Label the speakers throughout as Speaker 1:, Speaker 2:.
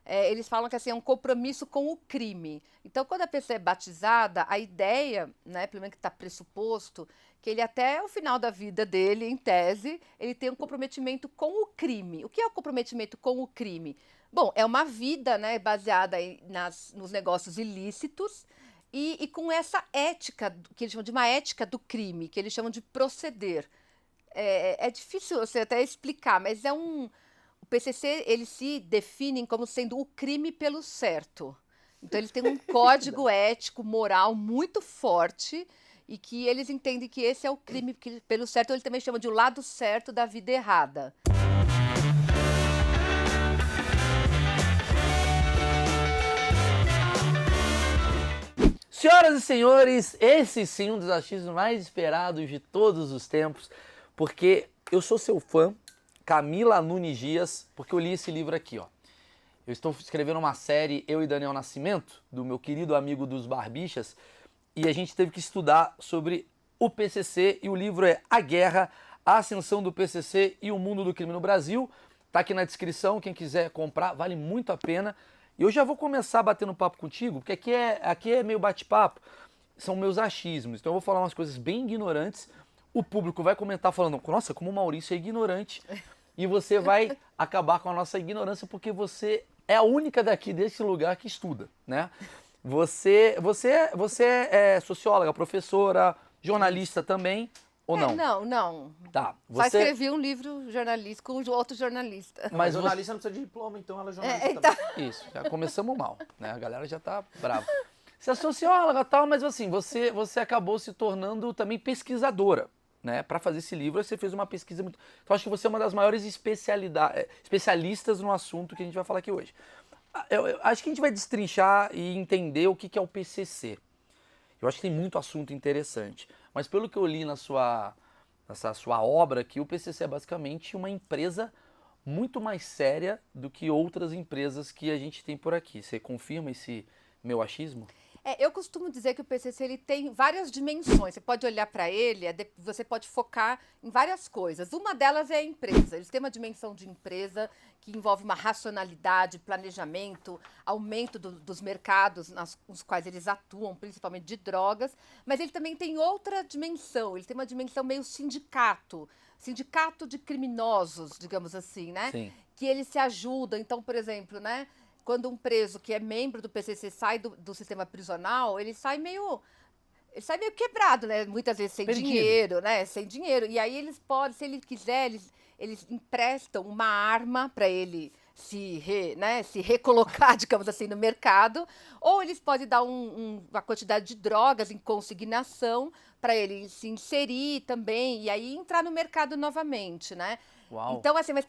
Speaker 1: eles falam que assim, é um compromisso com o crime. Então, quando a pessoa é batizada, a ideia, né, pelo menos que está pressuposto, que ele até o final da vida dele, em tese, ele tem um comprometimento com o crime. O que é o comprometimento com o crime? Bom, é uma vida, né, baseada nos negócios ilícitos e com essa ética, que eles chamam de uma ética do crime, que eles chamam de proceder. É difícil você até explicar, mas o PCC, eles se definem como sendo o crime pelo certo. Então, eles têm um código ético, moral muito forte e que eles entendem que esse é o crime pelo certo. Eles também chamam de o lado certo da vida errada.
Speaker 2: Senhoras e senhores, esse sim é um dos achismos mais esperados de todos os tempos, porque eu sou seu fã, Camila Nunes Dias, porque eu li esse livro aqui, ó. Eu estou escrevendo uma série, eu e Daniel Nascimento, do meu querido amigo dos Barbichas, e a gente teve que estudar sobre o PCC, e o livro é A Guerra, a Ascensão do PCC e o Mundo do Crime no Brasil. Tá aqui na descrição, quem quiser comprar, vale muito a pena. E eu já vou começar batendo papo contigo, porque aqui é meio bate-papo, são meus achismos. Então eu vou falar umas coisas bem ignorantes, o público vai comentar falando, nossa, como o Maurício é ignorante, e você vai acabar com a nossa ignorância, porque você é a única daqui desse lugar que estuda, né? Você é socióloga, professora, jornalista também, ou não?
Speaker 1: Não.
Speaker 2: Tá.
Speaker 1: Só escrevi um livro jornalístico com outro jornalista.
Speaker 3: Mas jornalista não precisa de diploma, então ela é jornalista
Speaker 1: então...
Speaker 3: também.
Speaker 2: Isso, já começamos mal, né? A galera já tá brava. Você é socióloga e tal, mas assim, você acabou se tornando também pesquisadora, né? Para fazer esse livro, você fez uma pesquisa muito... Então acho que você é uma das maiores especialistas no assunto que a gente vai falar aqui hoje. Eu acho que a gente vai destrinchar e entender o que é o PCC. Eu acho que tem muito assunto interessante. Mas pelo que eu li nessa sua obra aqui, o PCC é basicamente uma empresa muito mais séria do que outras empresas que a gente tem por aqui. Você confirma esse meu achismo?
Speaker 1: Eu costumo dizer que o PCC ele tem várias dimensões. Você pode olhar para ele, você pode focar em várias coisas. Uma delas é a empresa. Eles têm uma dimensão de empresa que envolve uma racionalidade, planejamento, aumento dos mercados nos quais eles atuam, principalmente de drogas. Mas ele também tem outra dimensão. Ele tem uma dimensão meio sindicato de criminosos, digamos assim, né?
Speaker 2: Sim.
Speaker 1: Que eles se ajudam. Então, por exemplo, né? Quando um preso que é membro do PCC sai do sistema prisional, ele sai meio quebrado, né? Muitas vezes sem
Speaker 2: Perdido.
Speaker 1: dinheiro, né? Sem dinheiro. E aí eles podem, se ele quiser, eles emprestam uma arma para ele se recolocar, digamos assim, no mercado. Ou eles podem dar uma quantidade de drogas em consignação para ele se inserir também e aí entrar no mercado novamente, né?
Speaker 2: Uau.
Speaker 1: Então, assim, mas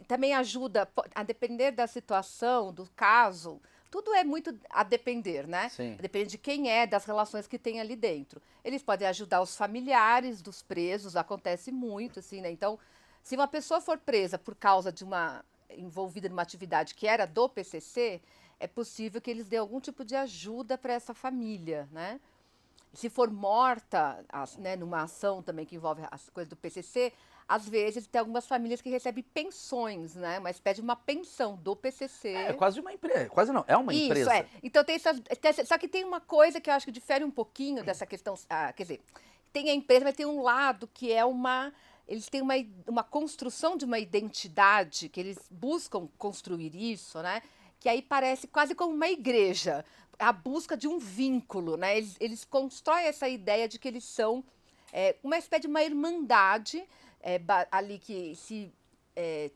Speaker 1: também ajuda, a depender da situação, do caso, tudo é muito a depender, né?
Speaker 2: Sim.
Speaker 1: Depende de quem é, das relações que tem ali dentro. Eles podem ajudar os familiares dos presos, acontece muito, assim, né? Então, se uma pessoa for presa por causa envolvida numa atividade que era do PCC, é possível que eles dêem algum tipo de ajuda para essa família, né? Se for morta, né, numa ação também que envolve as coisas do PCC, às vezes tem algumas famílias que recebem pensões, né? Mas pede uma pensão do PCC.
Speaker 2: É quase uma empresa, quase não, é uma
Speaker 1: Isso,
Speaker 2: empresa.
Speaker 1: Então só que tem uma coisa que eu acho que difere um pouquinho dessa questão, quer dizer, tem a empresa, mas tem um lado que é eles têm uma construção de uma identidade, que eles buscam construir isso, né? Que aí parece quase como uma igreja, a busca de um vínculo, né? Eles constroem essa ideia de que eles são uma espécie de uma irmandade ali que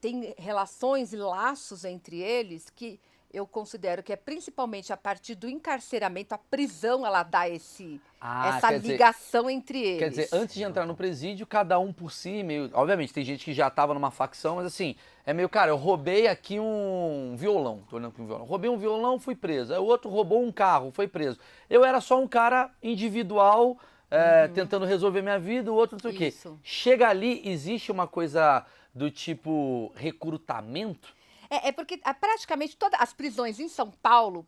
Speaker 1: tem relações e laços entre eles que eu considero que é principalmente a partir do encarceramento, a prisão ela dá essa ligação entre eles.
Speaker 2: Quer dizer, antes de entrar no presídio, cada um por si, meio... Obviamente, tem gente que já tava numa facção, mas assim, é meio, cara, eu roubei aqui um violão, tô olhando para um violão. Roubei um violão, fui preso. Aí o outro roubou um carro, foi preso. Eu era só um cara individual, tentando resolver minha vida, o outro não sei o quê. Chega ali, existe uma coisa do tipo recrutamento?
Speaker 1: Porque praticamente todas as prisões em São Paulo,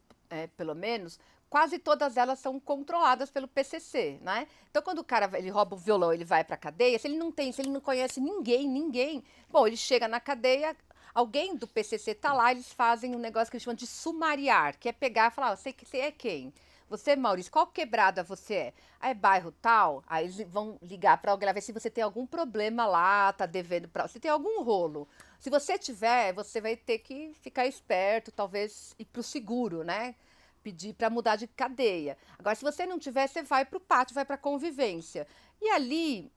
Speaker 1: pelo menos, quase todas elas são controladas pelo PCC, né? Então, quando o cara ele rouba o violão, ele vai para a cadeia, se ele não conhece ninguém, bom, ele chega na cadeia, alguém do PCC tá lá, eles fazem um negócio que eles chamam de sumariar, que é pegar e falar, você é quem? Você, Maurício, qual quebrada você é? Ah, é bairro tal? Aí eles vão ligar para alguém, ver se você tem algum problema lá, tá devendo para... Se tem algum rolo. Se você tiver, você vai ter que ficar esperto, talvez ir pro seguro, né? Pedir para mudar de cadeia. Agora, se você não tiver, você vai para o pátio, vai para a convivência. E ali,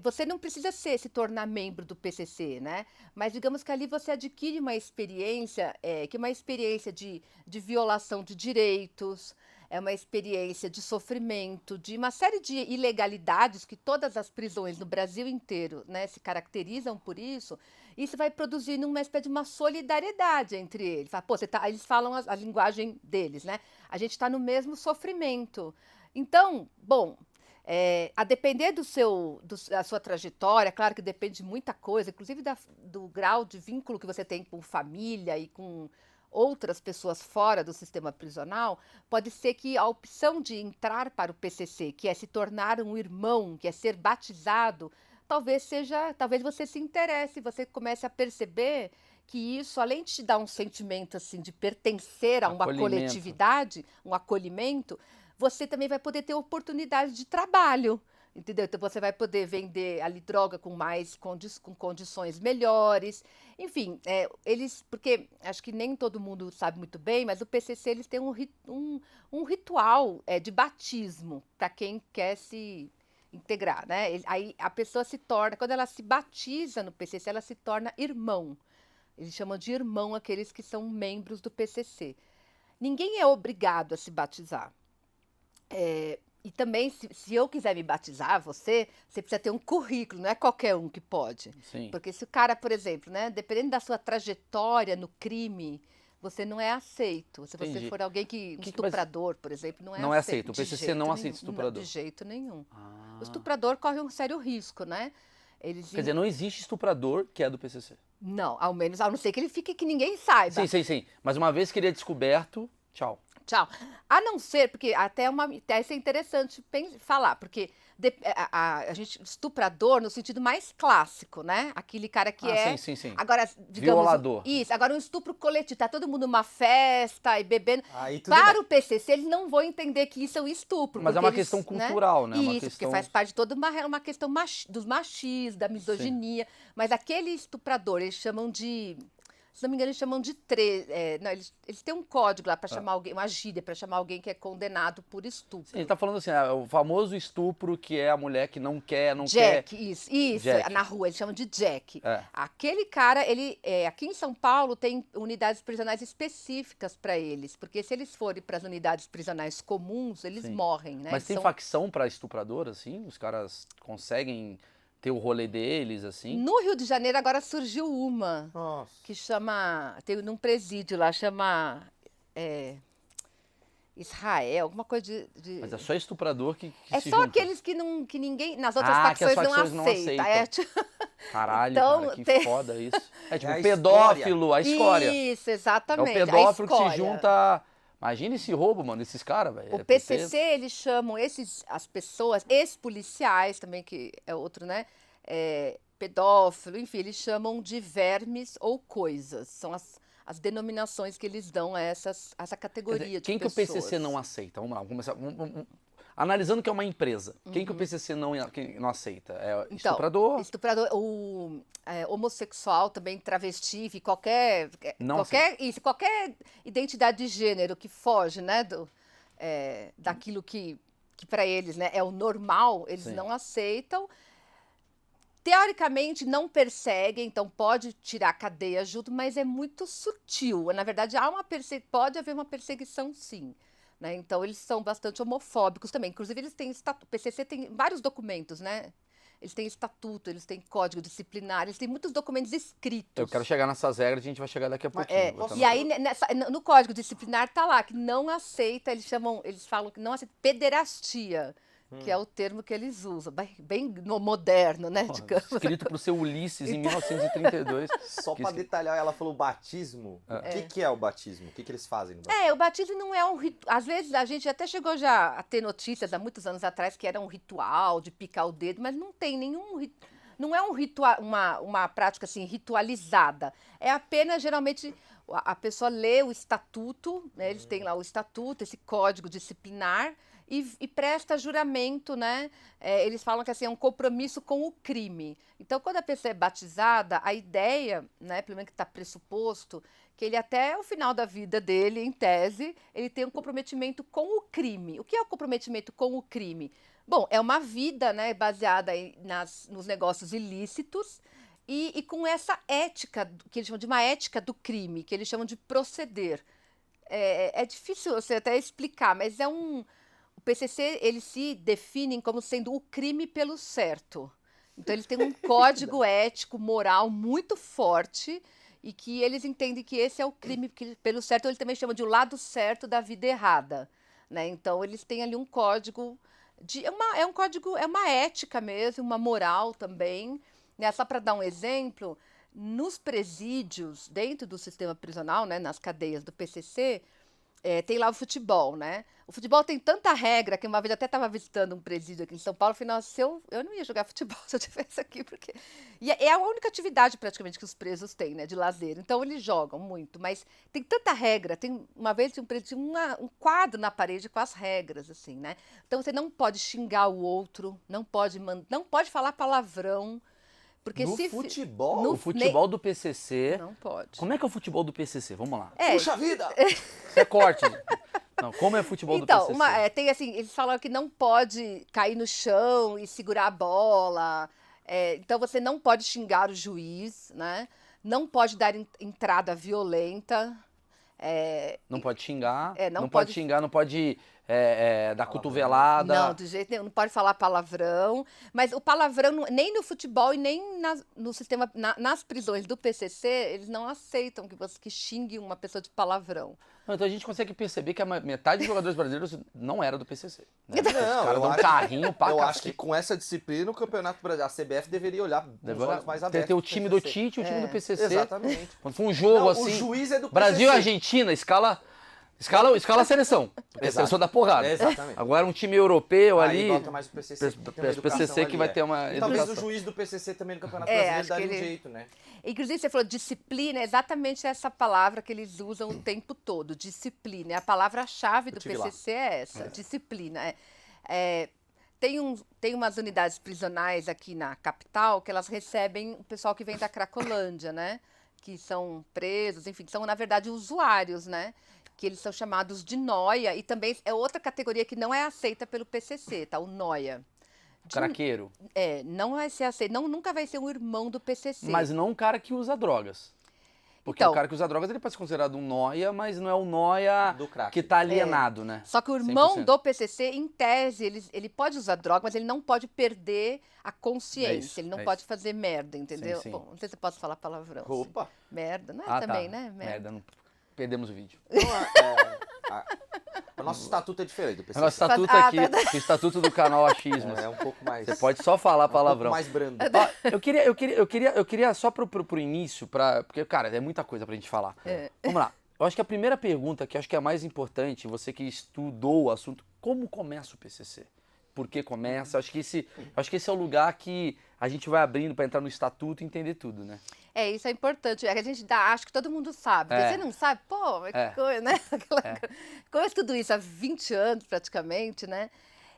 Speaker 1: você não precisa se tornar membro do PCC, né? Mas digamos que ali você adquire uma experiência, que é uma experiência de violação de direitos, é uma experiência de sofrimento, de uma série de ilegalidades que todas as prisões no Brasil inteiro, né, se caracterizam por isso. Isso vai produzindo uma espécie de uma solidariedade entre eles. Pô, eles falam a linguagem deles, né? A gente está no mesmo sofrimento. Então, bom, a depender da sua trajetória, claro que depende de muita coisa, inclusive do grau de vínculo que você tem com família e com outras pessoas fora do sistema prisional, pode ser que a opção de entrar para o PCC, que é se tornar um irmão, que é ser batizado, talvez você se interesse, você comece a perceber que isso, além de te dar um sentimento assim de pertencer a uma coletividade, um acolhimento, você também vai poder ter oportunidade de trabalho. Entendeu? Então você vai poder vender ali droga com com condições melhores. Enfim, porque acho que nem todo mundo sabe muito bem, mas o PCC eles têm um ritual de batismo para quem quer se integrar, né? Aí a pessoa se torna, quando ela se batiza no PCC, ela se torna irmão. Eles chamam de irmão aqueles que são membros do PCC. Ninguém é obrigado a se batizar. E também, se eu quiser me batizar, você precisa ter um currículo, não é qualquer um que pode.
Speaker 2: Sim.
Speaker 1: Porque se o cara, por exemplo, né, dependendo da sua trajetória no crime, você não é aceito. Se você for alguém um estuprador, por exemplo, não é aceito.
Speaker 2: Não é aceito, o PCC não aceita estuprador.
Speaker 1: De jeito nenhum. O estuprador corre um sério risco, né?
Speaker 2: Quer dizer, não existe estuprador que é do PCC.
Speaker 1: Não, ao menos, a não ser que ele fique que ninguém saiba.
Speaker 2: Sim. Mas uma vez que ele é descoberto, tchau.
Speaker 1: Tchau. A não ser, porque até isso é interessante falar, porque a gente, estuprador no sentido mais clássico, né? Aquele cara que
Speaker 2: Sim.
Speaker 1: Agora, digamos.
Speaker 2: Violador.
Speaker 1: Isso, agora um estupro coletivo, tá todo mundo numa festa e bebendo.
Speaker 3: Para
Speaker 1: o PCC, eles não vão entender que isso é um estupro.
Speaker 2: Mas é uma questão cultural, né?
Speaker 1: Isso, porque faz parte de toda uma questão dos machismos, da misoginia. Sim. Mas aquele estuprador, eles chamam de... Se não me engano, eles chamam de eles têm um código lá para chamar alguém, uma gíria para chamar alguém que é condenado por estupro.
Speaker 2: Sim, ele tá falando assim, o famoso estupro que é a mulher que não quer.
Speaker 1: Jack, isso. Jack. Na rua, eles chamam de Jack. Aquele cara, aqui em São Paulo tem unidades prisionais específicas para eles, porque se eles forem para as unidades prisionais comuns, eles morrem, né?
Speaker 2: Mas tem facção para estuprador, assim? Os caras conseguem ter o rolê deles, assim?
Speaker 1: No Rio de Janeiro agora surgiu uma,
Speaker 3: Nossa.
Speaker 1: Que chama, tem num presídio lá, chama Israel, alguma coisa de...
Speaker 2: Mas é só estuprador que
Speaker 1: é
Speaker 2: se
Speaker 1: só
Speaker 2: junta.
Speaker 1: Aqueles que ninguém, nas outras facções, não aceita.
Speaker 2: Caralho,
Speaker 1: então,
Speaker 2: cara, que foda isso. É tipo
Speaker 3: a
Speaker 2: pedófilo, a escória.
Speaker 1: Isso, exatamente.
Speaker 2: É o pedófilo que se junta... Imagina esse roubo, mano, desses caras, velho.
Speaker 1: O PCC, eles chamam as pessoas, ex-policiais também, que é outro, né? Pedófilo, enfim, eles chamam de vermes ou coisas. São as denominações que eles dão a essa categoria de
Speaker 2: quem
Speaker 1: pessoas.
Speaker 2: Quem que o PCC não aceita? Vamos lá, vamos começar. Analisando que é uma empresa, quem que o PCC não aceita? Estuprador?
Speaker 1: Estuprador, homossexual também, travesti, enfim, qualquer identidade de gênero que foge, né, daquilo que para eles, né, é o normal, eles não aceitam. Teoricamente não perseguem, então pode tirar cadeia junto, mas é muito sutil. Na verdade, pode haver uma perseguição, sim. Né? Então, eles são bastante homofóbicos também. Inclusive, eles têm o PCC tem vários documentos, né? Eles têm estatuto, eles têm código disciplinar, eles têm muitos documentos escritos.
Speaker 2: Eu quero chegar nessas regras, a gente vai chegar daqui a pouquinho.
Speaker 1: E aí, no código disciplinar tá lá, que não aceita, eles falam que não aceita pederastia. Que é o termo que eles usam, bem moderno, né? Digamos.
Speaker 2: Escrito para o seu Ulisses em 1932.
Speaker 3: Só para detalhar, ela falou batismo. O que é o batismo? O que eles fazem no batismo?
Speaker 1: O batismo não é um ritual. Às vezes a gente até chegou já a ter notícias há muitos anos atrás que era um ritual de picar o dedo, mas não tem não é uma prática assim ritualizada. É apenas, geralmente, a pessoa lê o estatuto, né? Eles têm lá o estatuto, esse código disciplinar, e presta juramento, né? Eles falam que assim, é um compromisso com o crime. Então, quando a pessoa é batizada, a ideia, né, pelo menos que está pressuposto, que ele até o final da vida dele, em tese, ele tem um comprometimento com o crime. O que é o comprometimento com o crime? Bom, é uma vida, né, baseada nos negócios ilícitos e com essa ética, que eles chamam de uma ética do crime, que eles chamam de proceder. É difícil você até explicar, mas o PCC, eles se definem como sendo o crime pelo certo. Então, eles têm um código ético, moral muito forte e que eles entendem que esse é o crime pelo certo. Eles também chamam de o lado certo da vida errada, né? Então, eles têm ali um código, é uma ética mesmo, uma moral também, né? Só para dar um exemplo, nos presídios, dentro do sistema prisional, né, nas cadeias do PCC, tem lá o futebol, né? O futebol tem tanta regra que uma vez eu até estava visitando um presídio aqui em São Paulo, falei, nossa, eu não ia jogar futebol se eu tivesse aqui, porque... E é a única atividade praticamente que os presos têm, né, de lazer. Então eles jogam muito, mas tem tanta regra. Uma vez tinha um presídio, um quadro na parede com as regras, assim, né? Então você não pode xingar o outro, não pode falar palavrão, porque
Speaker 3: No
Speaker 1: se...
Speaker 3: futebol?
Speaker 2: O futebol do PCC...
Speaker 1: Não pode.
Speaker 2: Como é que é o futebol do PCC? Vamos lá.
Speaker 3: Puxa vida!
Speaker 2: Isso é corte. Não, como é futebol do PCC?
Speaker 1: Então, tem assim, eles falam que não pode cair no chão e segurar a bola. Então, você não pode xingar o juiz, né? Não pode dar entrada violenta.
Speaker 2: Não pode xingar,
Speaker 1: não
Speaker 2: não
Speaker 1: pode-
Speaker 2: pode xingar, não pode dar cotovelada.
Speaker 1: Não, de jeito nenhum, não pode falar palavrão. Mas o palavrão, nem no futebol e nem no sistema, nas prisões do PCC, eles não aceitam que xingue uma pessoa de palavrão.
Speaker 2: Não, então a gente consegue perceber que a metade dos jogadores brasileiros não era do PCC. Né?
Speaker 3: Não,
Speaker 2: Os caras
Speaker 3: eu
Speaker 2: dão um
Speaker 3: acho-
Speaker 2: carrinho pra
Speaker 3: Eu acho
Speaker 2: cacete.
Speaker 3: que com essa disciplina o Campeonato Brasileiro, a CBF deveria olhar com os olhos mais abertos.
Speaker 2: Tem o
Speaker 3: pro
Speaker 2: time do
Speaker 3: PCC.
Speaker 2: Tite e o time do PCC.
Speaker 3: Exatamente.
Speaker 2: Quando for um jogo
Speaker 3: Não,
Speaker 2: assim,
Speaker 3: o juiz é do
Speaker 2: Brasil e
Speaker 3: PCC.
Speaker 2: Argentina, escala a seleção. Porque a
Speaker 3: Exato.
Speaker 2: seleção dá porrada.
Speaker 3: Exatamente.
Speaker 2: Agora um time europeu
Speaker 3: Aí
Speaker 2: ali,
Speaker 3: bota mais o PCC, que tem uma educação
Speaker 2: PCC que
Speaker 3: ali,
Speaker 2: vai ter uma
Speaker 3: E talvez o
Speaker 2: educação.
Speaker 3: juiz do PCC também no Campeonato
Speaker 1: É,
Speaker 3: Brasileiro
Speaker 1: acho
Speaker 3: daria
Speaker 1: que
Speaker 3: um
Speaker 1: ele-
Speaker 3: jeito, né?
Speaker 1: Inclusive, você falou disciplina, é exatamente essa palavra que eles usam o tempo todo, disciplina. A palavra-chave do
Speaker 3: tive lá.
Speaker 1: PCC é essa, disciplina. Tem umas unidades prisionais aqui na capital que elas recebem o pessoal que vem da Cracolândia, né? Que são presos, enfim, que são, na verdade, usuários, né? Que eles são chamados de noia, e também é outra categoria que não é aceita pelo PCC, tá? O noia.
Speaker 2: Craqueiro.
Speaker 1: Não vai ser aceito, nunca vai ser um irmão do PCC.
Speaker 2: Mas não um cara que usa drogas. Porque
Speaker 1: Então-
Speaker 2: o cara que usa drogas ele pode ser considerado um noia, mas não é o noia
Speaker 3: Do crack.
Speaker 2: que tá alienado, né?
Speaker 1: Só que o irmão
Speaker 2: 100%.
Speaker 1: do PCC, em tese, ele pode usar droga, mas ele não pode perder a consciência.
Speaker 2: isso,
Speaker 1: Ele não
Speaker 2: é
Speaker 1: pode fazer merda, entendeu?
Speaker 2: Sim, sim.
Speaker 1: Bom, não sei se eu posso falar palavrão. assim.
Speaker 3: Opa!
Speaker 1: Merda, né?
Speaker 2: Ah,
Speaker 1: Também,
Speaker 2: tá.
Speaker 1: né?
Speaker 2: Merda, não... perdemos o vídeo.
Speaker 3: Então, o nosso estatuto é diferente do
Speaker 2: O
Speaker 3: PCC.
Speaker 2: nosso estatuto
Speaker 1: Ah,
Speaker 2: aqui,
Speaker 1: tá.
Speaker 2: o estatuto do canal Achismos.
Speaker 3: É um pouco mais...
Speaker 2: Você pode só falar
Speaker 3: um pouco
Speaker 2: palavrão.
Speaker 3: mais brando.
Speaker 2: Ó, eu queria só pro início, porque, cara, é muita coisa pra gente falar. Vamos lá. Eu acho que a primeira pergunta, que eu acho que é a mais importante, você que estudou o assunto, como começa o PCC? Por que começa? Eu acho que esse é o lugar que a gente vai abrindo pra entrar no estatuto e entender tudo, né?
Speaker 1: Isso é importante. É que a gente acho que todo mundo sabe.
Speaker 2: É.
Speaker 1: Você não sabe? Pô, mas que coisa, né? Coisa tudo isso há 20 anos, praticamente, né?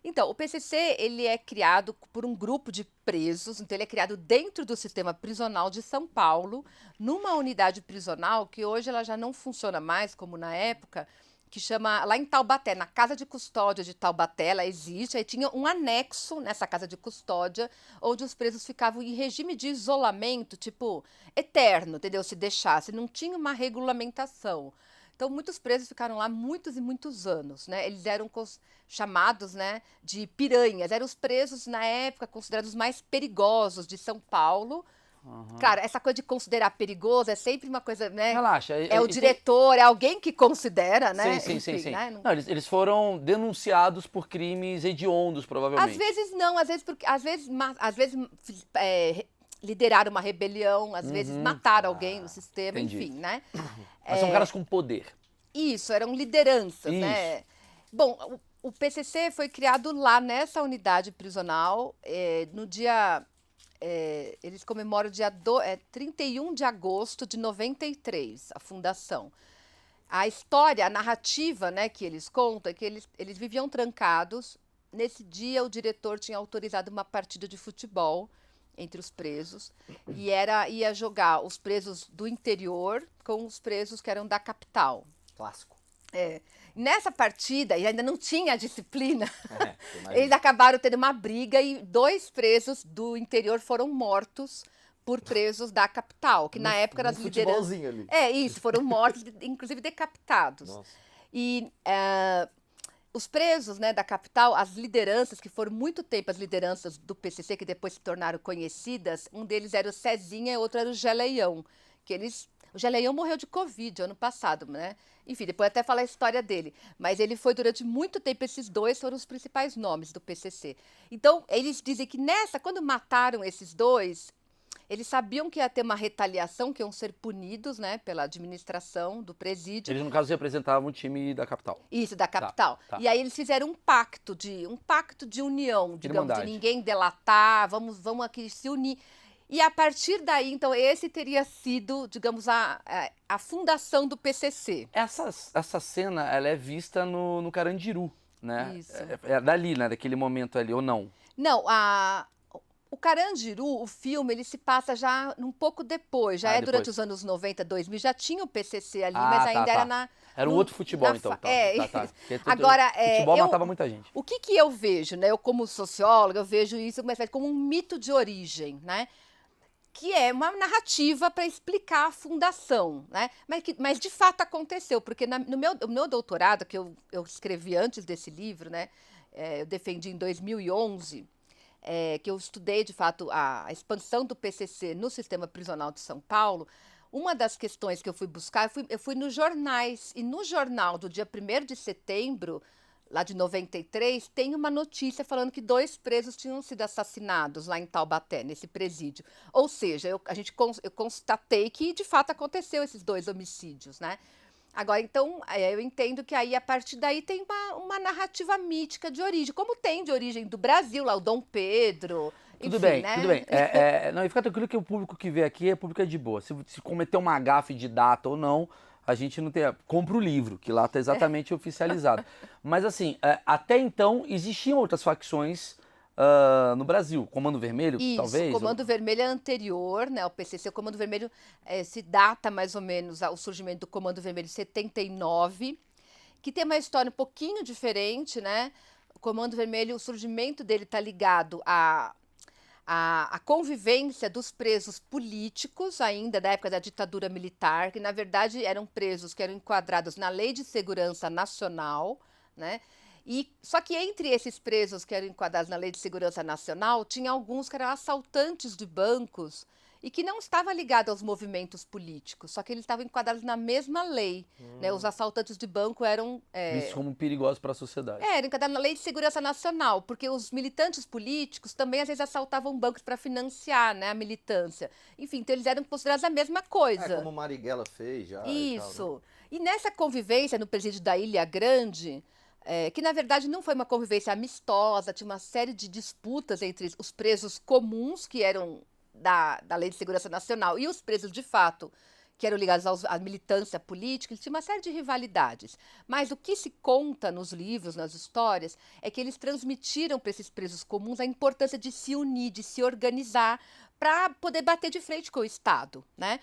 Speaker 1: Então, o PCC, ele é criado por um grupo de presos, então ele é criado dentro do sistema prisional de São Paulo, numa unidade prisional que hoje ela já não funciona mais, como na época, que chama, lá em Taubaté, na Casa de Custódia de Taubaté, ela existe, aí tinha um anexo nessa Casa de Custódia, onde os presos ficavam em regime de isolamento, tipo, eterno, entendeu? Se deixasse, não tinha uma regulamentação. Então, muitos presos ficaram lá muitos e muitos anos, né? Eles eram chamados, né, de piranhas, eram os presos, na época, considerados os mais perigosos de São Paulo. Claro, essa coisa de considerar perigoso é sempre uma coisa, né?
Speaker 2: Relaxa.
Speaker 1: É o diretor, é alguém que considera, né?
Speaker 2: Sim.
Speaker 1: Enfim, né?
Speaker 2: Não, eles foram denunciados por crimes hediondos, provavelmente.
Speaker 1: Às vezes não, às vezes lideraram uma rebelião, às vezes mataram alguém no sistema,
Speaker 2: entendi.
Speaker 1: enfim, né?
Speaker 2: Mas são caras com poder.
Speaker 1: Isso, eram lideranças,
Speaker 2: Isso.
Speaker 1: né? Bom, o PCC foi criado lá nessa unidade prisional no dia eles comemoram 31 de agosto de 93, a fundação. A história, a narrativa, né, que eles contam é que eles viviam trancados. Nesse dia, o diretor tinha autorizado uma partida de futebol entre os presos e ia jogar os presos do interior com os presos que eram da capital.
Speaker 3: Clássico.
Speaker 1: Nessa partida, e ainda não tinha disciplina,
Speaker 3: Imagina.
Speaker 1: eles acabaram tendo uma briga e 2 presos do interior foram mortos por presos da capital, que na época eram as lideranças.
Speaker 3: futebolzinho ali.
Speaker 1: Isso, foram mortos, inclusive decapitados.
Speaker 3: Nossa.
Speaker 1: E os presos, né, da capital, as lideranças, que foram muito tempo as lideranças do PCC, que depois se tornaram conhecidas, um deles era o Cezinha e outro era o Geleião, o Geleião morreu de Covid ano passado, né? Enfim, depois até falar a história dele. Mas ele foi durante muito tempo, esses 2 foram os principais nomes do PCC. Então, eles dizem que quando mataram esses 2, eles sabiam que ia ter uma retaliação, que iam ser punidos, né, pela administração do presídio.
Speaker 2: Eles, no caso, representavam o time da capital.
Speaker 1: Isso, da capital.
Speaker 2: Tá.
Speaker 1: E aí eles fizeram um pacto de união, digamos,
Speaker 2: Irmandade.
Speaker 1: de ninguém delatar, vamos aqui se unir. E a partir daí, então, esse teria sido, digamos, a fundação do PCC.
Speaker 2: Essa cena, ela é vista no Carandiru, né?
Speaker 1: Isso.
Speaker 2: É dali, né? Daquele momento ali, ou não?
Speaker 1: Não, o Carandiru, o filme, ele se passa já um pouco depois,
Speaker 2: Depois.
Speaker 1: durante os anos 90, 2000, já tinha o PCC ali,
Speaker 2: Ah,
Speaker 1: mas
Speaker 2: tá,
Speaker 1: ainda
Speaker 2: tá.
Speaker 1: era na...
Speaker 2: Era um
Speaker 1: no-
Speaker 2: outro futebol,
Speaker 1: na
Speaker 2: então.
Speaker 1: fa-
Speaker 2: Tá. Porque
Speaker 1: Agora,
Speaker 2: futebol matava muita gente.
Speaker 1: O que eu vejo, né? Eu como socióloga, eu vejo isso como um mito de origem, né? Que é uma narrativa para explicar a fundação, né? Mas de fato aconteceu, porque no meu doutorado, que eu escrevi antes desse livro, né? Eu defendi em 2011, que eu estudei, de fato, a expansão do PCC no sistema prisional de São Paulo. Uma das questões que eu fui buscar, eu fui nos jornais, e no jornal do dia 1º de setembro, lá de 93, tem uma notícia falando que 2 presos tinham sido assassinados lá em Taubaté, nesse presídio. Ou seja, eu constatei que, de fato, aconteceu esses 2 homicídios, né? Agora, então, eu entendo que aí, a partir daí, tem uma narrativa mítica de origem, como tem de origem do Brasil, lá o Dom Pedro,
Speaker 2: Tudo
Speaker 1: enfim,
Speaker 2: bem,
Speaker 1: né?
Speaker 2: tudo bem. Não, e fica tranquilo que o público que vê aqui é público de boa. Se cometer uma gafe de data ou não, a gente não tem... Compra o livro, que lá está exatamente oficializado. Mas assim, até então existiam outras facções no Brasil. Comando Vermelho,
Speaker 1: Isso,
Speaker 2: talvez?
Speaker 1: o Comando Vermelho é anterior, né? O PCC, o Comando Vermelho se data mais ou menos ao surgimento do Comando Vermelho em 79, que tem uma história um pouquinho diferente, né? O Comando Vermelho, o surgimento dele está ligado à convivência dos presos políticos, ainda da época da ditadura militar, que na verdade eram presos que eram enquadrados na Lei de Segurança Nacional, né? Só que entre esses presos que eram enquadrados na Lei de Segurança Nacional, tinha alguns que eram assaltantes de bancos e que não estavam ligados aos movimentos políticos, só que eles estavam enquadrados na mesma lei, né? Os assaltantes de banco eram...
Speaker 2: Vistos como perigosos para a sociedade.
Speaker 1: Eram enquadrados na Lei de Segurança Nacional, porque os militantes políticos também às vezes assaltavam bancos para financiar, né, a militância. Enfim, então eles eram considerados a mesma coisa.
Speaker 3: Como Marighella fez já.
Speaker 1: Isso.
Speaker 3: E tal, né?
Speaker 1: E nessa convivência no presídio da Ilha Grande, que na verdade não foi uma convivência amistosa, tinha uma série de disputas entre os presos comuns, que eram da Lei de Segurança Nacional, e os presos de fato, que eram ligados à militância política, eles tinham uma série de rivalidades. Mas o que se conta nos livros, nas histórias, é que eles transmitiram para esses presos comuns a importância de se unir, de se organizar, para poder bater de frente com o Estado, né?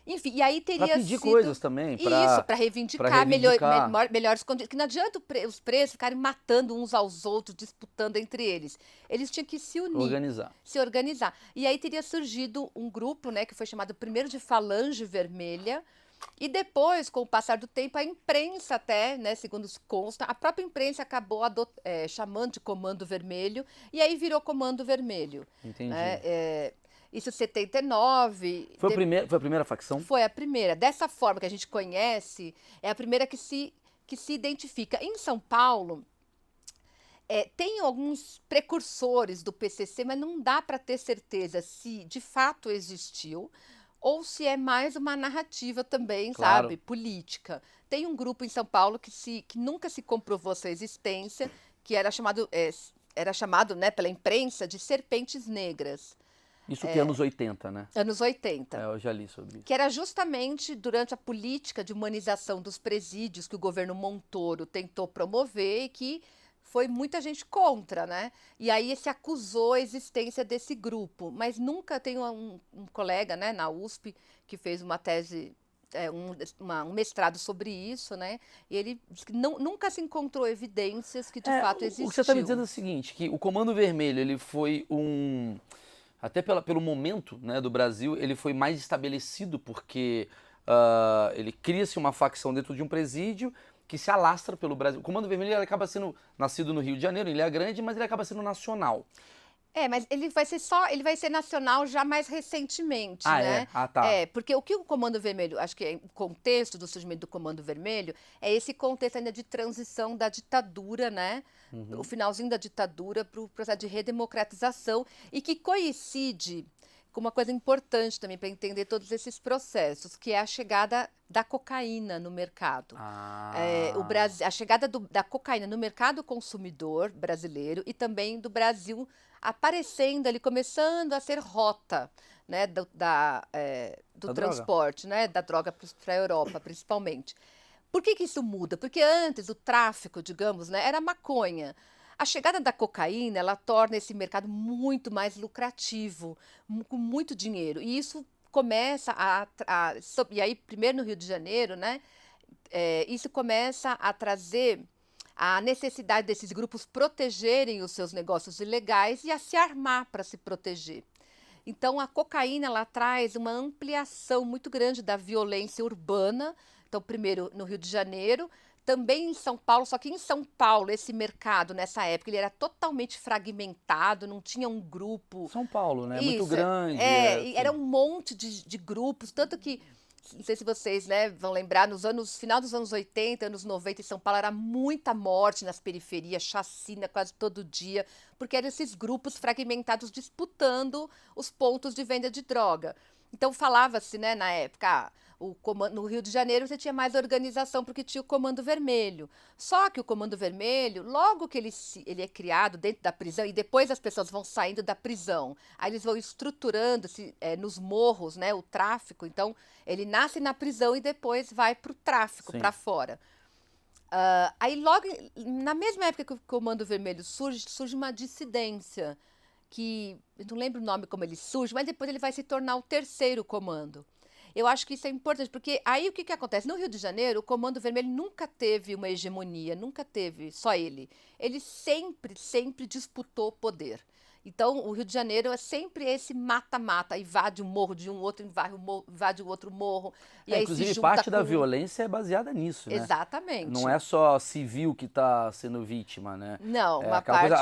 Speaker 1: Enfim, e aí teria
Speaker 2: Para pedir
Speaker 1: sido...
Speaker 2: coisas também.
Speaker 1: Isso, para reivindicar, melhores condições. Que não adianta os presos ficarem matando uns aos outros, disputando entre eles. Eles tinham que se unir. Se organizar. E aí teria surgido um grupo, né, que foi chamado primeiro de Falange Vermelha. E depois, com o passar do tempo, a imprensa até, né, segundo se consta, a própria imprensa acabou chamando de Comando Vermelho. E aí virou Comando Vermelho.
Speaker 2: Entendi.
Speaker 1: Isso em 79.
Speaker 2: Foi a primeira facção?
Speaker 1: Foi a primeira. Dessa forma que a gente conhece, é a primeira que se identifica. Em São Paulo, tem alguns precursores do PCC, mas não dá para ter certeza se de fato existiu ou se é mais uma narrativa também,
Speaker 2: claro,
Speaker 1: sabe, política. Tem um grupo em São Paulo que nunca se comprovou sua existência, que era chamado, né, pela imprensa de Serpentes Negras.
Speaker 2: Isso que é anos 80, né?
Speaker 1: Anos 80.
Speaker 2: Eu já li sobre isso.
Speaker 1: Que era justamente durante a política de humanização dos presídios que o governo Montoro tentou promover e que foi muita gente contra, né? E aí se acusou a existência desse grupo, mas nunca tem um colega, né, na USP que fez uma tese, um mestrado sobre isso, né? E ele disse que nunca se encontrou evidências que de fato existiu.
Speaker 2: O que você está me dizendo é o seguinte, que o Comando Vermelho, ele foi até pelo momento, né, do Brasil, ele foi mais estabelecido porque ele cria-se uma facção dentro de um presídio que se alastra pelo Brasil. O Comando Vermelho ele acaba sendo nascido no Rio de Janeiro, em Ilha Grande, mas ele acaba sendo nacional.
Speaker 1: Mas ele vai ser nacional já mais recentemente, né?
Speaker 2: Tá.
Speaker 1: Porque o que o Comando Vermelho, acho que o contexto do surgimento do Comando Vermelho é esse contexto ainda de transição da ditadura, né? O finalzinho da ditadura para o processo de redemocratização e que coincide com uma coisa importante também para entender todos esses processos, que é a chegada da cocaína no mercado. A chegada da cocaína no mercado consumidor brasileiro e também do Brasil aparecendo ali, começando a ser rota, né, do transporte, né, da droga para a Europa, principalmente. Por que isso muda? Porque antes o tráfico, digamos, né, era maconha. A chegada da cocaína, ela torna esse mercado muito mais lucrativo, com muito dinheiro. E isso começa e aí, primeiro no Rio de Janeiro, né, isso começa a trazer a necessidade desses grupos protegerem os seus negócios ilegais e a se armar para se proteger. Então, a cocaína ela traz uma ampliação muito grande da violência urbana. Então, primeiro no Rio de Janeiro, também em São Paulo, só que em São Paulo esse mercado, nessa época, ele era totalmente fragmentado, não tinha um grupo.
Speaker 2: São Paulo, né?
Speaker 1: Isso,
Speaker 2: muito grande.
Speaker 1: E era um monte de grupos, tanto que não sei se vocês, né, vão lembrar, final dos anos 80, anos 90, em São Paulo era muita morte nas periferias, chacina quase todo dia, porque eram esses grupos fragmentados disputando os pontos de venda de droga. Então falava-se, né, na época, no Rio de Janeiro você tinha mais organização porque tinha o Comando Vermelho. Só que o Comando Vermelho, logo que ele é criado dentro da prisão, e depois as pessoas vão saindo da prisão, aí eles vão estruturando-se nos morros, né, o tráfico. Então, ele nasce na prisão e depois vai para o tráfico, para fora. Aí logo, na mesma época que o Comando Vermelho surge uma dissidência, que eu não lembro o nome como ele surge, mas depois ele vai se tornar o terceiro comando. Eu acho que isso é importante, porque aí o que acontece? No Rio de Janeiro, o Comando Vermelho nunca teve uma hegemonia, nunca teve só ele. Ele sempre disputou poder. Então, o Rio de Janeiro é sempre esse mata-mata, invade um morro de um outro, invade o outro morro. E aí
Speaker 2: inclusive,
Speaker 1: se junta
Speaker 2: parte da violência é baseada nisso, né?
Speaker 1: Exatamente.
Speaker 2: Não é só civil que está sendo vítima, né?
Speaker 1: Não,
Speaker 2: uma parte...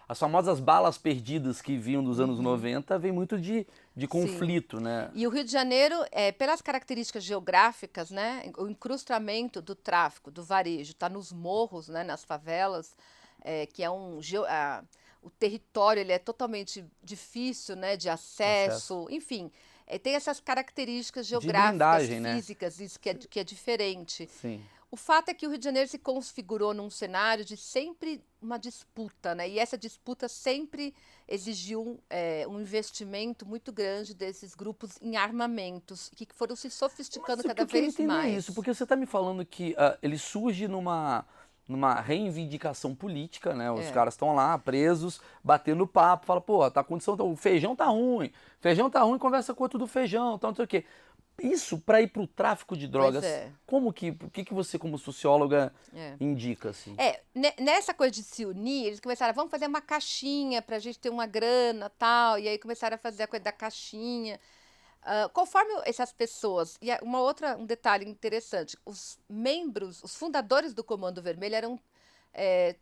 Speaker 2: as famosas balas perdidas que vinham dos anos 90 vem muito de conflito, né?
Speaker 1: E o Rio de Janeiro, pelas características geográficas, né, o incrustamento do tráfico, do varejo, está nos morros, né, nas favelas, que é o território ele é totalmente difícil, né, de acesso. Enfim, tem essas características geográficas, físicas, né? Isso que é diferente.
Speaker 2: Sim.
Speaker 1: O fato é que o Rio de Janeiro se configurou num cenário de sempre uma disputa, né? E essa disputa sempre exigiu um investimento muito grande desses grupos em armamentos, que foram se sofisticando cada vez mais.
Speaker 2: Isso, porque você está me falando que ele surge numa reivindicação política, né? Os caras estão lá presos, batendo papo, fala, pô, a condição, o feijão tá ruim, conversa com outro do feijão, tal, não sei o quê. Isso para ir para o tráfico de drogas, o que você como socióloga indica assim?
Speaker 1: Nessa coisa de se unir, eles começaram, vamos fazer uma caixinha para a gente ter uma grana, tal, e aí começaram a fazer a coisa da caixinha. Conforme essas pessoas, e um detalhe interessante, os fundadores do Comando Vermelho eram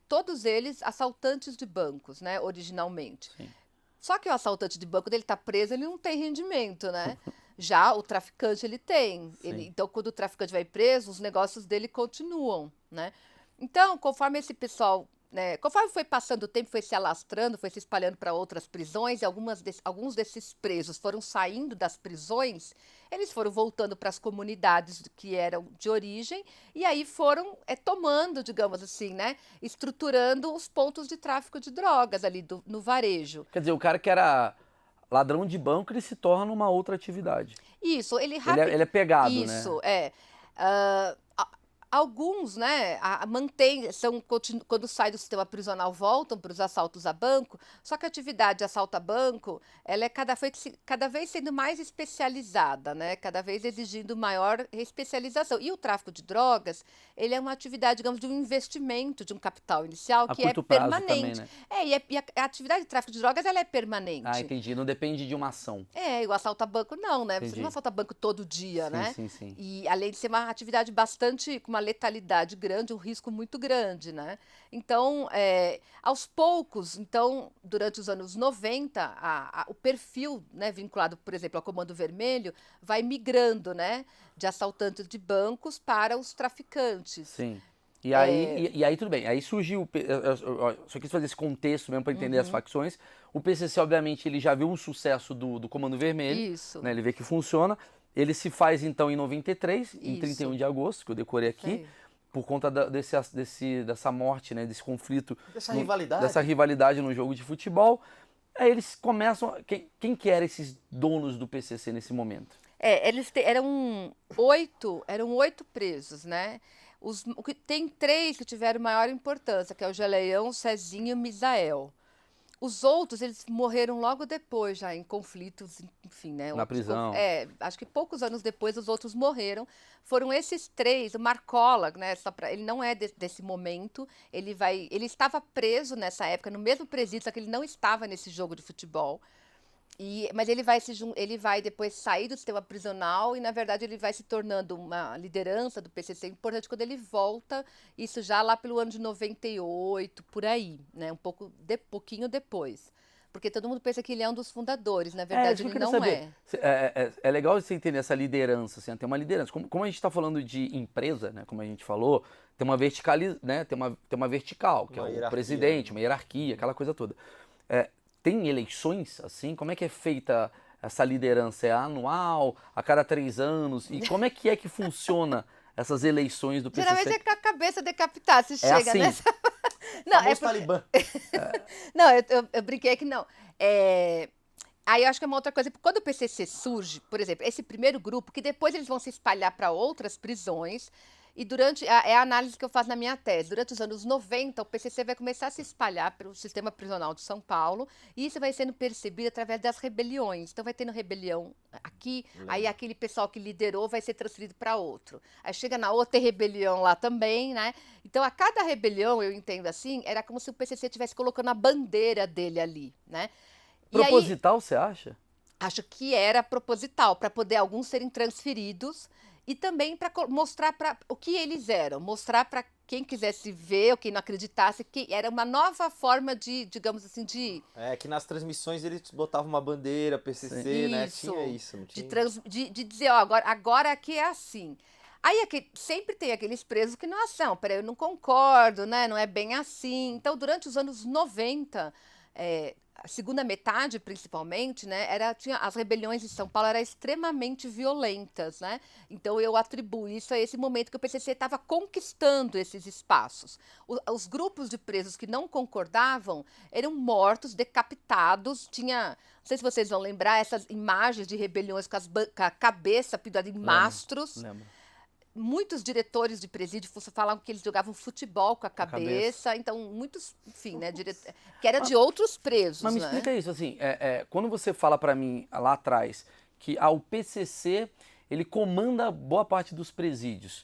Speaker 1: todos eles assaltantes de bancos, né, originalmente.
Speaker 2: Sim.
Speaker 1: Só que o assaltante de banco, ele está preso, ele não tem rendimento, né? Já o traficante, ele tem. Então, quando o traficante vai preso, os negócios dele continuam, né? Então, conforme esse pessoal, né, conforme foi passando o tempo, foi se alastrando, foi se espalhando para outras prisões, e alguns desses presos foram saindo das prisões, eles foram voltando para as comunidades que eram de origem, e aí foram tomando, digamos assim, né, estruturando os pontos de tráfico de drogas ali no varejo.
Speaker 2: Quer dizer, o cara que era ladrão de banco, ele se torna uma outra atividade.
Speaker 1: Isso,
Speaker 2: Ele é pegado, né?
Speaker 1: Isso, é. Alguns, né, quando saem do sistema prisional, voltam para os assaltos a banco, só que a atividade de assalto a banco, ela é cada vez sendo mais especializada, né, cada vez exigindo maior especialização. E o tráfico de drogas, ele é uma atividade, digamos, de um investimento de um capital inicial
Speaker 2: A
Speaker 1: que é
Speaker 2: curto prazo
Speaker 1: permanente.
Speaker 2: também, né?
Speaker 1: E a atividade de tráfico de drogas, ela é permanente.
Speaker 2: Ah, entendi. Não depende de uma ação.
Speaker 1: E o assalto a banco não, né? Você
Speaker 2: Entendi.
Speaker 1: não assalta banco todo dia,
Speaker 2: Sim,
Speaker 1: né?
Speaker 2: sim.
Speaker 1: E além de ser uma atividade com uma letalidade grande, um risco muito grande, né? Então, aos poucos, então, durante os anos 90, o perfil, né, vinculado, por exemplo, ao Comando Vermelho, vai migrando, né, de assaltantes de bancos para os traficantes.
Speaker 2: Sim. E aí tudo bem. Aí surgiu, eu só quis fazer esse contexto mesmo para entender as facções. O PCC, obviamente, ele já viu um sucesso do Comando Vermelho.
Speaker 1: Isso.
Speaker 2: Né, ele vê que funciona. Ele se faz, então, em 93, em
Speaker 1: Isso.
Speaker 2: 31 de agosto, que eu decorei aqui.
Speaker 1: Sim.
Speaker 2: Por conta dessa morte, né, desse conflito.
Speaker 3: Rivalidade.
Speaker 2: Dessa rivalidade no jogo de futebol. Aí eles começam... Quem que eram esses donos do PCC nesse momento?
Speaker 1: Eram oito presos, né? Tem três que tiveram maior importância, que é o Geleião, o Cezinho e o Misael. Os outros, eles morreram logo depois, já em conflitos, enfim, né?
Speaker 2: Na prisão.
Speaker 1: Acho que poucos anos depois os outros morreram. Foram esses três, o Marcola, né? Ele não é desse momento, ele estava preso nessa época, no mesmo presídio, só que ele não estava nesse jogo de futebol. Mas ele vai depois sair do sistema prisional e, na verdade, ele vai se tornando uma liderança do PCC importante quando ele volta, isso já lá pelo ano de 98, por aí, né? Pouquinho depois. Porque todo mundo pensa que ele é um dos fundadores, na verdade ele não é.
Speaker 2: É legal você entender essa liderança, assim, tem uma liderança. Como a gente está falando de empresa, né, como a gente falou, tem uma né, tem uma vertical, que é o presidente, uma hierarquia, aquela coisa toda. Tem eleições, assim? Como é que é feita essa liderança? É anual, a cada 3 anos? E como é que funciona essas eleições do PCC?
Speaker 1: Geralmente é com a cabeça decapitada, se chega
Speaker 2: assim.
Speaker 1: nessa... Não,
Speaker 3: Talibã.
Speaker 1: Não, eu brinquei que não. Aí eu acho que é uma outra coisa. Quando o PCC surge, por exemplo, esse primeiro grupo, que depois eles vão se espalhar para outras prisões, e é a análise que eu faço na minha tese. Durante os anos 90, o PCC vai começar a se espalhar pelo sistema prisional de São Paulo, e isso vai sendo percebido através das rebeliões. Então vai tendo rebelião aqui, aí aquele pessoal que liderou vai ser transferido para outro. Aí chega na outra rebelião lá também, né? Então a cada rebelião, eu entendo assim, era como se o PCC estivesse colocando a bandeira dele ali, né?
Speaker 2: Proposital, você acha?
Speaker 1: Acho que era proposital, para poder alguns serem transferidos e também para mostrar o que eles eram, mostrar para quem quisesse ver ou quem não acreditasse que era uma nova forma de, digamos assim, de...
Speaker 3: Que nas transmissões eles botavam uma bandeira, PCC, né? Tinha isso, não tinha?
Speaker 1: De dizer, ó, agora aqui é assim. Aí sempre tem aqueles presos que não são, peraí, eu não concordo, né? Não é bem assim. Então, durante os anos 90... a segunda metade, principalmente, né, as rebeliões em São Paulo eram extremamente violentas, né? Então eu atribuo isso a esse momento que o PCC estava conquistando esses espaços. Os grupos de presos que não concordavam eram mortos, decapitados. Não sei se vocês vão lembrar essas imagens de rebeliões com a cabeça pendurada em mastros.
Speaker 2: Lembro.
Speaker 1: Muitos diretores de presídio falavam que eles jogavam futebol com a cabeça. Então, muitos, enfim, né, que era de outros presos.
Speaker 2: Mas me
Speaker 1: né?
Speaker 2: explica isso, assim, quando você fala para mim lá atrás que o PCC, ele comanda boa parte dos presídios,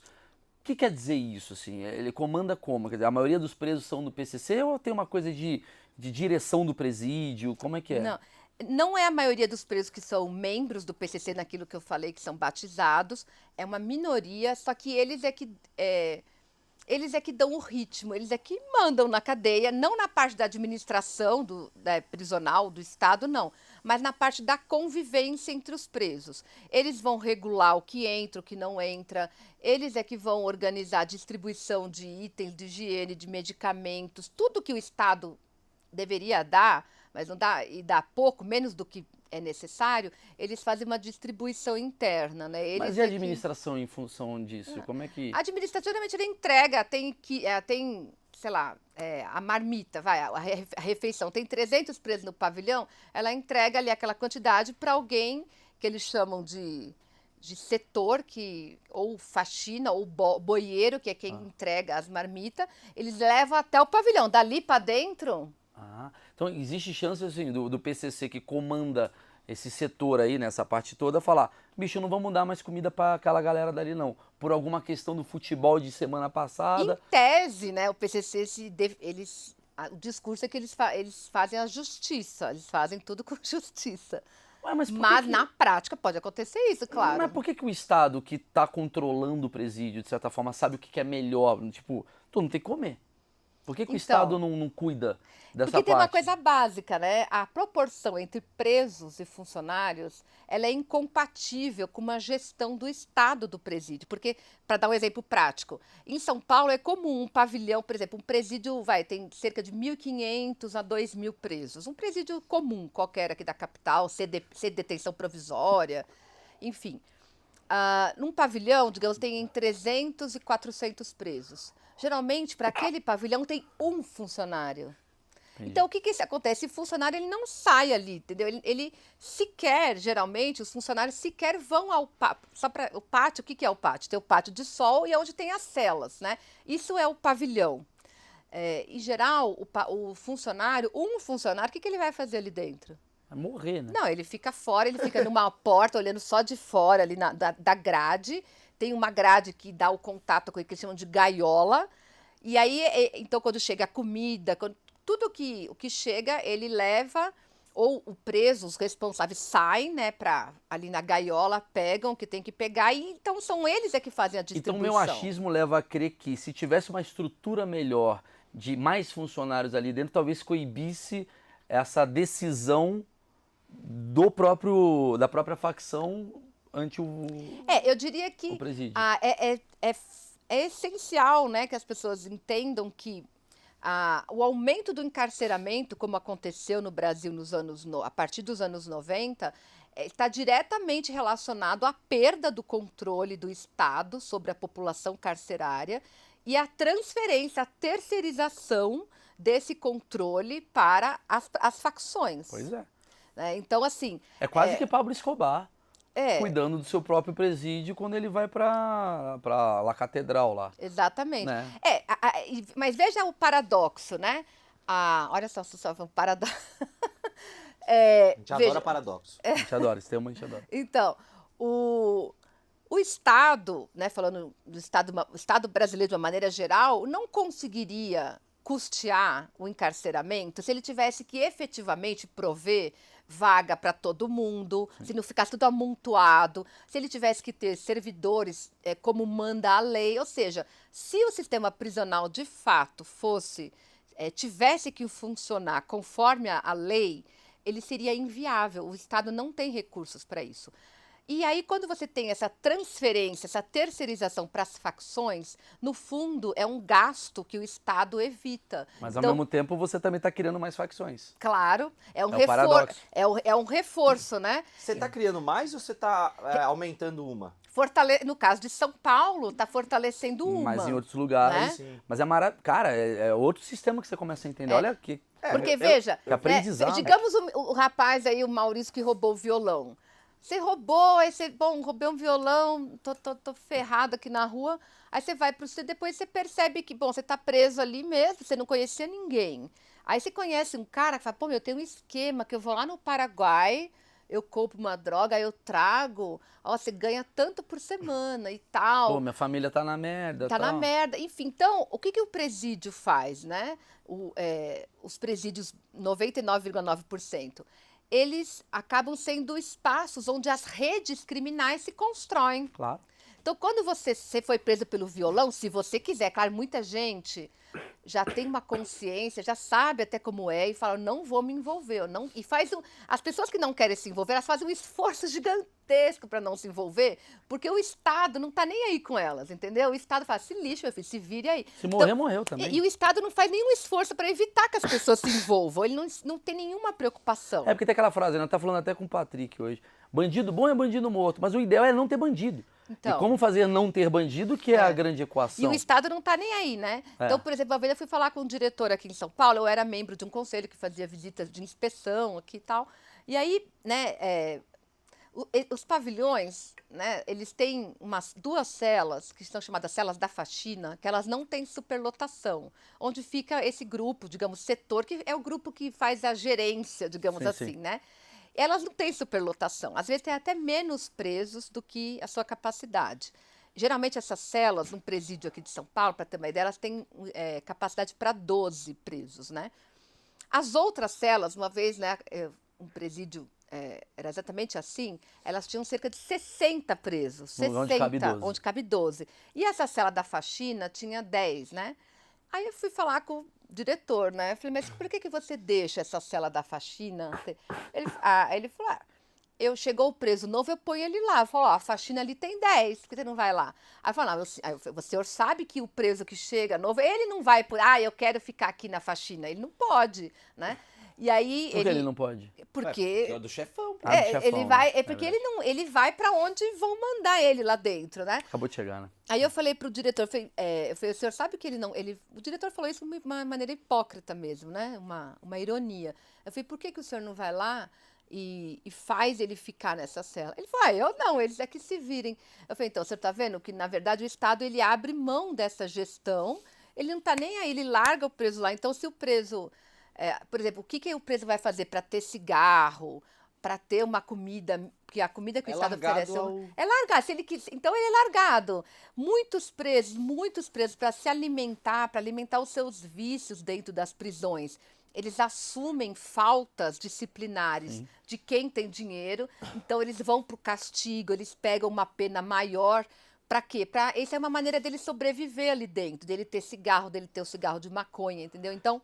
Speaker 2: o que quer dizer isso, assim? Ele comanda como? Quer dizer, a maioria dos presos são do PCC ou tem uma coisa de direção do presídio? Como é que é?
Speaker 1: Não é a maioria dos presos que são membros do PCC, naquilo que eu falei, que são batizados. É uma minoria, só que eles é que dão o ritmo, eles é que mandam na cadeia, não na parte da administração prisional do Estado, não, mas na parte da convivência entre os presos. Eles vão regular o que entra, o que não entra, eles é que vão organizar a distribuição de itens de higiene, de medicamentos, tudo que o Estado deveria dar, mas não dá, e dá pouco, menos do que é necessário, eles fazem uma distribuição interna, né?
Speaker 2: Mas e a administração em função disso? Como é que...
Speaker 1: A administração, geralmente, ele entrega, tem sei lá, a marmita, a refeição, tem 300 presos no pavilhão, ela entrega ali aquela quantidade para alguém que eles chamam de setor, ou faxina, ou boieiro, que é quem entrega as marmitas, eles levam até o pavilhão. Dali para dentro...
Speaker 2: Então, existe chance assim, do PCC que comanda esse setor aí, nessa parte toda, falar, bicho, não vamos dar mais comida para aquela galera dali não, por alguma questão do futebol de semana passada.
Speaker 1: Em tese, né, o PCC, o discurso é que eles fazem a justiça, eles fazem tudo com justiça.
Speaker 2: Ué,
Speaker 1: mas
Speaker 2: que...
Speaker 1: na prática pode acontecer isso, claro.
Speaker 2: Mas por que o Estado que está controlando o presídio, de certa forma, sabe o que é melhor? Tipo, tu não tem que comer. Por que o Estado não cuida dessa parte?
Speaker 1: Porque tem uma coisa básica, né? A proporção entre presos e funcionários, ela é incompatível com uma gestão do Estado do presídio. Porque, para dar um exemplo prático, em São Paulo é comum um pavilhão, por exemplo, um presídio tem cerca de 1.500 a 2.000 presos. Um presídio comum, qualquer aqui da capital, sem detenção provisória, enfim. Num pavilhão, digamos, tem 300 e 400 presos. Geralmente, para aquele pavilhão, tem um funcionário. Entendi. Então, o que acontece? Esse funcionário ele não sai ali, entendeu? Ele sequer, geralmente, os funcionários sequer vão ao pátio. O pátio, o que é o pátio? Tem o pátio de sol e é onde tem as celas, né? Isso é o pavilhão. Em geral, o funcionário, um funcionário, o que ele vai fazer ali dentro?
Speaker 2: Vai morrer, né?
Speaker 1: Não, ele fica fora, ele fica numa porta, olhando só de fora ali da grade. Tem uma grade que dá o contato com o que eles chamam de gaiola. E aí, então, quando chega a comida, tudo o que chega, ele leva, ou o preso, os responsáveis saem, né, ali na gaiola, pegam o que tem que pegar, e então são eles que fazem a distribuição.
Speaker 2: Então, meu achismo leva a crer que se tivesse uma estrutura melhor de mais funcionários ali dentro, talvez coibisse essa decisão da própria facção ante o
Speaker 1: eu diria que
Speaker 2: presídio.
Speaker 1: É essencial, né, que as pessoas entendam que o aumento do encarceramento, como aconteceu no Brasil a partir dos anos 90, está diretamente relacionado à perda do controle do Estado sobre a população carcerária e à transferência, à terceirização desse controle para as facções.
Speaker 2: Pois é.
Speaker 1: Então, assim...
Speaker 2: É quase que Pablo Escobar. Cuidando do seu próprio presídio quando ele vai para La Catedral lá.
Speaker 1: Exatamente.
Speaker 2: Né?
Speaker 1: Mas veja o paradoxo, né? Olha só um paradoxo.
Speaker 3: A gente adora paradoxo.
Speaker 2: A gente adora, esse tema a gente adora.
Speaker 1: Então, o Estado, né, falando do o Estado brasileiro de uma maneira geral, não conseguiria custear o encarceramento se ele tivesse que efetivamente prover vaga para todo mundo, se não ficasse tudo amontoado, se ele tivesse que ter servidores como manda a lei, ou seja, se o sistema prisional de fato tivesse que funcionar conforme a lei, ele seria inviável, o Estado não tem recursos para isso. E aí, quando você tem essa transferência, essa terceirização para as facções, no fundo, é um gasto que o Estado evita.
Speaker 2: Mas, ao mesmo tempo, você também está criando mais facções.
Speaker 1: Claro, é um reforço, né?
Speaker 3: Você está criando mais ou você está aumentando uma?
Speaker 1: No caso de São Paulo, está fortalecendo uma.
Speaker 2: Mas em outros lugares.
Speaker 1: Né?
Speaker 2: Mas cara, é outro sistema que você começa a entender. Olha aqui.
Speaker 1: Porque, veja,
Speaker 2: aprendizado.
Speaker 1: Digamos o rapaz aí, o Maurício, que roubou o violão. Você roubou, aí roubei um violão, tô ferrado aqui na rua. Aí você vai depois você percebe que, você tá preso ali mesmo, você não conhecia ninguém. Aí você conhece um cara que fala, eu tenho um esquema que eu vou lá no Paraguai, eu compro uma droga, aí eu trago, você ganha tanto por semana e tal.
Speaker 2: Minha família tá na merda.
Speaker 1: Tá na merda. Enfim, então, o que o presídio faz, né? Os presídios, 99,9%. Eles acabam sendo espaços onde as redes criminais se constroem.
Speaker 2: Claro.
Speaker 1: Então, quando você foi preso pelo violão, se você quiser, claro, muita gente já tem uma consciência, já sabe até como é e fala, não vou me envolver. As pessoas que não querem se envolver, elas fazem um esforço gigantesco para não se envolver, porque o Estado não está nem aí com elas, entendeu? O Estado fala, se lixe, meu filho, se vire aí.
Speaker 2: Se morrer, morreu também.
Speaker 1: E o Estado não faz nenhum esforço para evitar que as pessoas se envolvam, ele não tem nenhuma preocupação.
Speaker 2: Porque tem aquela frase, tá falando até com o Patrick hoje, bandido bom é bandido morto, mas o ideal é não ter bandido.
Speaker 1: Então,
Speaker 2: E como fazer não ter bandido, que é a grande equação.
Speaker 1: e o Estado não está nem aí, né? Então, por exemplo, uma vez eu fui falar com um diretor aqui em São Paulo, eu era membro de um conselho que fazia visitas de inspeção aqui e tal. E aí, né, os pavilhões, né, eles têm duas celas, que são chamadas celas da faxina, que elas não têm superlotação, onde fica esse grupo, digamos, setor, que é o grupo que faz a gerência, digamos assim, né? Elas não têm superlotação, às vezes tem até menos presos do que a sua capacidade. Geralmente essas celas, num presídio aqui de São Paulo, para ter uma ideia, elas têm capacidade para 12 presos, né? As outras celas, uma vez, né, um presídio era exatamente assim, elas tinham cerca de 60 presos. 60, onde cabe 12. E essa cela da faxina tinha 10, né? Aí eu fui falar com o diretor, né? Eu falei, mas por que você deixa essa cela da faxina? Ele falou, chegou o preso novo, eu ponho ele lá. Eu falo, a faxina ali tem 10, por que você não vai lá? Aí eu falo, o senhor sabe que o preso que chega novo, ele não vai, eu quero ficar aqui na faxina. Ele não pode, né? E aí
Speaker 2: Por que ele não pode?
Speaker 1: Porque
Speaker 3: é do chefão.
Speaker 1: ele vai, porque ele vai para onde vão mandar ele lá dentro, né?
Speaker 2: Acabou de chegar, né?
Speaker 1: Aí eu falei pro diretor, eu falei, o senhor sabe que ele não, o diretor falou isso de uma maneira hipócrita mesmo, né? Uma ironia. Eu falei, por que o senhor não vai lá e faz ele ficar nessa cela? Ele falou, eu não, eles é que se virem. Eu falei, então, o senhor tá vendo que, na verdade, o Estado, ele abre mão dessa gestão, ele não tá nem aí, ele larga o preso lá. Então, se o preso... por exemplo, o que o preso vai fazer para ter cigarro, para ter uma comida, porque a comida que o Estado oferece é largado. Então ele é largado. Muitos presos, para se alimentar, para alimentar os seus vícios dentro das prisões, eles assumem faltas disciplinares de quem tem dinheiro. Então eles vão para o castigo, eles pegam uma pena maior. Para quê? Essa é uma maneira dele sobreviver ali dentro, dele ter cigarro, dele ter o cigarro de maconha, entendeu? Então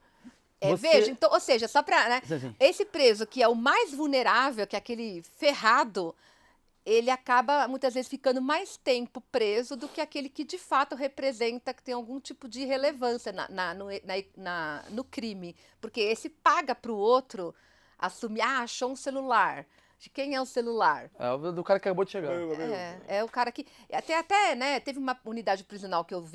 Speaker 1: veja, então, ou seja, só para, né, esse preso que é o mais vulnerável, que é aquele ferrado, ele acaba muitas vezes ficando mais tempo preso do que aquele que de fato representa, que tem algum tipo de relevância no crime, porque esse paga para o outro assumir, achou um celular. De quem é o celular?
Speaker 2: É o do cara que acabou de chegar.
Speaker 1: É o cara que até, né, teve uma unidade prisional que eu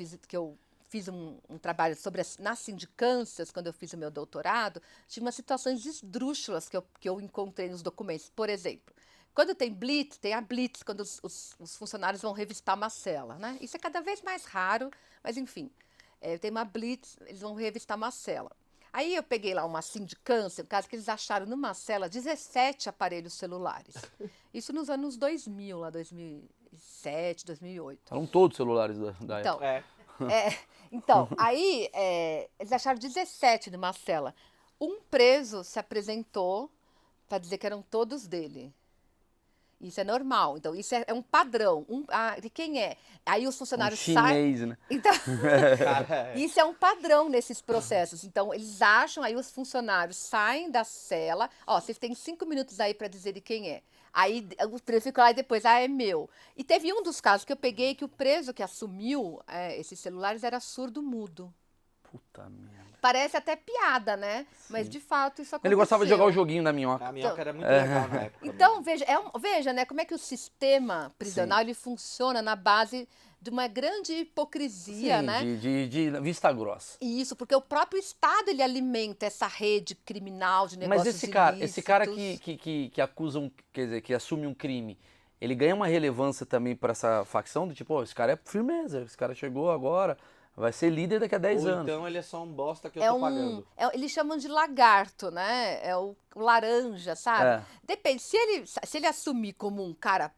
Speaker 1: fiz um trabalho sobre nas sindicâncias, quando eu fiz o meu doutorado, tinha umas situações esdrúxulas que eu encontrei nos documentos. Por exemplo, quando tem blitz, tem a blitz, quando os funcionários vão revistar uma cela, né? Isso é cada vez mais raro, mas enfim, tem uma blitz, eles vão revistar uma cela. Aí eu peguei lá uma sindicância, um caso que eles acharam numa cela 17 aparelhos celulares. Isso nos anos 2000, lá 2007, 2008.
Speaker 2: Eram todos celulares da
Speaker 1: então,
Speaker 2: época.
Speaker 1: Então, aí eles acharam 17 numa cela. Um preso se apresentou para dizer que eram todos dele. Isso é normal. Então, isso é um padrão. De quem é? Aí os funcionários
Speaker 2: chinês,
Speaker 1: saem...
Speaker 2: né?
Speaker 1: Então, isso é um padrão nesses processos. Então, eles acham, aí os funcionários saem da cela. Vocês têm 5 minutos aí para dizer de quem é. Aí o preso fica lá e depois, é meu. E teve um dos casos que eu peguei que o preso que assumiu esses celulares era surdo-mudo.
Speaker 2: Puta merda.
Speaker 1: Parece até piada, né? Sim. Mas de fato isso aconteceu.
Speaker 2: Ele gostava de jogar o joguinho da minhoca.
Speaker 3: A minhoca era muito legal na época.
Speaker 1: Então, veja, né, como é que o sistema prisional ele funciona na base de uma grande hipocrisia, né?
Speaker 2: De vista grossa.
Speaker 1: Isso, porque o próprio Estado ele alimenta essa rede criminal de negócios ilícitos.
Speaker 2: Mas esse cara que acusa quer dizer, que assume um crime, ele ganha uma relevância também para essa facção do tipo, esse cara é firmeza, esse cara chegou agora, vai ser líder daqui a 10 anos.
Speaker 3: Então ele é só um bosta que eu tô pagando.
Speaker 1: Eles chamam de lagarto, né? É o laranja, sabe? Depende, se ele assumir como um cara,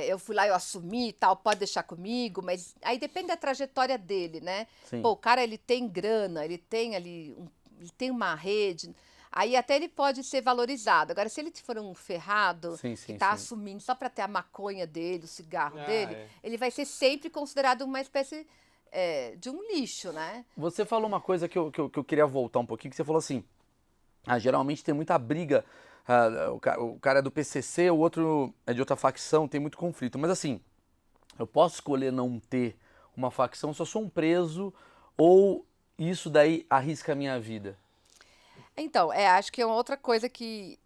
Speaker 1: eu fui lá, eu assumi e tal, pode deixar comigo, mas aí depende da trajetória dele, né?
Speaker 2: Sim.
Speaker 1: O cara, ele tem grana, ele tem ali, ele tem uma rede, aí até ele pode ser valorizado. Agora, se ele for um ferrado que está assumindo só para ter a maconha dele, o cigarro dele, ele vai ser sempre considerado uma espécie de um lixo, né?
Speaker 2: Você falou uma coisa que eu queria voltar um pouquinho, que você falou assim, geralmente tem muita briga, o cara é do PCC, o outro é de outra facção, tem muito conflito. Mas assim, eu posso escolher não ter uma facção se eu sou um preso ou isso daí arrisca a minha vida?
Speaker 1: Então, acho que é uma outra coisa que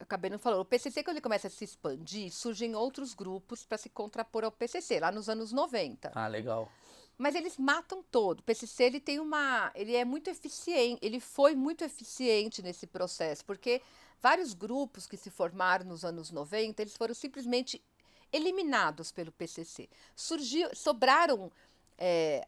Speaker 1: acabei não falando, o PCC, quando ele começa a se expandir, surgem outros grupos para se contrapor ao PCC, lá nos anos 90.
Speaker 2: Ah, legal.
Speaker 1: Mas eles matam todo. O PCC ele é muito eficiente, ele foi muito eficiente nesse processo, porque vários grupos que se formaram nos anos 90, eles foram simplesmente eliminados pelo PCC. Sobraram.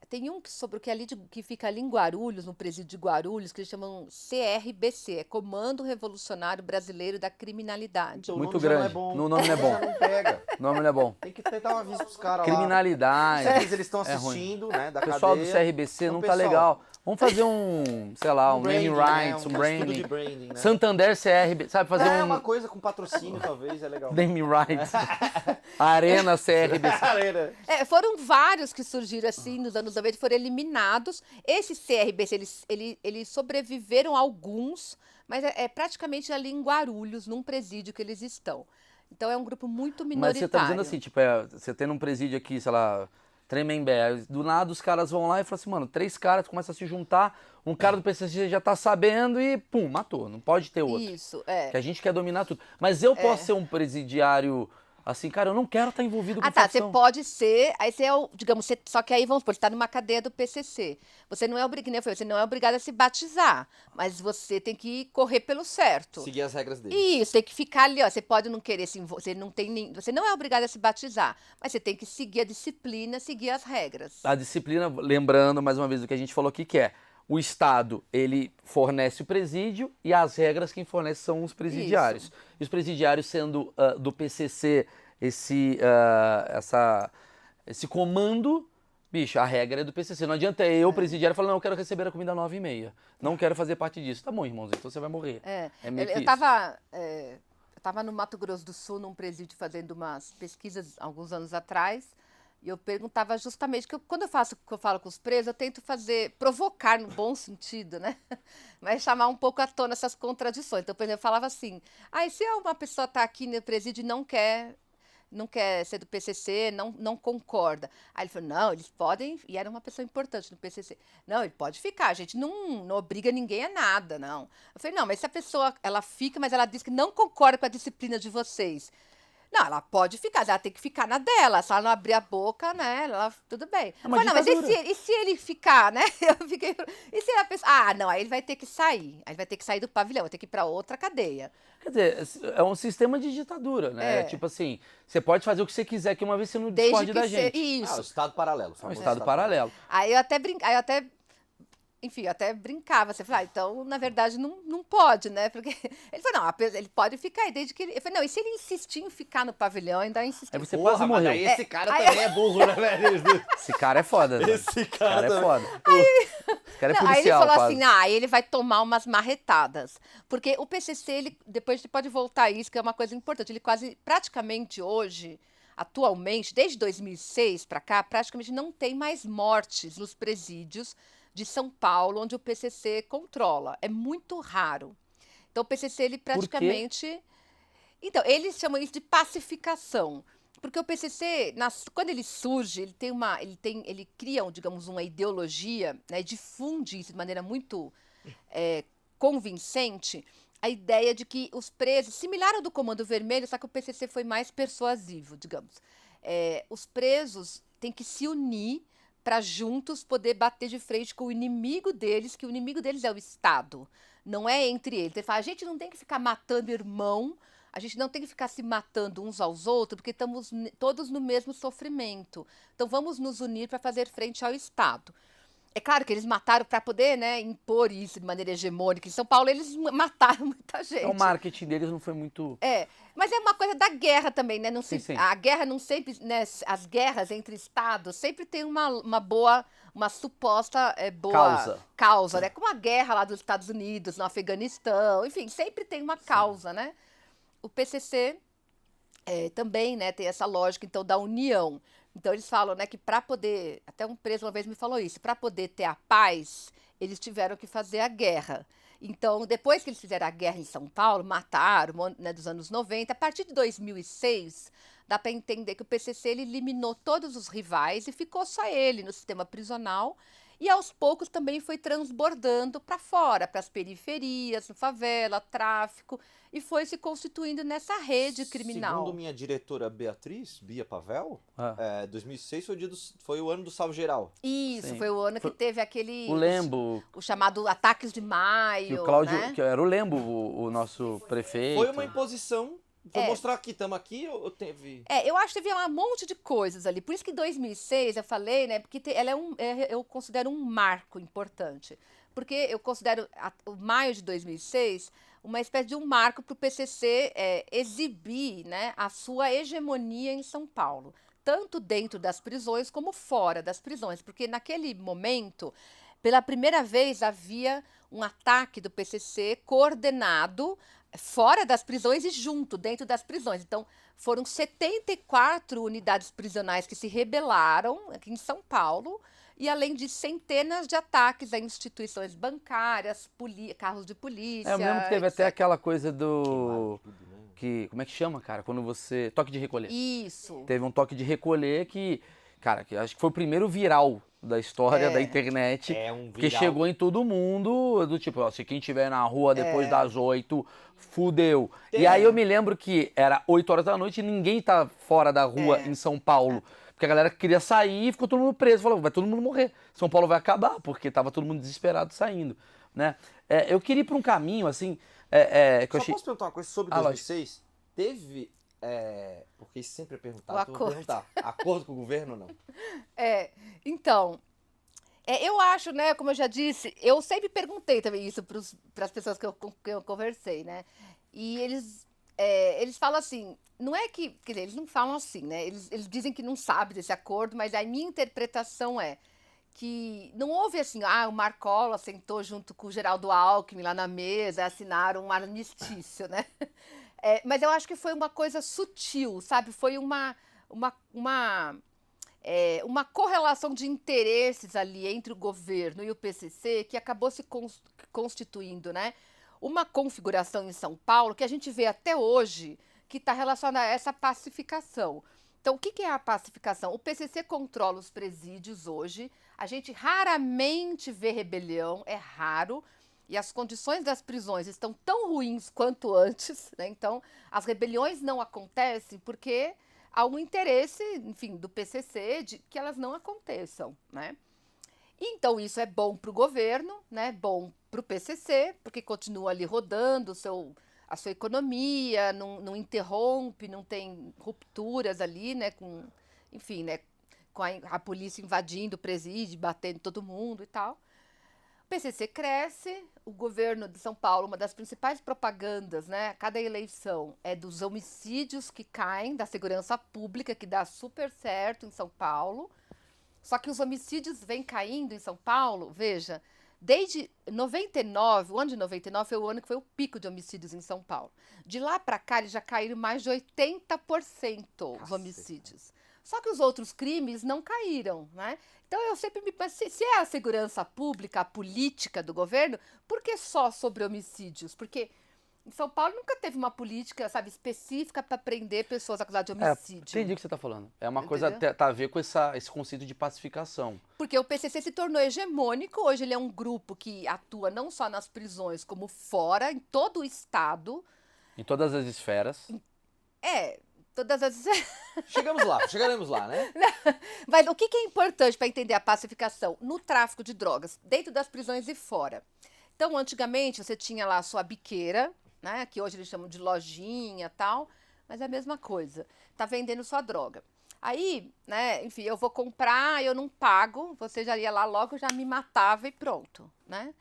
Speaker 1: Tem um que sobrou que fica ali em Guarulhos, no presídio de Guarulhos, que eles chamam CRBC, é Comando Revolucionário Brasileiro da Criminalidade.
Speaker 3: Então,
Speaker 2: Muito
Speaker 3: o nome já não é
Speaker 2: grande.
Speaker 3: bom.
Speaker 2: No nome não é bom.
Speaker 3: Já não pega.
Speaker 2: O nome não é bom.
Speaker 3: Tem que tentar um aviso pros caras lá.
Speaker 2: Criminalidade.
Speaker 3: Às vezes eles estão
Speaker 2: É ruim.
Speaker 3: assistindo, né, da
Speaker 2: O pessoal do
Speaker 3: cadeia.
Speaker 2: CRBC
Speaker 3: Então,
Speaker 2: não tá
Speaker 3: pessoal,
Speaker 2: legal. Vamos fazer sei lá, um naming
Speaker 3: branding, né,
Speaker 2: rights, um
Speaker 3: estudo
Speaker 2: branding.
Speaker 3: de branding, né?
Speaker 2: Santander CRBC, sabe, fazer
Speaker 3: Uma coisa com patrocínio, talvez, é legal.
Speaker 2: naming rights. Arena CRBC.
Speaker 3: Galera.
Speaker 1: Foram vários que surgiram assim nos anos 90, foram eliminados. Esses CRBC, eles sobreviveram alguns, mas é praticamente ali em Guarulhos, num presídio que eles estão. Então é um grupo muito
Speaker 2: Mas
Speaker 1: minoritário.
Speaker 2: você tá dizendo assim, tipo, você tem um presídio aqui, sei lá, Tremembé, do nada os caras vão lá e falam assim, mano, 3 caras começam a se juntar, um cara do PCC já tá sabendo e pum, matou, não pode ter outro.
Speaker 1: Isso,
Speaker 2: Que a gente quer dominar tudo. Mas eu posso ser um presidiário assim, cara, eu não quero estar envolvido com
Speaker 1: tá, você
Speaker 2: facção.
Speaker 1: pode ser, aí você digamos, só que aí vamos supor, você tá numa cadeia do PCC. Você não é obrigado, você não é obrigado a se batizar, mas você tem que correr pelo certo.
Speaker 3: Seguir as regras dele.
Speaker 1: Isso, tem que ficar ali, ó. Você pode não querer você não é obrigado a se batizar, mas você tem que seguir a disciplina, seguir as regras.
Speaker 2: A disciplina, lembrando mais uma vez do que a gente falou aqui, que é o Estado, ele fornece o presídio e as regras quem fornece são os presidiários.
Speaker 1: Isso.
Speaker 2: E os presidiários sendo do PCC esse comando, bicho, a regra é do PCC. Não adianta eu, presidiário, falar, não, eu quero receber a comida 9h30. Não quero fazer parte disso. Tá bom, irmãos, então você vai morrer. Meio que
Speaker 1: Eu
Speaker 2: isso.
Speaker 1: tava no Mato Grosso do Sul, num presídio, fazendo umas pesquisas alguns anos atrás, e eu perguntava justamente, que quando eu falo com os presos, eu tento provocar no bom sentido, né? Mas chamar um pouco à tona essas contradições. Então, por exemplo, eu falava assim, e se uma pessoa está aqui no presídio e não quer ser do PCC, não concorda. Aí ele falou, não, eles podem, e era uma pessoa importante no PCC, não, ele pode ficar, a gente não obriga ninguém a nada, não. Eu falei, não, mas se a pessoa, ela fica, mas ela diz que não concorda com a disciplina de vocês. Não, ela pode ficar, ela tem que ficar na dela, se ela não abrir a boca, né, tudo bem. Mas e se ele ficar, né? Eu fiquei, e se a pessoa, não, aí ele vai ter que sair, do pavilhão, vai ter que ir para outra cadeia.
Speaker 2: Quer dizer, é um sistema de ditadura, né? Tipo assim, você pode fazer o que você quiser, que uma vez você não discorde da gente.
Speaker 1: Isso.
Speaker 3: o Estado paralelo.
Speaker 2: É um Estado paralelo.
Speaker 1: Aí eu até enfim, eu até brincava, você fala, então, na verdade, não pode, né? Porque ele falou, não, ele pode ficar aí, desde que ele... Eu falei, não, e se ele insistir em ficar no pavilhão, ainda insistir?
Speaker 2: Aí você quase morreu.
Speaker 3: Mas aí esse cara também é burro, né, velho?
Speaker 2: Esse cara é foda, né?
Speaker 3: Esse cara
Speaker 2: é foda. Esse cara é policial,
Speaker 1: aí ele falou
Speaker 2: quase.
Speaker 1: assim, aí ele vai tomar umas marretadas. Porque o PCC, depois ele pode voltar a isso, que é uma coisa importante, ele praticamente hoje, atualmente, desde 2006 para cá, praticamente não tem mais mortes nos presídios de São Paulo, onde o PCC controla. É muito raro. Então, o PCC, ele praticamente... Então, eles chamam isso de pacificação. Porque o PCC, quando ele surge, ele cria, digamos, uma ideologia, né, difunde isso de maneira muito convincente, a ideia de que os presos, similar ao do Comando Vermelho, só que o PCC foi mais persuasivo, digamos. Os presos têm que se unir para juntos poder bater de frente com o inimigo deles, que o inimigo deles é o Estado, não é entre eles. Ele fala, a gente não tem que ficar matando irmão, a gente não tem que ficar se matando uns aos outros, porque estamos todos no mesmo sofrimento. Então vamos nos unir para fazer frente ao Estado. É claro que eles mataram para poder, né, impor isso de maneira hegemônica. Em São Paulo, eles mataram muita gente.
Speaker 2: O marketing deles não foi muito...
Speaker 1: Mas é uma coisa da guerra também, né? Não
Speaker 2: sim.
Speaker 1: A guerra não sempre, né? As guerras entre estados sempre tem uma boa, uma suposta boa causa, né? Como a guerra lá dos Estados Unidos, no Afeganistão, enfim, sempre tem uma causa, né? O PCC também, né, tem essa lógica, então, da união. Então, eles falam, né, que para poder... Até um preso uma vez me falou isso. Para poder ter a paz, eles tiveram que fazer a guerra. Então, depois que eles fizeram a guerra em São Paulo, mataram, né, dos anos 90, a partir de 2006, dá para entender que o PCC ele eliminou todos os rivais e ficou só ele no sistema prisional. e aos poucos também foi transbordando para fora, para as periferias, favela, tráfico, e foi se constituindo nessa rede criminal.
Speaker 3: Segundo minha diretora Beatriz, Bia Pavel,
Speaker 2: Ah.
Speaker 3: 2006 foi o ano do salve geral.
Speaker 1: Isso,
Speaker 2: Sim.
Speaker 1: foi o ano que teve aquele...
Speaker 2: O Lembo,
Speaker 1: O chamado Ataques de Maio,
Speaker 2: que o Cláudio,
Speaker 1: né?
Speaker 2: que era o Lembo, o nosso prefeito.
Speaker 3: Foi uma imposição. Vou mostrar aqui, estamos aqui ou teve...
Speaker 1: Eu acho que teve um monte de coisas ali. Por isso que 2006, eu falei, né? Porque ela eu considero um marco importante. Porque eu considero o maio de 2006 uma espécie de um marco para o PCC exibir, né, a sua hegemonia em São Paulo. Tanto dentro das prisões como fora das prisões. Porque naquele momento, pela primeira vez, havia um ataque do PCC coordenado fora das prisões e junto, dentro das prisões. Então, foram 74 unidades prisionais que se rebelaram aqui em São Paulo, e além de centenas de ataques a instituições bancárias, carros de polícia.
Speaker 2: Eu me lembro que teve até
Speaker 1: etc.
Speaker 2: aquela coisa do...
Speaker 3: Queimaram tudo, né?
Speaker 2: Como é que chama, cara? Quando você... Toque de recolher.
Speaker 1: Isso.
Speaker 2: Teve um toque de recolher que, cara, que acho que foi o primeiro viral da história da internet. Porque
Speaker 3: viral.
Speaker 2: chegou em todo mundo, do tipo, ó, se quem estiver na rua depois das 8, fudeu. E aí eu me lembro que era 8 horas da noite e ninguém tá fora da rua em São Paulo. Porque a galera queria sair e ficou todo mundo preso. Falou, vai todo mundo morrer. São Paulo vai acabar, porque tava todo mundo desesperado saindo, né? Eu queria ir pra um caminho, assim... que eu
Speaker 3: Só
Speaker 2: achei...
Speaker 3: posso perguntar uma coisa sobre
Speaker 2: Ah,
Speaker 3: 2006? Teve... porque isso sempre é perguntado.
Speaker 1: O
Speaker 3: então eu vou
Speaker 1: acordo.
Speaker 3: perguntar. Acordo com o governo ou não?
Speaker 1: Então, eu acho, né, como eu já disse, eu sempre perguntei também isso para as pessoas que eu conversei, né? E eles falam assim, não é que, quer dizer, eles não falam assim, né? Eles dizem que não sabem desse acordo, mas a minha interpretação é que não houve assim, o Marcola sentou junto com o Geraldo Alckmin lá na mesa, assinaram um armistício, né? Mas eu acho que foi uma coisa sutil, sabe? Foi uma correlação de interesses ali entre o governo e o PCC que acabou se constituindo, né? Uma configuração em São Paulo que a gente vê até hoje que está relacionada a essa pacificação. Então, o que é a pacificação? O PCC controla os presídios hoje, a gente raramente vê rebelião, é raro, e as condições das prisões estão tão ruins quanto antes, né? Então, as rebeliões não acontecem porque há um interesse, enfim, do PCC de que elas não aconteçam, né? Então, isso é bom para o governo, né? Bom para o PCC, porque continua ali rodando a sua economia, não interrompe, não tem rupturas ali, né? Enfim, né? Com a polícia invadindo o presídio, batendo todo mundo e tal. O PCC cresce, o governo de São Paulo, uma das principais propagandas, né? Cada eleição é dos homicídios que caem, da segurança pública, que dá super certo em São Paulo. Só que os homicídios vêm caindo em São Paulo, veja, desde 99, o ano de 99 foi o ano que foi o pico de homicídios em São Paulo. De lá para cá, eles já caíram mais de 80% os homicídios. Só que os outros crimes não caíram, né? Então eu sempre me penso, se é a segurança pública, a política do governo, por que só sobre homicídios? Porque em São Paulo nunca teve uma política, sabe, específica para prender pessoas acusadas de homicídio.
Speaker 2: Entendi o que você está falando. É uma
Speaker 1: Entendeu?
Speaker 2: coisa tá a ver com esse conceito de pacificação.
Speaker 1: Porque o PCC se tornou hegemônico, hoje ele é um grupo que atua não só nas prisões, como fora, em todo o estado.
Speaker 2: Em todas as esferas.
Speaker 1: Todas as...
Speaker 3: Chegaremos lá, né?
Speaker 1: Mas o que é importante para entender a pacificação? No tráfico de drogas, dentro das prisões e fora. Então, antigamente, você tinha lá a sua biqueira, né, que hoje eles chamam de lojinha e tal, mas é a mesma coisa. Tá vendendo sua droga. Aí, né, enfim, eu vou comprar, eu não pago, você já ia lá logo, já me matava e pronto, né?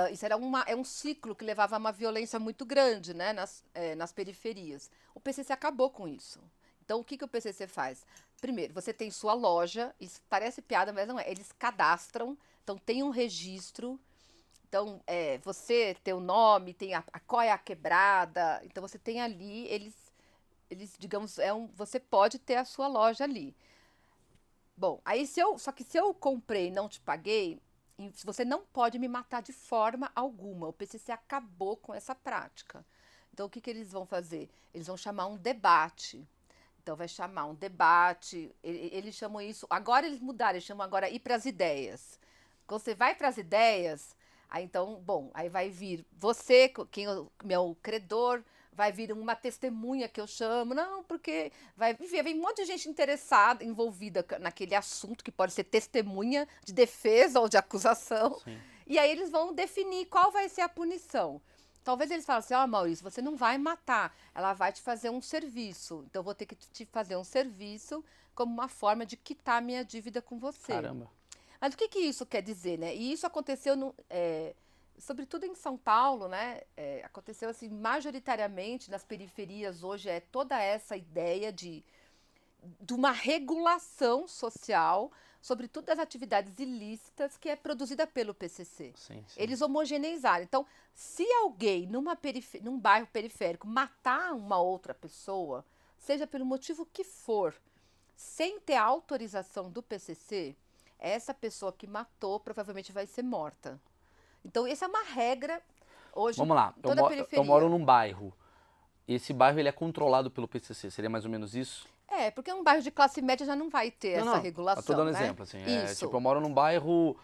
Speaker 1: Isso era um ciclo que levava a uma violência muito grande, né, nas periferias. O PCC acabou com isso. Então, o que o PCC faz? Primeiro, você tem sua loja, isso parece piada, mas não é. Eles cadastram, então tem um registro. Então, você tem o nome, tem qual é a quebrada. Então, você tem ali, eles digamos, você pode ter a sua loja ali. Bom, aí só que se eu comprei e não te paguei, você não pode me matar de forma alguma. O PCC acabou com essa prática. Então, o que eles vão fazer? Eles vão chamar um debate. Então, vai chamar um debate. Eles chamam isso... Agora eles mudaram, eles chamam agora ir para as ideias. Quando você vai para as ideias, aí então, bom, aí vai vir você, quem é o meu credor, vai vir uma testemunha que eu chamo, não, porque vem um monte de gente interessada, envolvida naquele assunto, que pode ser testemunha de defesa ou de acusação.
Speaker 2: Sim.
Speaker 1: E aí eles vão definir qual vai ser a punição. Talvez eles falem assim, ó, Maurício, você não vai matar, ela vai te fazer um serviço. Então, eu vou ter que te fazer um serviço como uma forma de quitar minha dívida com você.
Speaker 2: Caramba.
Speaker 1: Mas o que isso quer dizer, né? E isso aconteceu, sobretudo em São Paulo, né? Aconteceu assim, majoritariamente nas periferias hoje, toda essa ideia de uma regulação social, sobretudo das atividades ilícitas, que é produzida pelo PCC.
Speaker 2: Sim, sim.
Speaker 1: Eles homogeneizaram. Então, se alguém num bairro periférico matar uma outra pessoa, seja pelo motivo que for, sem ter autorização do PCC, essa pessoa que matou provavelmente vai ser morta. Então, essa é uma regra hoje.
Speaker 2: Vamos lá,
Speaker 1: toda a periferia.
Speaker 2: eu moro num bairro. Esse bairro ele é controlado pelo PCC, seria mais ou menos isso?
Speaker 1: Porque um bairro de classe média já não vai ter essa regulação.
Speaker 2: Eu tô dando
Speaker 1: né?
Speaker 2: exemplo, assim.
Speaker 1: Isso.
Speaker 2: Tipo, eu moro num bairro,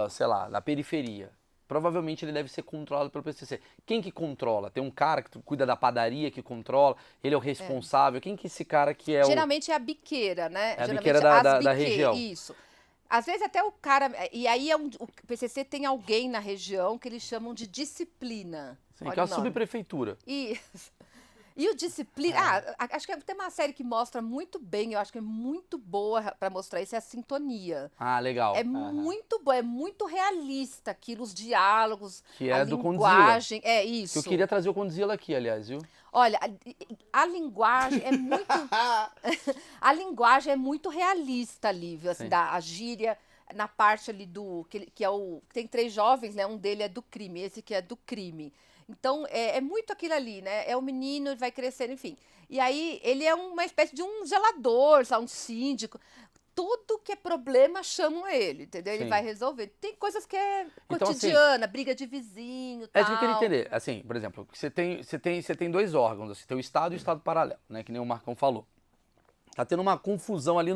Speaker 2: sei lá, na periferia. Provavelmente ele deve ser controlado pelo PCC. Quem que controla? Tem um cara que cuida da padaria que controla, ele é o responsável. Quem que é esse cara que é
Speaker 1: Geralmente é a biqueira, né?
Speaker 2: É a
Speaker 1: Geralmente
Speaker 2: biqueira da região.
Speaker 1: Isso. Às vezes até o cara... E aí o PCC tem alguém na região que eles chamam de disciplina.
Speaker 2: Sim,
Speaker 1: Olha
Speaker 2: que é a
Speaker 1: o nome.
Speaker 2: subprefeitura.
Speaker 1: Isso. E o Disciplina... acho que tem uma série que mostra muito bem, eu acho que é muito boa para mostrar isso, é a Sintonia.
Speaker 2: Ah, legal.
Speaker 1: É muito boa, é muito realista aquilo, os diálogos,
Speaker 2: Que
Speaker 1: a
Speaker 2: é do
Speaker 1: linguagem.
Speaker 2: Condzilla.
Speaker 1: É isso.
Speaker 2: Que eu queria trazer o Condzilla aqui, aliás, viu?
Speaker 1: Olha, a linguagem é muito... a linguagem é muito realista ali, viu? Assim, a gíria, na parte ali do... Que é o... Tem 3 jovens, né? Um dele é do crime, esse que é do crime. Então, é muito aquilo ali, né? É o menino, ele vai crescendo, enfim. E aí, ele é uma espécie de um zelador, sabe? Um síndico. Tudo que é problema, chamam ele, entendeu? Ele
Speaker 2: Sim.
Speaker 1: vai resolver. Tem coisas que é
Speaker 2: Então,
Speaker 1: cotidiana, briga de vizinho, tal.
Speaker 2: É isso que eu queria entender. Assim, por exemplo, você tem 2 órgãos, assim, tem o Estado e o Estado paralelo, né? Que nem o Marcão falou. Tá tendo uma confusão ali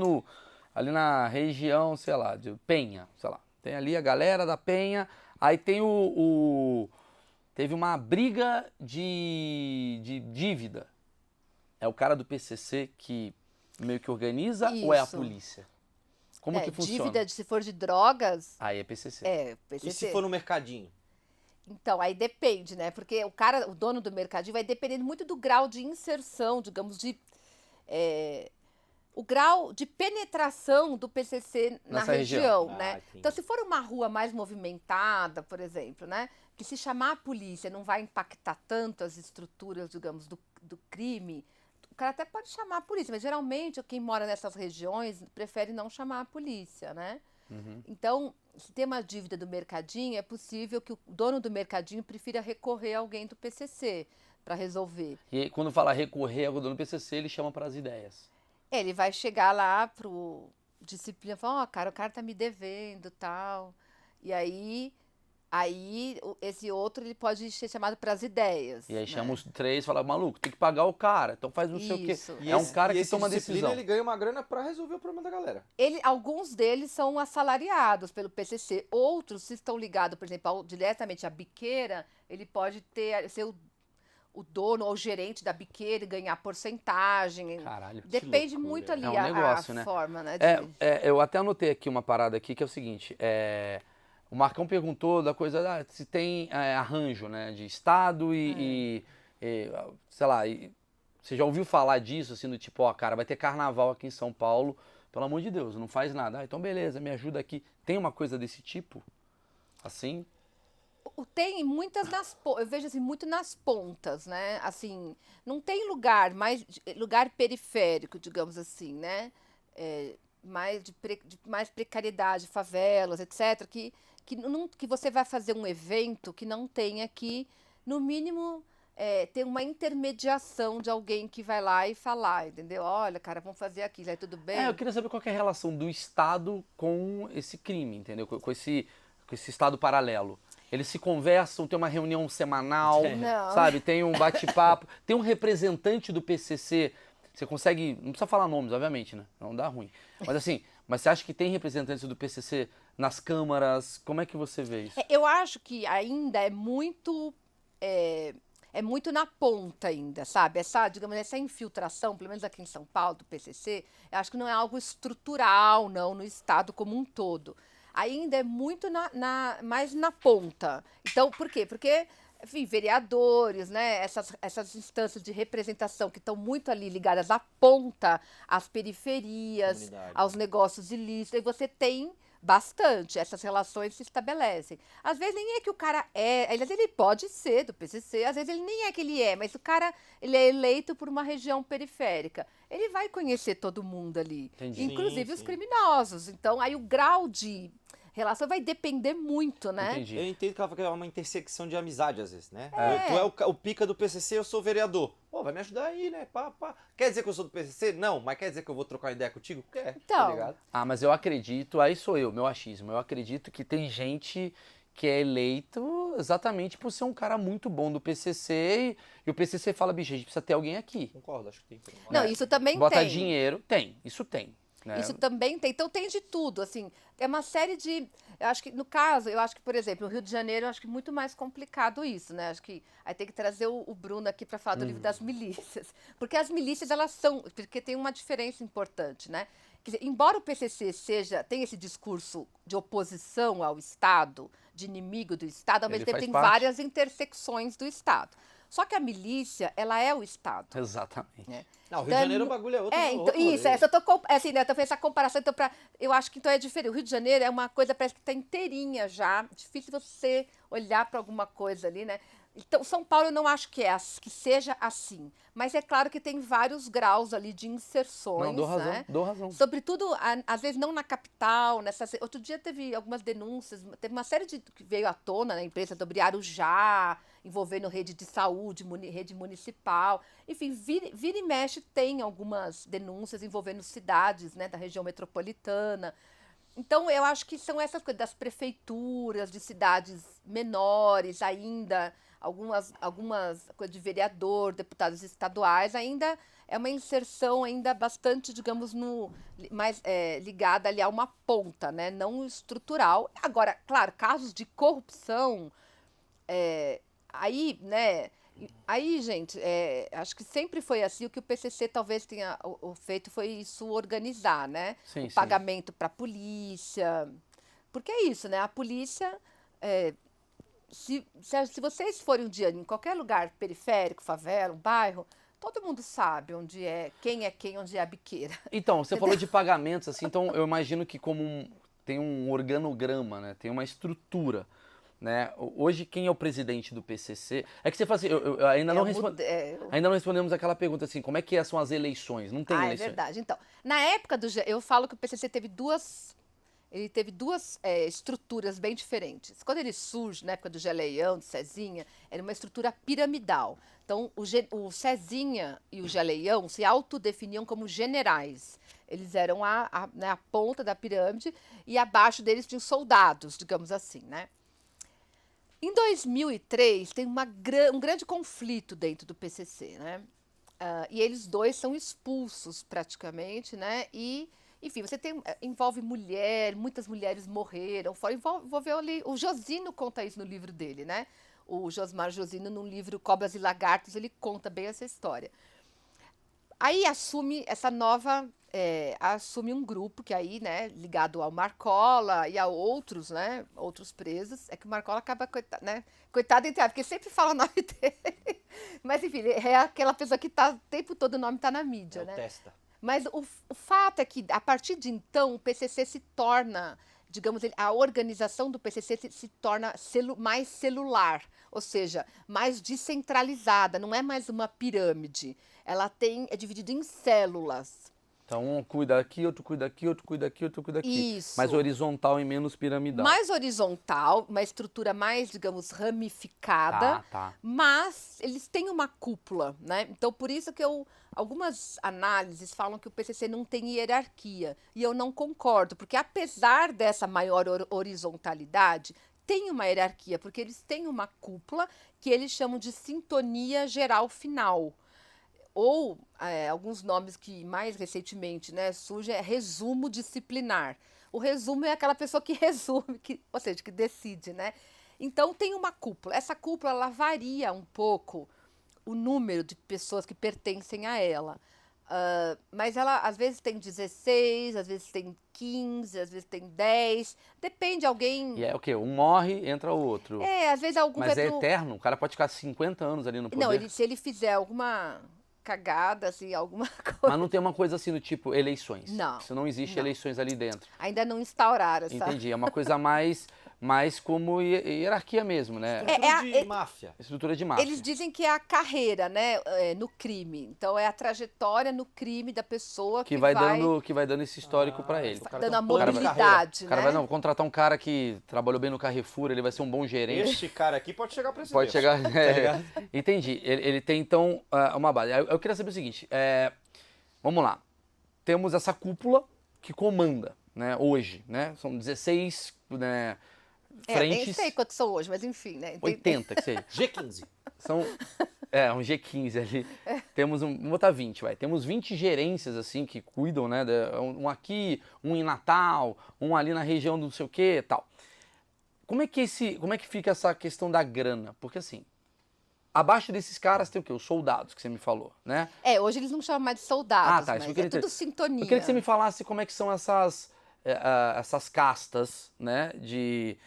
Speaker 2: na região, sei lá, de Penha, sei lá. Tem ali a galera da Penha, aí tem teve uma briga de dívida. É o cara do PCC que meio que organiza ou é a polícia? Como que funciona?
Speaker 1: Dívida, se for de drogas...
Speaker 2: Aí é PCC.
Speaker 1: PCC.
Speaker 3: E se for no mercadinho?
Speaker 1: Então, aí depende, né? Porque o dono do mercadinho vai dependendo muito do grau de inserção, digamos, o grau de penetração do PCC na
Speaker 2: Nessa
Speaker 1: região,
Speaker 3: região.
Speaker 1: né?
Speaker 3: Entendi.
Speaker 1: Então, se for uma rua mais movimentada, por exemplo, né? Que se chamar a polícia não vai impactar tanto as estruturas, digamos, do crime, o cara até pode chamar a polícia, mas geralmente quem mora nessas regiões prefere não chamar a polícia, né?
Speaker 2: Uhum.
Speaker 1: Então, se tem uma dívida do mercadinho, é possível que o dono do mercadinho prefira recorrer a alguém do PCC para resolver.
Speaker 2: E quando fala recorrer ao dono do PCC, ele chama para as ideias.
Speaker 1: Ele vai chegar lá pro disciplina e falar, cara, o cara tá me devendo, tal. E aí esse outro ele pode ser chamado para as ideias.
Speaker 2: E aí
Speaker 1: né?
Speaker 2: chama os 3 e fala, maluco, tem que pagar o cara, então faz não sei o quê.
Speaker 1: Isso.
Speaker 3: E
Speaker 2: É um cara que
Speaker 3: esse
Speaker 2: toma
Speaker 3: disciplina,
Speaker 2: decisão.
Speaker 3: ele ganha uma grana pra resolver o problema da galera.
Speaker 1: Alguns deles são assalariados pelo PCC, outros, se estão ligados, por exemplo, diretamente à biqueira, ele pode ser o dono ou o gerente da biqueira e ganhar porcentagem.
Speaker 2: Caralho, que
Speaker 1: Depende
Speaker 3: loucura.
Speaker 1: muito ali
Speaker 2: É um negócio,
Speaker 1: a
Speaker 2: né?
Speaker 1: forma, né?
Speaker 2: Eu até anotei aqui uma parada aqui que é o seguinte, o Marcão perguntou da coisa, se tem arranjo, né, de Estado e sei lá, você já ouviu falar disso, assim, do tipo, cara, vai ter carnaval aqui em São Paulo, pelo amor de Deus, não faz nada. Então beleza, me ajuda aqui. Tem uma coisa desse tipo? Assim?
Speaker 1: Tem muitas eu vejo assim, muito nas pontas, né? Assim, não tem lugar periférico, digamos assim, né? Mais precariedade, favelas, etc., que você vai fazer um evento que não tenha que, no mínimo, ter uma intermediação de alguém que vai lá e falar, entendeu? Olha, cara, vamos fazer aquilo, aí tudo bem?
Speaker 2: Eu queria saber qual que é a relação do Estado com esse crime, entendeu? Com esse Estado paralelo. Eles se conversam, tem uma reunião semanal,
Speaker 1: Não.
Speaker 2: sabe? Tem um bate-papo, tem um representante do PCC. Você consegue, não precisa falar nomes, obviamente, né? Não dá ruim. Mas assim, você acha que tem representantes do PCC nas câmaras? Como é que você vê isso?
Speaker 1: Eu acho que ainda é muito na ponta ainda, sabe? Digamos, essa infiltração, pelo menos aqui em São Paulo, do PCC, eu acho que não é algo estrutural, não, no Estado como um todo. Ainda é muito mais na ponta. Então, por quê? Porque, enfim, vereadores, né? Essas instâncias de representação que estão muito ali ligadas à ponta, às periferias,
Speaker 3: Comunidade.
Speaker 1: aos negócios ilícitos, e você tem bastante, essas relações se estabelecem. Às vezes nem é que o cara às vezes ele pode ser do PCC, às vezes ele nem é que ele é, mas o cara, ele é eleito por uma região periférica. Ele vai conhecer todo mundo ali,
Speaker 2: Entendi.
Speaker 1: inclusive
Speaker 3: Sim,
Speaker 1: os
Speaker 3: sim.
Speaker 1: criminosos. Então, aí o grau de relação vai depender muito, né?
Speaker 2: Entendi.
Speaker 3: Eu entendo que ela fala que é uma intersecção de amizade, às vezes, né?
Speaker 1: É.
Speaker 3: Tu é o pica do PCC, eu sou vereador. Pô, vai me ajudar aí, né? Pá, pá. Quer dizer que eu sou do PCC? Não, mas quer dizer que eu vou trocar uma ideia contigo? Quer, tá
Speaker 1: Então,
Speaker 3: ligado?
Speaker 2: Ah, mas eu acredito, aí sou eu, meu achismo. Eu acredito que tem gente que é eleito exatamente por ser um cara muito bom do PCC e o PCC fala, bicho, a gente precisa ter alguém aqui.
Speaker 3: Concordo, acho que tem.
Speaker 1: não, isso também
Speaker 2: Bota
Speaker 1: tem.
Speaker 2: dinheiro, tem, isso tem. Né?
Speaker 1: Isso também tem. Então tem de tudo, assim. É uma série de. Eu acho que, no caso, por exemplo, no Rio de Janeiro, eu acho que é muito mais complicado isso, né? Acho que aí tem que trazer o Bruno aqui para falar do livro das milícias. Porque as milícias, elas são. Porque tem uma diferença importante, né? Quer dizer, embora o PCC tenha esse discurso de oposição ao Estado, de inimigo do Estado, ao
Speaker 2: Ele
Speaker 1: mesmo tempo
Speaker 2: faz
Speaker 1: tem
Speaker 2: parte.
Speaker 1: várias intersecções do Estado. Só que a milícia, ela é o Estado.
Speaker 2: Exatamente.
Speaker 1: Né?
Speaker 3: Não, o Rio de Janeiro o bagulho é outro.
Speaker 1: Então,
Speaker 3: outro
Speaker 1: isso,
Speaker 3: rolê.
Speaker 1: essa eu tô, assim, né, eu tô fazendo essa comparação, então, eu acho que então é diferente. O Rio de Janeiro é uma coisa, parece que está inteirinha já, difícil você olhar para alguma coisa ali, né? Então, São Paulo eu não acho que seja assim, mas é claro que tem vários graus ali de inserções,
Speaker 2: Não, dou razão,
Speaker 1: né?
Speaker 2: dou razão.
Speaker 1: Sobretudo, às vezes não na capital, outro dia teve algumas denúncias, teve uma série que veio à tona na imprensa sobre Arujá, envolvendo rede de saúde, rede municipal. Enfim, vira e mexe tem algumas denúncias envolvendo cidades, né, da região metropolitana. Então, eu acho que são essas coisas das prefeituras, de cidades menores ainda, algumas coisas de vereador, deputados estaduais, ainda é uma inserção ainda bastante, digamos, mais ligada ali a uma ponta, né, não estrutural. Agora, claro, casos de corrupção, aí, né? Aí, gente, acho que sempre foi assim. O que o PCC talvez tenha feito foi isso organizar, né?
Speaker 2: Sim,
Speaker 1: O
Speaker 2: sim.
Speaker 1: pagamento para a polícia. Porque é isso, né? A polícia. Se vocês forem um dia em qualquer lugar periférico, favela, um bairro, todo mundo sabe onde quem, onde é a biqueira.
Speaker 2: Então, você falou de pagamentos, assim, então eu imagino que tem um organograma, né? Tem uma estrutura. Né? Hoje, quem é o presidente do PCC? É que você fala assim, eu ainda não respondemos aquela pergunta assim, como é que são as eleições? Não tem
Speaker 1: É
Speaker 2: eleições.
Speaker 1: verdade. Então, na época eu falo que o PCC teve duas estruturas bem diferentes. Quando ele surge, na época do Geleião, do Cezinha, era uma estrutura piramidal. Então, o Cezinha e o Geleião se autodefiniam como generais. Eles eram né, a ponta da pirâmide e abaixo deles tinham soldados, digamos assim, né? Em 2003, tem um grande conflito dentro do PCC, né? E eles dois são expulsos praticamente, né? E, enfim, envolve muitas mulheres morreram, envolveu ali, o Josino conta isso no livro dele, né? O Josmar Josino, no livro Cobras e Lagartos, ele conta bem essa história. Aí assume assume um grupo que aí, né, ligado ao Marcola e a outros, né, outros presos. É que o Marcola acaba, coitado entre porque sempre fala o nome dele. Mas, enfim, é aquela pessoa que o tempo todo o nome está na mídia, né?
Speaker 3: Testa.
Speaker 1: Mas o fato é que, a partir de então, o PCC se torna, digamos, a organização do PCC se torna mais celular, ou seja, mais descentralizada, não é mais uma pirâmide. Ela é dividida em células.
Speaker 2: Então, um cuida aqui, outro cuida aqui, outro cuida aqui, outro cuida aqui.
Speaker 1: Isso.
Speaker 2: Mais horizontal e menos piramidal.
Speaker 1: Mais horizontal, uma estrutura mais, digamos, ramificada,
Speaker 2: Tá.
Speaker 1: mas eles têm uma cúpula, né? Então, por isso que algumas análises falam que o PCC não tem hierarquia, e eu não concordo, porque apesar dessa maior horizontalidade, tem uma hierarquia, porque eles têm uma cúpula que eles chamam de sintonia geral final. Ou alguns nomes que mais recentemente, né, surgem é resumo disciplinar. O resumo é aquela pessoa que resume, ou seja, que decide, né? Então tem uma cúpula. Essa cúpula ela varia um pouco o número de pessoas que pertencem a ela. Mas ela às vezes tem 16, às vezes tem 15, às vezes tem 10. Depende, alguém.
Speaker 2: E é o quê? Um morre, entra o outro.
Speaker 1: Às vezes algum
Speaker 2: Mas
Speaker 1: vai
Speaker 2: é
Speaker 1: pro.
Speaker 2: eterno? O cara pode ficar 50 anos ali no poder?
Speaker 1: Não, se ele fizer alguma cagada, assim, alguma
Speaker 2: Mas
Speaker 1: coisa.
Speaker 2: não tem uma coisa assim do tipo eleições.
Speaker 1: Não,
Speaker 2: Isso não existe
Speaker 1: não.
Speaker 2: eleições ali dentro.
Speaker 1: Ainda não instauraram essa.
Speaker 2: Entendi. É uma coisa mais como hierarquia mesmo, né?
Speaker 3: Estrutura de máfia.
Speaker 2: Estrutura de máfia.
Speaker 1: Eles dizem que é a carreira, né, no crime. Então é a trajetória no crime da pessoa
Speaker 2: que vai dando esse histórico pra ele.
Speaker 3: O cara
Speaker 1: dando
Speaker 3: tem
Speaker 1: a
Speaker 3: um plano de
Speaker 1: mobilidade,
Speaker 2: O cara
Speaker 1: né?
Speaker 2: vai contratar um cara que trabalhou bem no Carrefour, ele vai ser um bom gerente.
Speaker 3: Este cara aqui pode chegar pra esse
Speaker 2: Pode
Speaker 3: Deus.
Speaker 2: chegar.
Speaker 3: ligado?
Speaker 2: Entendi. Ele tem, então, uma base. Eu queria saber o seguinte: vamos lá. Temos essa cúpula que comanda, né, hoje, né? São 16 né, frentes.
Speaker 1: Nem sei quantos são hoje, mas enfim, né?
Speaker 2: 80, que seja.
Speaker 3: G15.
Speaker 2: São um G15 ali. Temos vamos botar 20, vai. Temos 20 gerências, assim, que cuidam, né? Um aqui, um em Natal, um ali na região do não sei o que e tal. Como é que fica essa questão da grana? Porque, assim, abaixo desses caras tem o quê? Os soldados, que você me falou, né?
Speaker 1: Hoje eles não chamam mais de soldados,
Speaker 2: Isso
Speaker 1: mas
Speaker 2: que eu queria
Speaker 1: tudo
Speaker 2: entender.
Speaker 1: sintonia.
Speaker 2: Eu queria que você me falasse como é que são essas castas, né, de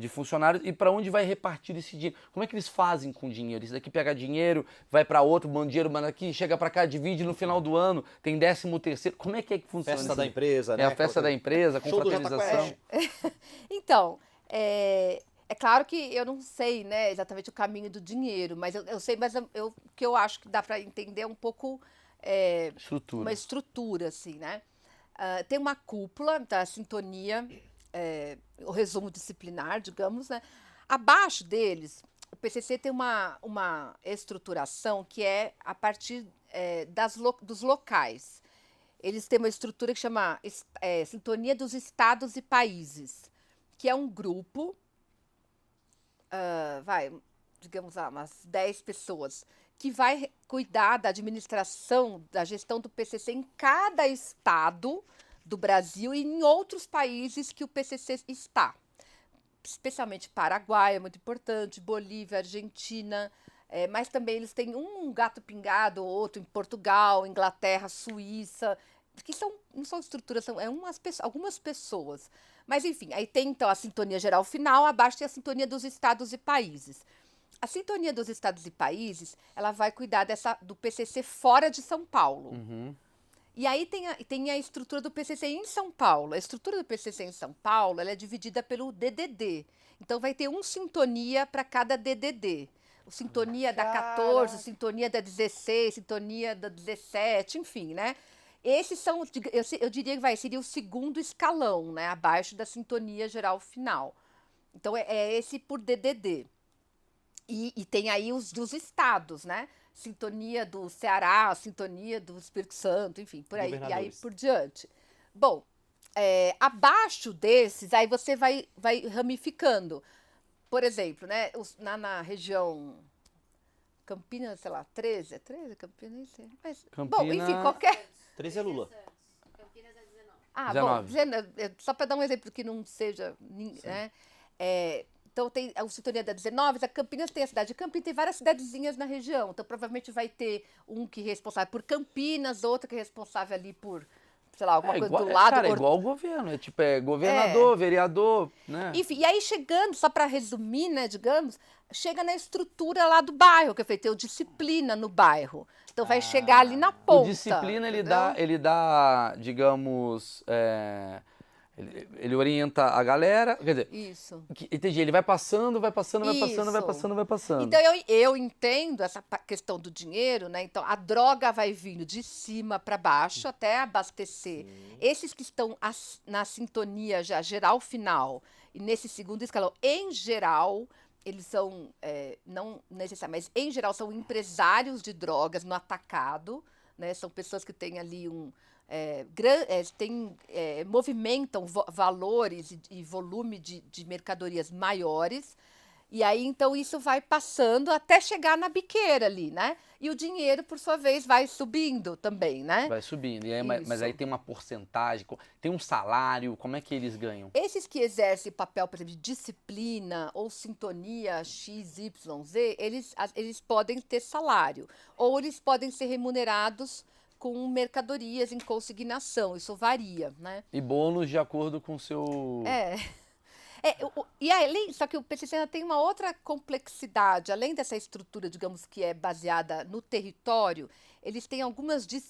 Speaker 2: funcionários e para onde vai repartir esse dinheiro. Como é que eles fazem com o dinheiro? Isso daqui pega dinheiro, vai para outro, manda dinheiro, manda aqui, chega para cá, divide no final do ano, tem 13º. Como é que funciona
Speaker 3: Festa
Speaker 2: isso?
Speaker 3: da empresa, né?
Speaker 2: É a festa da empresa,
Speaker 3: Show do
Speaker 2: confraternização.
Speaker 3: Jota
Speaker 1: Então, é claro que eu não sei, né, exatamente o caminho do dinheiro, mas eu sei, mas o que eu acho que dá para entender é um pouco
Speaker 2: Estrutura.
Speaker 1: uma estrutura, assim, né? Tem uma cúpula da sintonia, o resumo disciplinar, digamos, né? Abaixo deles, o PCC tem uma estruturação que é a partir dos locais. Eles têm uma estrutura que chama Sintonia dos Estados e Países, que é um grupo, digamos lá, umas 10 pessoas, que vai cuidar da administração, da gestão do PCC em cada estado do Brasil e em outros países que o PCC está. Especialmente Paraguai, é muito importante, Bolívia, Argentina, mas também eles têm um gato pingado, outro em Portugal, Inglaterra, Suíça, que não são estruturas, são algumas pessoas. Mas, enfim, aí tem, então, a sintonia geral final, abaixo tem a sintonia dos estados e países. A sintonia dos estados e países, ela vai cuidar do PCC fora de São Paulo.
Speaker 2: Uhum.
Speaker 1: E aí tem a estrutura do PCC em São Paulo. A estrutura do PCC em São Paulo, ela é dividida pelo DDD. Então, vai ter um sintonia para cada DDD. O sintonia da 14, sintonia da 16, sintonia da 17, enfim, né? Esses são, eu diria que seria o segundo escalão, né? Abaixo da sintonia geral final. Então, é esse por DDD. E tem aí os dos estados, né? Sintonia do Ceará, sintonia do Espírito Santo, enfim, por aí. E aí por diante. Bom, abaixo desses, aí você vai ramificando. Por exemplo, né? Na região Campinas, sei lá, 13? É 13? Campinas, nem sei. Mas, bom, enfim, qualquer...
Speaker 3: 13 é Lula.
Speaker 4: Campinas é 19.
Speaker 1: Ah,
Speaker 2: 19.
Speaker 1: bom, só para dar um exemplo que não seja... Né? Então, tem a sintonia da 19, a Campinas tem a cidade de Campinas, tem várias cidadezinhas na região. Então, provavelmente vai ter um que é responsável por Campinas, outro que é responsável ali por, sei lá, alguma coisa
Speaker 2: igual,
Speaker 1: do lado.
Speaker 2: Cara, é igual o governo, governador, vereador, né?
Speaker 1: Enfim, e aí chegando, só para resumir, né, digamos, chega na estrutura lá do bairro, que é feito disciplina no bairro. Então, vai chegar ali na ponta.
Speaker 2: O disciplina, ele
Speaker 1: entendeu?
Speaker 2: dá, digamos... Ele orienta a galera, quer dizer,
Speaker 1: Isso.
Speaker 2: entendi, ele vai passando.
Speaker 1: Então, eu entendo essa questão do dinheiro, né? Então, a droga vai vindo de cima para baixo até abastecer. Esses que estão na sintonia já geral final e nesse segundo escalão, em geral, eles são, não necessariamente, mas em geral são empresários de drogas no atacado, né? São pessoas que têm ali movimentam valores e volume de mercadorias maiores. E aí, então, isso vai passando até chegar na biqueira ali, né? E o dinheiro, por sua vez, vai subindo também, né?
Speaker 2: Vai subindo. E aí, mas aí
Speaker 1: Isso.
Speaker 2: tem uma porcentagem, tem um salário, como é que eles ganham?
Speaker 1: Esses que exercem papel, por exemplo, de disciplina ou sintonia X, Y, Z, eles podem ter salário. Ou eles podem ser remunerados com mercadorias em consignação. Isso varia, né?
Speaker 2: E bônus de acordo com o seu...
Speaker 1: É. E além, só que o PCC ainda tem uma outra complexidade, além dessa estrutura, digamos, que é baseada no território, eles têm algumas que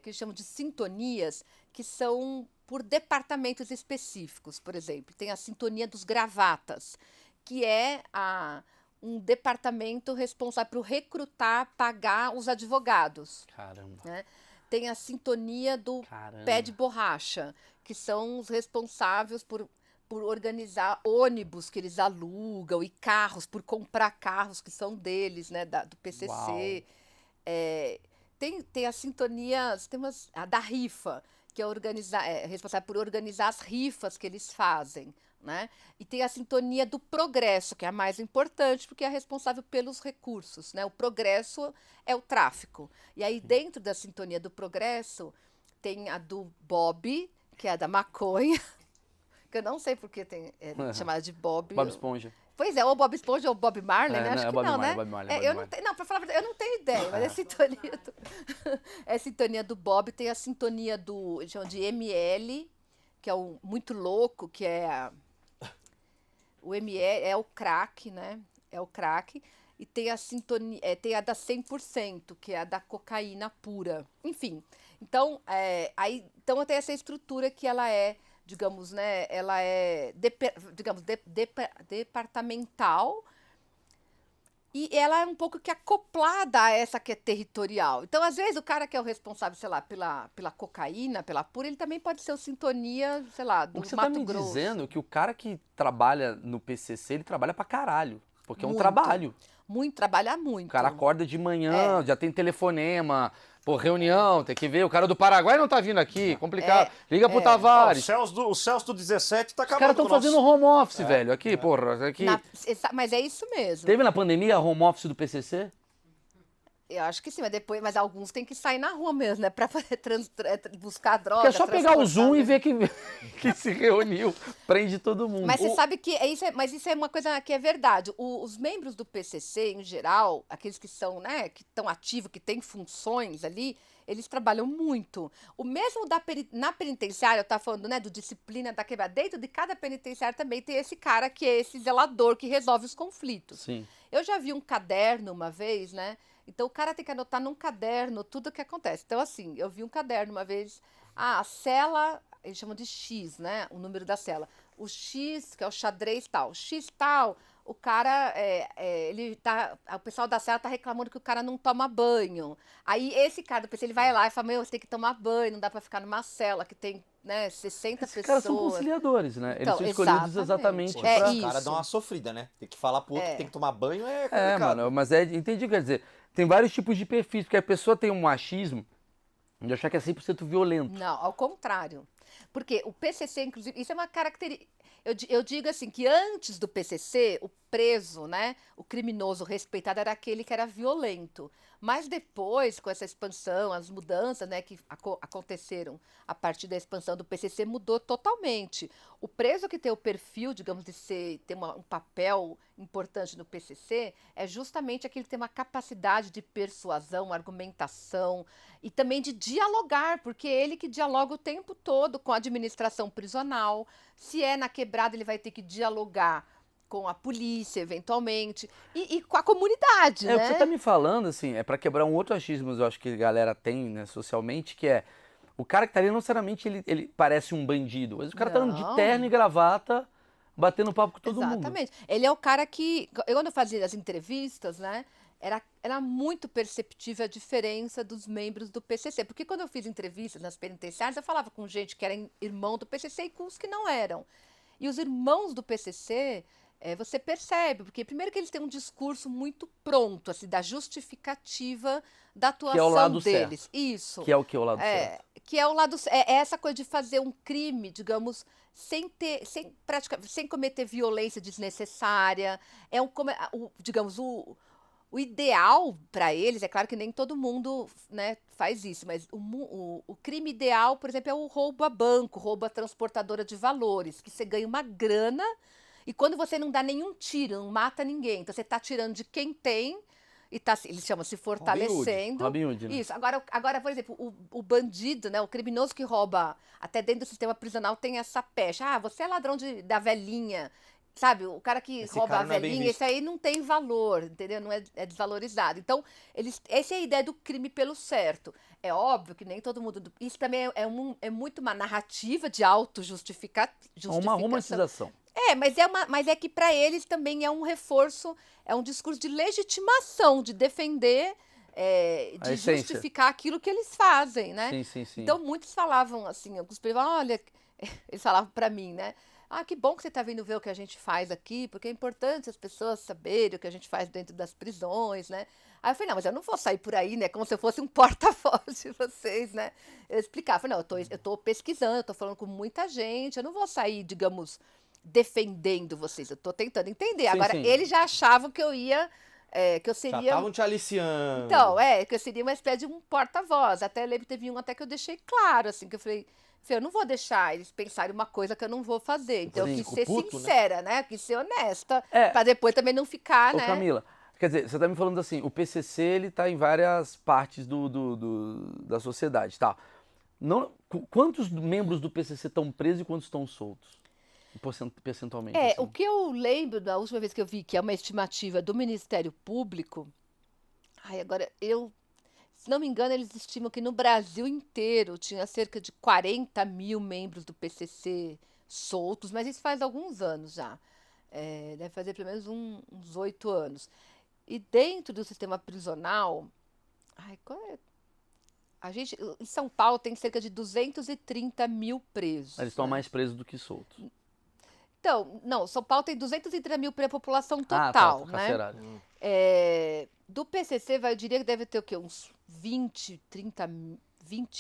Speaker 1: eles chamam de sintonias, que são por departamentos específicos. Por exemplo, tem a sintonia dos gravatas, que é um departamento responsável por recrutar, pagar os advogados,
Speaker 2: Caramba,
Speaker 1: né? Tem a sintonia do pé de
Speaker 2: caramba.
Speaker 1: borracha, que são os responsáveis por organizar ônibus que eles alugam e carros, por comprar carros que são deles, né, do
Speaker 2: Uau.
Speaker 1: PCC. É, tem as sintonias, a da rifa, que é responsável por organizar as rifas que eles fazem, né? E tem a sintonia do progresso, que é a mais importante, porque é responsável pelos recursos, né? O progresso é o tráfico. E aí, dentro da sintonia do progresso, tem a do Bob, que é a da maconha, que eu não sei porque chamada de Bob.
Speaker 2: Bob Esponja.
Speaker 1: Pois é, ou Bob Esponja ou Bob Marley, né?
Speaker 2: Não,
Speaker 1: Acho
Speaker 2: é
Speaker 1: que
Speaker 2: Bob
Speaker 1: não,
Speaker 2: Marley,
Speaker 1: né?
Speaker 2: Bob Marley,
Speaker 1: É,
Speaker 2: Bob
Speaker 1: eu não
Speaker 2: Marley.
Speaker 1: tenho, não, pra falar a verdade, eu não tenho ideia, mas é a sintonia do Bob, tem a sintonia do, eles chamam de ML, que é o muito louco, que é o ML, é o crack, né? É o crack. E tem a sintonia, tem a da 100%, que é a da cocaína pura. Enfim, então, então tem essa estrutura que ela é, digamos, né, ela é, digamos, departamental, e ela é um pouco que acoplada a essa que é territorial. Então, às vezes, o cara que é o responsável, sei lá, pela cocaína, pela pura, ele também pode ser o sintonia, sei lá,
Speaker 2: O
Speaker 1: do
Speaker 2: que você tá
Speaker 1: Mato
Speaker 2: me
Speaker 1: Grosso.
Speaker 2: dizendo é que o cara que trabalha no PCC, ele trabalha pra caralho. Porque é um
Speaker 1: Muito,
Speaker 2: trabalho.
Speaker 1: muito, trabalhar
Speaker 2: O cara
Speaker 1: muito.
Speaker 2: acorda de
Speaker 1: É,
Speaker 2: manhã, já tem telefonema, pô, reunião, tem que ver. O cara do Paraguai não tá vindo aqui, complicado.
Speaker 1: é,
Speaker 2: Liga pro
Speaker 1: é.
Speaker 4: Ó, o
Speaker 2: Tavares.
Speaker 4: Celso do 17 tá
Speaker 2: Os caras
Speaker 4: acabando
Speaker 2: estão
Speaker 4: com o
Speaker 2: fazendo
Speaker 4: nosso.
Speaker 2: home office, velho. Aqui, porra, aqui.
Speaker 1: Mas é isso mesmo.
Speaker 2: Teve na pandemia home office do PCC?
Speaker 1: Eu acho que sim, mas alguns têm que sair na rua mesmo, né? Pra poder buscar droga,
Speaker 2: Porque é só pegar o
Speaker 1: transportar
Speaker 2: Zoom e
Speaker 1: mesmo.
Speaker 2: ver que se reuniu. Prende todo mundo.
Speaker 1: Mas você sabe que mas isso é uma coisa que é verdade. Os membros do PCC, em geral, aqueles que são, né, que estão ativos, que têm funções ali, eles trabalham muito. O mesmo na penitenciária, eu estava falando, né, do disciplina da quebrada. Dentro de cada penitenciária também tem esse cara que é esse zelador que resolve os conflitos.
Speaker 2: Sim.
Speaker 1: Eu já vi um caderno uma vez, né? Então o cara tem que anotar num caderno tudo o que acontece. Então, assim, eu vi um caderno uma vez, a cela, eles chamam de X, né? O número da cela. O X, que é o xadrez tal. X tal, o cara, o pessoal da cela tá reclamando que o cara não toma banho. Aí esse cara do PC, ele vai lá e fala, meu, você tem que tomar banho, não dá pra ficar numa cela que tem, né, 60
Speaker 2: Esses caras são
Speaker 1: pessoas.
Speaker 2: conciliadores, né? Eles
Speaker 1: Então,
Speaker 2: são escolhidos
Speaker 1: exatamente.
Speaker 2: exatamente
Speaker 3: Pô,
Speaker 1: É
Speaker 2: pra...
Speaker 3: os caras dão
Speaker 1: isso.
Speaker 3: uma sofrida, né? Tem que falar pro outro que tem que tomar banho é
Speaker 2: É,
Speaker 3: complicado.
Speaker 2: mano, mas entendi, quer dizer, tem vários tipos de perfis, porque a pessoa tem um machismo de achar que é 100% violento.
Speaker 1: Não, ao contrário. Porque o PCC, inclusive, isso é uma característica. Eu digo assim, que antes do PCC, o preso, né, o criminoso respeitado era aquele que era violento. Mas depois, com essa expansão, as mudanças, né, que aconteceram a partir da expansão do PCC, mudou totalmente. O preso que tem o perfil, digamos, de ter um papel importante no PCC, é justamente aquele que tem uma capacidade de persuasão, argumentação e também de dialogar, porque é ele que dialoga o tempo todo com a administração prisional. Se é na quebrada, ele vai ter que dialogar com a polícia, eventualmente, e com a comunidade,
Speaker 2: É, o que você tá
Speaker 1: né?
Speaker 2: me falando, assim, é pra quebrar um outro achismo, eu acho que a galera tem, né, socialmente, que é o cara que tá ali, não necessariamente ele parece um bandido, mas o cara tá andando de terno e
Speaker 1: Não,
Speaker 2: gravata, batendo papo com todo mundo.
Speaker 1: exatamente. Ele é o cara que, quando eu fazia as entrevistas, né, era muito perceptível a diferença dos membros do PCC, porque quando eu fiz entrevistas nas penitenciárias, eu falava com gente que era irmão do PCC e com os que não eram. E os irmãos do PCC, você percebe, porque primeiro que eles têm um discurso muito pronto, assim, da justificativa da
Speaker 2: Que é o
Speaker 1: atuação
Speaker 2: lado
Speaker 1: deles.
Speaker 2: certo.
Speaker 1: Isso.
Speaker 2: Que é o que? O lado certo.
Speaker 1: Que é o lado. É essa coisa de fazer um crime, digamos, sem cometer violência desnecessária. É digamos, o ideal para eles, é claro que nem todo mundo, né, faz isso, mas o crime ideal, por exemplo, é o roubo a banco, roubo a transportadora de valores, que você ganha uma grana e quando você não dá nenhum tiro, não mata ninguém, então você está tirando de quem tem e tá, eles chamam se fortalecendo.
Speaker 2: Robin Hood, né?
Speaker 1: Isso. Agora, por exemplo, o bandido, né, o criminoso que rouba, até dentro do sistema prisional tem essa pecha. Ah, você é ladrão da velhinha. Sabe, o cara que
Speaker 3: Esse
Speaker 1: rouba
Speaker 3: cara
Speaker 1: a
Speaker 3: não é bem
Speaker 1: velhinha,
Speaker 3: visto.
Speaker 1: esse aí não tem valor, entendeu? Não é desvalorizado. Então, essa é a ideia do crime pelo certo. É óbvio que nem todo mundo. Isso também é muito uma narrativa de
Speaker 2: É uma
Speaker 1: justificação.
Speaker 2: romantização.
Speaker 1: Mas é que para eles também é um reforço, é um discurso de legitimação, de defender,
Speaker 2: A
Speaker 1: de
Speaker 2: essência.
Speaker 1: justificar aquilo que eles fazem, né?
Speaker 2: Sim, sim, sim.
Speaker 1: Então muitos falavam assim, alguns falavam, olha, eles falavam para mim, né? Ah, que bom que você está vindo ver o que a gente faz aqui, porque é importante as pessoas saberem o que a gente faz dentro das prisões, né? Aí eu falei, não, mas eu não vou sair por aí, né? Como se eu fosse um porta-voz de vocês, né? Eu explicava, eu falei, não, eu tô pesquisando, eu tô falando com muita gente, eu não vou sair, digamos, defendendo vocês, eu tô tentando entender.
Speaker 2: Sim,
Speaker 1: Agora,
Speaker 2: sim.
Speaker 1: eles já achavam que eu ia, que eu
Speaker 3: Já
Speaker 1: seria.
Speaker 3: estavam te aliciando.
Speaker 1: Então, que eu seria uma espécie de um porta-voz. Até lembro que teve um até que eu deixei claro, assim, que eu falei, eu não vou deixar eles pensarem uma coisa que eu não vou fazer. Então, eu
Speaker 2: Sim,
Speaker 1: quis
Speaker 3: ficou
Speaker 1: ser
Speaker 3: puto, né?
Speaker 1: sincera, né? Eu quis ser honesta,
Speaker 2: É.
Speaker 1: pra depois também não ficar,
Speaker 2: Ô,
Speaker 1: né?
Speaker 2: Camila, quer dizer, você tá me falando assim, o PCC, ele tá em várias partes da sociedade, tá? Não, quantos membros do PCC estão presos e quantos estão soltos? Percentualmente,
Speaker 1: O
Speaker 2: assim.
Speaker 1: que eu lembro da última vez que eu vi, que é uma estimativa do Ministério Público, agora se não me engano, eles estimam que no Brasil inteiro tinha cerca de 40 mil membros do PCC soltos, mas isso faz alguns anos já. Deve fazer pelo menos uns 8 anos. E dentro do sistema prisional, qual é? A gente, em São Paulo tem cerca de 230 mil presos.
Speaker 2: Eles estão
Speaker 1: Né?
Speaker 2: mais presos do que soltos.
Speaker 1: Então, não, São Paulo tem 230 mil para a população
Speaker 2: Tá,
Speaker 1: total,
Speaker 2: tô
Speaker 1: né?
Speaker 2: carcerado.
Speaker 1: Do PCC, eu diria que deve ter o quê? Uns 20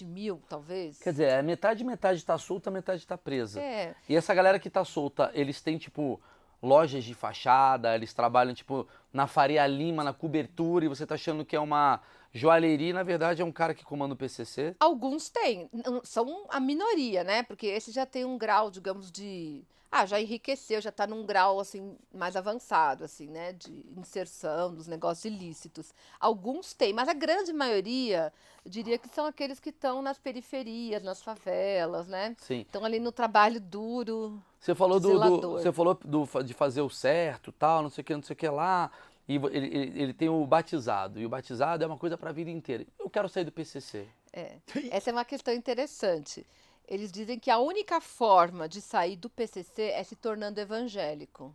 Speaker 1: mil, talvez?
Speaker 2: Quer dizer, é metade tá solta, metade tá presa.
Speaker 1: É.
Speaker 2: E essa galera que tá solta, eles têm, tipo, lojas de fachada, eles trabalham, tipo, na Faria Lima, na cobertura, e você tá achando que é uma joalheria, e na verdade é um cara que comanda o PCC?
Speaker 1: Alguns têm, são a minoria, né? Porque esse já tem um grau, digamos, já enriqueceu, já está num grau, assim, mais avançado, assim, né? De inserção dos negócios ilícitos. Alguns têm, mas a grande maioria, eu diria que são aqueles que estão nas periferias, nas favelas, né?
Speaker 2: Sim.
Speaker 1: Estão ali no trabalho duro.
Speaker 2: Você falou
Speaker 1: de zelador.
Speaker 2: você falou de fazer o certo, tal, não sei o que lá. E ele tem o batizado. E o batizado é uma coisa para a vida inteira. Eu quero sair do PCC.
Speaker 1: Essa é uma questão interessante. Eles dizem que a única forma de sair do PCC é se tornando evangélico.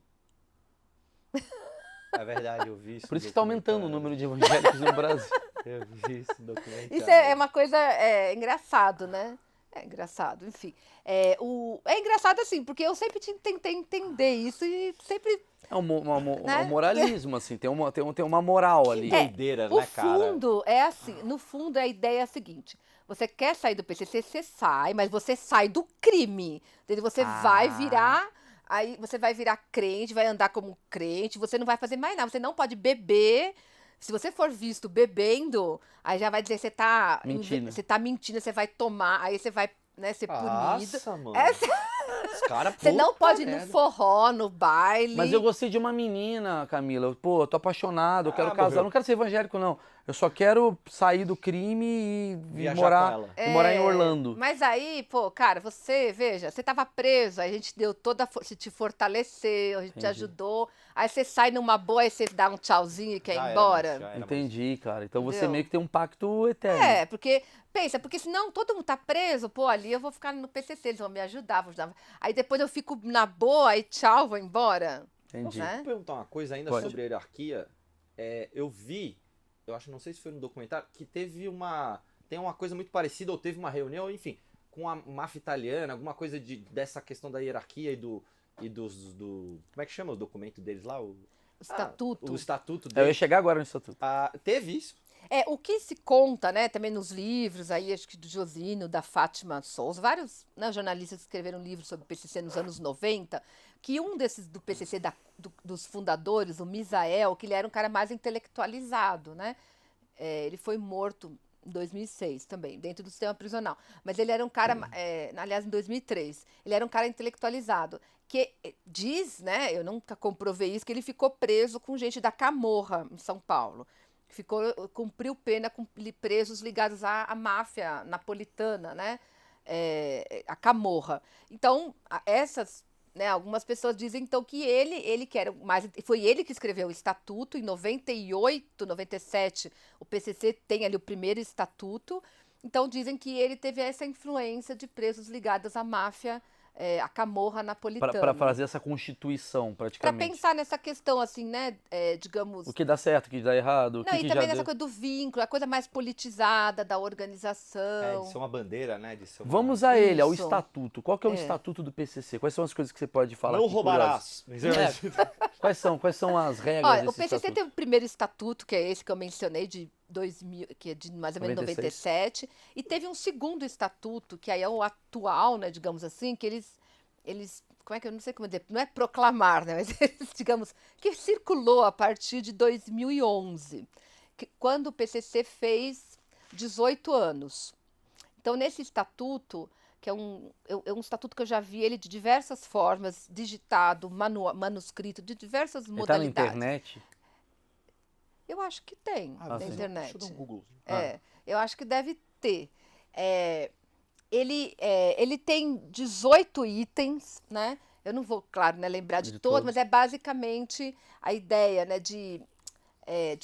Speaker 3: É verdade, eu vi isso.
Speaker 2: Por isso que está aumentando o número de evangélicos no Brasil.
Speaker 3: Eu vi esse documentário.
Speaker 1: Isso é uma coisa engraçado, né? É engraçado, enfim. É engraçado assim, porque eu sempre tentei entender isso e sempre.
Speaker 2: É um
Speaker 1: Né?
Speaker 2: moralismo, assim, tem uma moral ali.
Speaker 3: Doideira,
Speaker 1: O
Speaker 3: né, cara?
Speaker 1: fundo é assim, no fundo a ideia é a seguinte: você quer sair do PCC, você sai, mas você sai do crime. Entendeu? Você vai virar, aí você vai virar crente, vai andar como crente, você não vai fazer mais nada, você não pode beber. Se você for visto bebendo, aí já vai dizer que
Speaker 2: Mentindo.
Speaker 1: você tá mentindo, você vai tomar, aí você vai, né, ser punido.
Speaker 3: Nossa, mano. Os caras,
Speaker 1: Você não
Speaker 3: puta
Speaker 1: pode ir no
Speaker 3: merda.
Speaker 1: forró, no baile.
Speaker 2: Mas eu gostei de uma menina, Camila. Pô, eu tô apaixonado, eu quero casar.
Speaker 3: morreu.
Speaker 2: Eu não quero ser evangélico, não. Eu só quero sair do crime e
Speaker 3: Viajar
Speaker 2: morar,
Speaker 3: com ela.
Speaker 2: e morar em Orlando.
Speaker 1: Mas aí, pô, cara, veja, você tava preso, aí a gente deu toda a força, te fortaleceu, a gente te
Speaker 2: Entendi.
Speaker 1: ajudou. Aí você sai numa boa, aí você dá um tchauzinho e quer ir
Speaker 3: Já era,
Speaker 1: embora.
Speaker 3: mas já era,
Speaker 2: Entendi, cara. Então você
Speaker 1: Entendeu?
Speaker 2: meio que tem um pacto eterno.
Speaker 1: Porque senão todo mundo tá preso, pô, ali eu vou ficar no PCC, eles vão me ajudar, vou ajudar. Aí depois eu fico na boa, aí tchau, vou embora.
Speaker 2: Entendi.
Speaker 1: Né?
Speaker 3: Vou perguntar uma coisa ainda
Speaker 2: Pode.
Speaker 3: sobre a hierarquia. Eu vi, eu acho, não sei se foi no documentário, que tem uma coisa muito parecida, ou teve uma reunião, enfim, com a máfia italiana, alguma coisa dessa questão da hierarquia e e como é que chama o documento deles lá?
Speaker 1: O estatuto.
Speaker 3: O estatuto
Speaker 2: Eu ia
Speaker 3: deles.
Speaker 2: chegar agora no estatuto.
Speaker 3: Teve isso.
Speaker 1: O que se conta, né, também nos livros, aí acho que do Josino, da Fátima Souza, vários, né, jornalistas escreveram livros sobre o PCC nos anos 90, que um desses do PCC, dos fundadores, o Misael, que ele era um cara mais intelectualizado, né? Ele foi morto em 2006 também, dentro do sistema prisional. Mas ele era um cara, aliás, em 2003, ele era um cara intelectualizado, que diz, né, eu nunca comprovei isso, que ele ficou preso com gente da Camorra, em São Paulo. Cumpriu pena com presos ligados à máfia napolitana, né? A Camorra. Então, né, algumas pessoas dizem então que ele que era mais, foi ele que escreveu o estatuto em 98, 97. O PCC tem ali o primeiro estatuto. Então dizem que ele teve essa influência de presos ligados à máfia, à Camorra napolitana.
Speaker 2: Para fazer essa constituição,
Speaker 1: Para
Speaker 2: praticamente.
Speaker 1: pensar nessa questão assim, né, digamos.
Speaker 2: O que dá certo, o que dá errado, o
Speaker 1: Não,
Speaker 2: que
Speaker 1: e
Speaker 2: que
Speaker 1: também
Speaker 2: já
Speaker 1: nessa
Speaker 2: deu.
Speaker 1: coisa do vínculo, a coisa mais politizada da organização.
Speaker 3: De ser uma bandeira, né? De ser uma...
Speaker 2: Vamos a ele, ao
Speaker 1: Isso.
Speaker 2: estatuto. Qual que é o estatuto do PCC? Quais são as coisas que você pode falar?
Speaker 3: Não
Speaker 2: aqui,
Speaker 3: roubarás.
Speaker 2: curiosas? Quais são as regras
Speaker 1: Olha, o
Speaker 2: desse
Speaker 1: PCC
Speaker 2: estatuto?
Speaker 1: teve o primeiro estatuto, que é esse que eu mencionei, de 2000, que é de mais ou menos 97, e teve um segundo estatuto, que aí é o atual, né, digamos assim, que eles, como é que eu não sei como dizer, não é proclamar, né, mas eles, digamos, que circulou a partir de 2011, quando o PCC fez 18 anos. Então, nesse estatuto, que é um estatuto que eu já vi ele de diversas formas, digitado, manuscrito, de diversas
Speaker 2: Ele tá na
Speaker 1: modalidades.
Speaker 2: internet?
Speaker 1: Eu acho que tem na
Speaker 2: sim.
Speaker 1: internet.
Speaker 3: Deixa eu dar um Google.
Speaker 1: Eu acho que deve ter. Ele tem 18 itens, né? Eu não vou, claro, né, lembrar de todos, mas é basicamente a ideia, né, de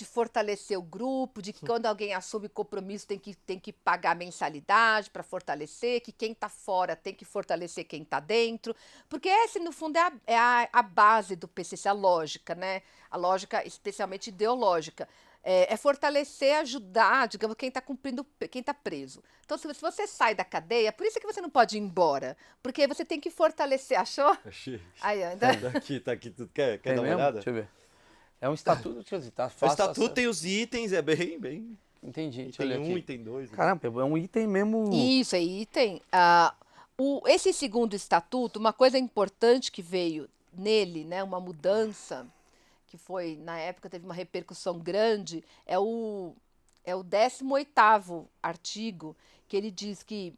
Speaker 1: fortalecer o grupo, de que quando alguém assume compromisso tem que pagar mensalidade para fortalecer, que quem está fora tem que fortalecer quem está dentro, porque esse, no fundo, é a base do PCC, a lógica, né? A lógica especialmente ideológica. É fortalecer, ajudar, digamos, quem está cumprindo, quem está preso. Então, se você sai da cadeia, por isso que você não pode ir embora, porque você tem que fortalecer, achou?
Speaker 3: Achei.
Speaker 1: Aí, ainda.
Speaker 3: Tá aqui. Tu quer
Speaker 2: Tem
Speaker 3: dar uma
Speaker 2: mesmo?
Speaker 3: olhada?
Speaker 2: Deixa eu ver. É um estatuto, deixa eu dizer, tá
Speaker 3: O
Speaker 2: fácil.
Speaker 3: estatuto tem os itens, é bem.
Speaker 2: Entendi,
Speaker 3: E
Speaker 2: deixa eu
Speaker 3: tem
Speaker 2: ler
Speaker 3: um,
Speaker 2: aqui.
Speaker 3: e tem dois.
Speaker 2: Caramba, é um item mesmo...
Speaker 1: Isso aí tem. Esse segundo estatuto, uma coisa importante que veio nele, né, uma mudança que foi, na época, teve uma repercussão grande, é o 18º artigo, que ele diz que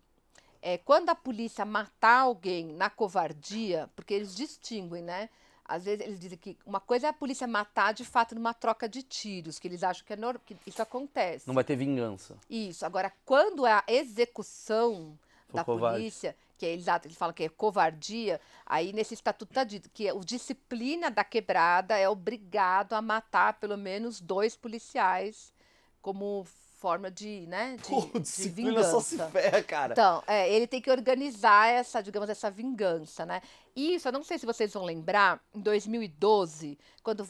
Speaker 1: quando a polícia matar alguém na covardia, porque eles distinguem, né? Às vezes eles dizem que uma coisa é a polícia matar de fato numa troca de tiros, que eles acham que isso acontece.
Speaker 2: Não vai ter vingança.
Speaker 1: Isso. Agora, quando é a execução
Speaker 2: For
Speaker 1: da
Speaker 2: covarde.
Speaker 1: polícia, que eles falam que é covardia, aí nesse estatuto está dito que o disciplina da quebrada é obrigado a matar pelo menos 2 policiais como forma de, né, de
Speaker 3: Disciplina
Speaker 1: vingança.
Speaker 3: só se ferra, cara.
Speaker 1: Então, ele tem que organizar digamos, essa vingança, né? Isso, eu não sei se vocês vão lembrar, em 2012, quando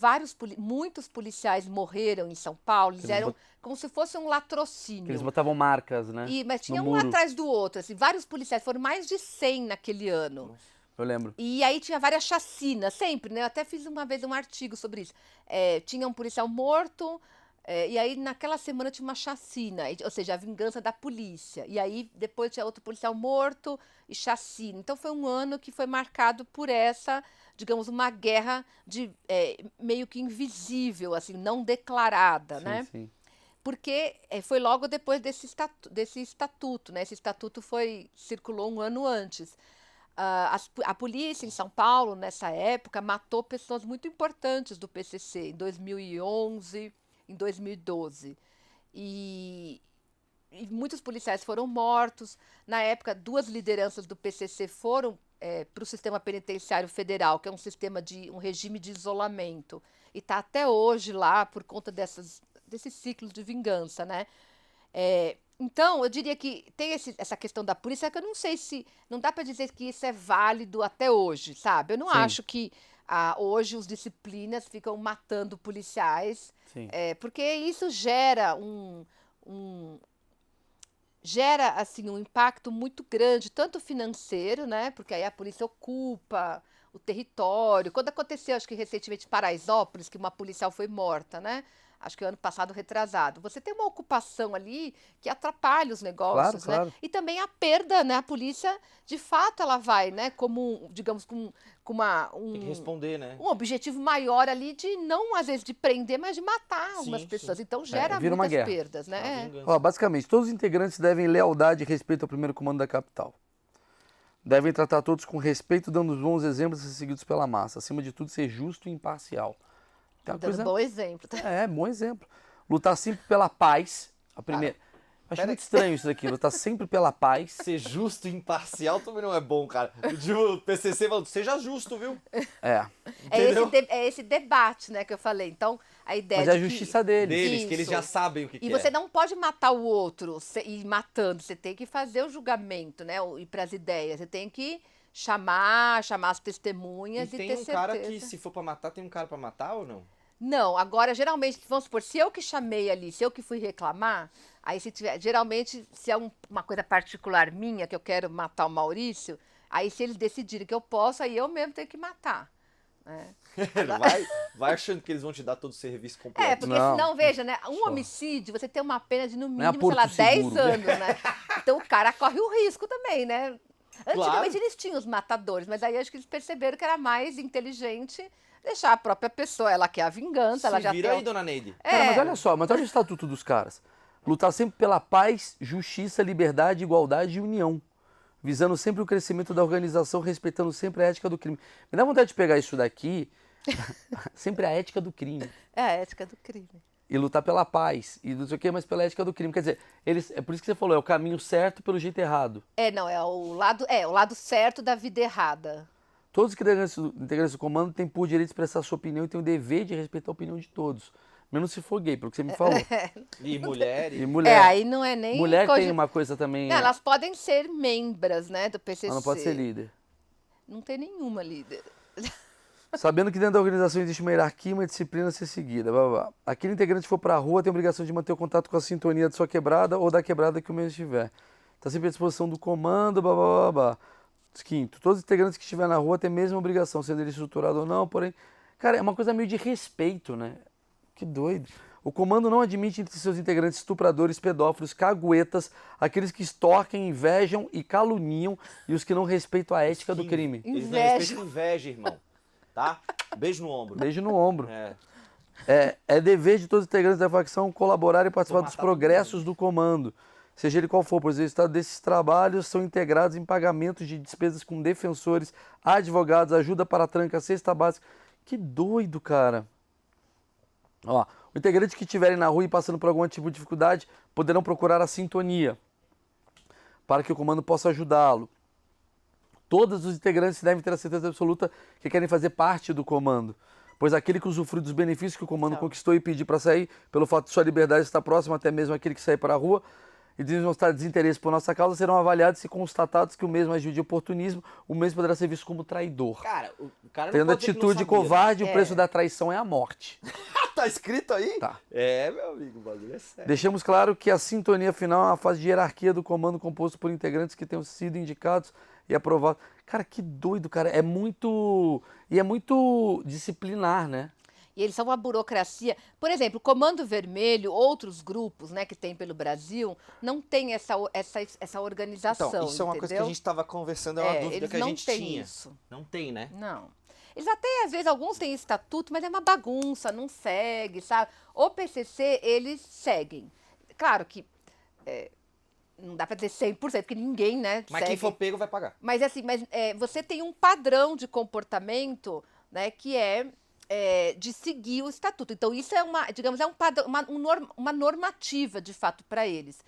Speaker 1: muitos policiais morreram em São Paulo, eles eram como se fosse um latrocínio.
Speaker 2: Que eles botavam marcas, né?
Speaker 1: Mas tinha
Speaker 2: no
Speaker 1: um
Speaker 2: muro.
Speaker 1: atrás do outro, assim, vários policiais, foram mais de 100 naquele ano.
Speaker 2: Eu lembro.
Speaker 1: E aí tinha várias chacinas, sempre, né? Eu até fiz uma vez um artigo sobre isso. Tinha um policial morto, e aí naquela semana tinha uma chacina, ou seja, a vingança da polícia. E aí depois tinha outro policial morto e chacina. Então foi um ano que foi marcado por essa, digamos, uma guerra meio que invisível, assim, não declarada,
Speaker 2: Sim,
Speaker 1: né?
Speaker 2: sim.
Speaker 1: Porque foi logo depois desse estatuto, né? Esse estatuto circulou um ano antes. A polícia em São Paulo, nessa época, matou pessoas muito importantes do PCC, em 2011, em 2012. E muitos policiais foram mortos. Na época, 2 lideranças do PCC foram para o sistema penitenciário federal, que é um regime de isolamento. E está até hoje lá por conta desses ciclos de vingança, né? Então, eu diria que tem essa questão da polícia, que eu não sei se... Não dá para dizer que isso é válido até hoje, sabe? Eu não acho que hoje os disciplinas ficam matando policiais, porque isso gera assim, um impacto muito grande, tanto financeiro, né? Porque aí a polícia ocupa o território. Quando aconteceu, acho que recentemente, em Paraisópolis, que uma policial foi morta, né? Acho que ano passado, retrasado. Você tem uma ocupação ali que atrapalha os
Speaker 2: Claro,
Speaker 1: negócios, né?
Speaker 2: claro.
Speaker 1: E também a perda, né? A polícia, de fato, ela vai, né? Como, digamos, com
Speaker 3: Tem que responder, né?
Speaker 1: um objetivo maior ali de não, às vezes, de prender, mas de matar algumas
Speaker 3: Sim,
Speaker 1: pessoas.
Speaker 3: sim.
Speaker 1: Então gera
Speaker 2: vira uma
Speaker 1: muitas
Speaker 2: guerra.
Speaker 1: perdas,
Speaker 3: Uma
Speaker 1: né?
Speaker 3: vingança.
Speaker 2: Ó, basicamente, todos os integrantes devem lealdade e respeito ao primeiro comando da capital. Devem tratar todos com respeito, dando os bons exemplos a ser seguidos pela massa. Acima de tudo, ser justo e imparcial. Tem uma
Speaker 1: Dando
Speaker 2: coisa...
Speaker 1: bom exemplo.
Speaker 2: Bom exemplo. Lutar sempre pela paz. A primeira... Acho
Speaker 3: pera
Speaker 2: muito estranho isso daqui, lutar sempre pela paz.
Speaker 3: Ser justo e imparcial também não é bom, cara. O PCC falando, seja justo, viu?
Speaker 2: É.
Speaker 3: Entendeu?
Speaker 1: É esse debate, né, que eu falei. Então, a ideia
Speaker 2: Mas é a
Speaker 1: de que-
Speaker 2: justiça deles.
Speaker 3: Deles, que eles
Speaker 1: Isso.
Speaker 3: já sabem o que
Speaker 1: E
Speaker 3: que
Speaker 1: você
Speaker 3: é.
Speaker 1: não pode matar o outro e ir matando. Você tem que fazer o julgamento, né? Ir para as ideias. Você tem que chamar as
Speaker 3: E
Speaker 1: testemunhas e,
Speaker 3: tem
Speaker 1: ter
Speaker 3: um
Speaker 1: certeza.
Speaker 3: cara que, se for pra matar, tem um cara pra matar ou não?
Speaker 1: Não, agora, geralmente, vamos supor, se eu que chamei ali, se eu que fui reclamar, aí se tiver, geralmente, se é uma coisa particular minha, que eu quero matar o Maurício, aí se eles decidirem que eu posso, aí eu mesmo tenho que matar. Né?
Speaker 3: Vai achando que eles vão te dar todo o serviço completo.
Speaker 1: É, porque
Speaker 2: Não.
Speaker 1: senão, veja, né? Um
Speaker 2: Só.
Speaker 1: homicídio, você tem uma pena de, no
Speaker 2: é a
Speaker 1: mínimo, sei lá,
Speaker 2: Porto
Speaker 1: 10
Speaker 2: Seguro.
Speaker 1: anos, né? Então o cara corre o risco também, né? Antigamente
Speaker 3: Claro.
Speaker 1: eles tinham os matadores, mas aí acho que eles perceberam que era mais inteligente deixar a própria pessoa, ela quer a vingança, ela
Speaker 3: Se
Speaker 1: já
Speaker 3: vira
Speaker 1: tem...
Speaker 3: aí, dona Neide.
Speaker 2: Cara, mas
Speaker 1: É.
Speaker 2: olha só, mas olha o estatuto dos caras. Lutar sempre pela paz, justiça, liberdade, igualdade e união. Visando sempre o crescimento da organização, respeitando sempre a ética do crime. Me dá vontade de pegar isso daqui, sempre a ética do crime.
Speaker 1: É a ética do crime.
Speaker 2: E lutar pela paz. E não sei o quê, mas pela ética do crime. Quer dizer, é por isso que você falou, é o caminho certo pelo jeito errado.
Speaker 1: Não, o lado certo da vida errada.
Speaker 2: Todos os integrantes do comando têm por direito de expressar sua opinião e têm o dever de respeitar a opinião de todos. Menos se for gay, pelo que você me falou.
Speaker 3: E mulher.
Speaker 2: E mulher.
Speaker 1: Aí não é nem...
Speaker 2: Mulher tem uma coisa também.
Speaker 1: Não, elas podem ser membras, né, do PCC.
Speaker 2: Ela não pode ser líder.
Speaker 1: Não tem nenhuma líder.
Speaker 2: Sabendo que dentro da organização existe uma hierarquia e uma disciplina a ser seguida. Blá, blá, blá. Aquele integrante que for pra rua tem a obrigação de manter o contato com a sintonia de sua quebrada ou da quebrada que o mesmo estiver. Está sempre à disposição do comando, blá, blá, blá, blá. Quinto, todos os integrantes que estiverem na rua têm a mesma obrigação, sendo ele estruturado ou não, porém... Cara, é uma coisa meio de respeito, né? Que doido. O comando não admite entre seus integrantes estupradores, pedófilos, caguetas, aqueles que extorquem, invejam e caluniam e os que não respeitam a ética do crime.
Speaker 3: Eles não
Speaker 1: Inveja.
Speaker 3: respeitam inveja, irmão. Tá? Beijo no ombro.
Speaker 2: Beijo no ombro.
Speaker 3: É.
Speaker 2: É dever de todos os integrantes da facção colaborar e participar
Speaker 3: Vou
Speaker 2: dos
Speaker 3: matar todo
Speaker 2: progressos do comando, seja ele qual for, pois o resultado desses trabalhos são integrados em pagamentos de despesas com defensores, advogados, ajuda para a tranca, cesta básica. Que doido, cara. Ó, o integrante que estiverem na rua e passando por algum tipo de dificuldade poderão procurar a sintonia para que o comando possa ajudá-lo. Todos os integrantes devem ter a certeza absoluta que querem fazer parte do comando, pois aquele que usufrui dos benefícios que o comando conquistou e pedir para sair, pelo fato de sua liberdade estar próxima, até mesmo aquele que sair para a rua e demonstrar desinteresse por nossa causa, serão avaliados se constatados que o mesmo agiu de oportunismo, o mesmo poderá ser visto como traidor.
Speaker 3: Cara, o cara não
Speaker 2: Tendo
Speaker 3: pode dizer que não
Speaker 2: atitude
Speaker 3: sabia,
Speaker 2: covarde,
Speaker 1: né?
Speaker 2: o preço da traição é a morte.
Speaker 3: Tá escrito aí?
Speaker 2: Tá.
Speaker 3: É, meu amigo, o bagulho é sério.
Speaker 2: Deixamos claro que a sintonia final é uma fase de hierarquia do comando composto por integrantes que tenham sido indicados e aprovados. Cara, que doido, cara. É muito disciplinar, né?
Speaker 1: E eles são uma burocracia. Por exemplo, o Comando Vermelho, outros grupos, né, que tem pelo Brasil, não tem essa organização,
Speaker 3: Então, isso é uma coisa que a
Speaker 1: entendeu?
Speaker 3: gente estava conversando, é uma dúvida
Speaker 1: eles
Speaker 3: que a
Speaker 1: não
Speaker 3: gente
Speaker 1: têm
Speaker 3: tinha.
Speaker 1: isso.
Speaker 3: Não tem, né?
Speaker 1: Não. Eles até, às vezes, alguns têm estatuto, mas é uma bagunça, não segue, sabe? O PCC, eles seguem. Claro que não dá para dizer 100%, porque ninguém, né,
Speaker 3: Mas
Speaker 1: segue.
Speaker 3: quem for pego vai pagar.
Speaker 1: Mas assim, você tem um padrão de comportamento, né, que é de seguir o estatuto. Então, isso é um padrão, uma normativa, de fato, para eles.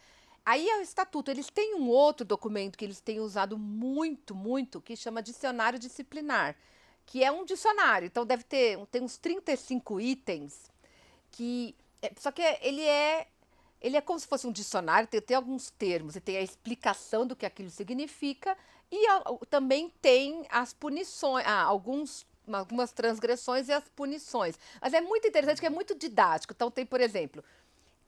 Speaker 1: Aí é o estatuto. Eles têm um outro documento que eles têm usado muito, muito, que chama dicionário disciplinar, que é um dicionário. Então, tem uns 35 itens, só que ele é como se fosse um dicionário, tem alguns termos, e tem a explicação do que aquilo significa, e também tem as punições, algumas transgressões e as punições. Mas é muito interessante, que é muito didático. Então, tem, por exemplo,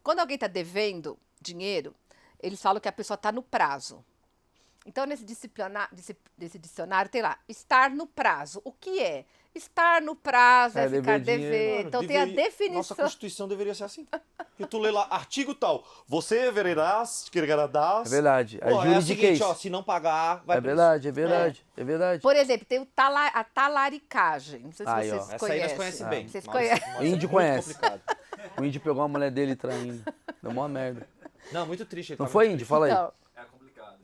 Speaker 1: quando alguém está devendo dinheiro, eles falam que a pessoa está no prazo. Então, nesse dicionário tem lá, estar no prazo. O que é? Estar no prazo é ficar
Speaker 2: dever dinheiro.
Speaker 1: dever.
Speaker 3: Mano,
Speaker 1: Então, tem a
Speaker 3: Nossa
Speaker 1: definição.
Speaker 3: Constituição deveria ser assim. Que tu lê lá, artigo tal. Você verás, quererás.
Speaker 2: É verdade. A
Speaker 3: Pô, é o seguinte,
Speaker 2: juridiquês.
Speaker 3: ó, se não pagar, vai
Speaker 2: É
Speaker 3: preso.
Speaker 2: verdade, é verdade, é verdade.
Speaker 1: Por exemplo, tem a talaricagem. Não sei se
Speaker 2: Aí, ó.
Speaker 1: vocês
Speaker 3: Essa aí nós
Speaker 1: conhecem.
Speaker 3: conhecemos bem.
Speaker 1: Vocês
Speaker 3: mas-
Speaker 1: conhecem?
Speaker 3: mas
Speaker 2: O índio
Speaker 3: é muito
Speaker 2: conhece.
Speaker 3: complicado.
Speaker 2: O índio pegou a mulher dele traindo. Deu mó merda.
Speaker 3: Não, muito triste. ele
Speaker 2: Não
Speaker 3: tá
Speaker 2: foi,
Speaker 3: muito
Speaker 2: índio? Fala aí.
Speaker 1: Então,
Speaker 4: É complicado.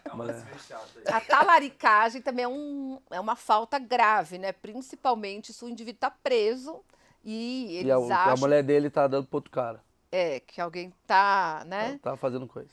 Speaker 4: É uma lance meio chata aí.
Speaker 1: a talaricagem também é uma falta grave, né? Principalmente se o indivíduo está preso e eles
Speaker 2: E a
Speaker 1: acham
Speaker 2: mulher dele tá dando pro outro cara.
Speaker 1: que alguém tá, né?
Speaker 2: Tá fazendo coisa.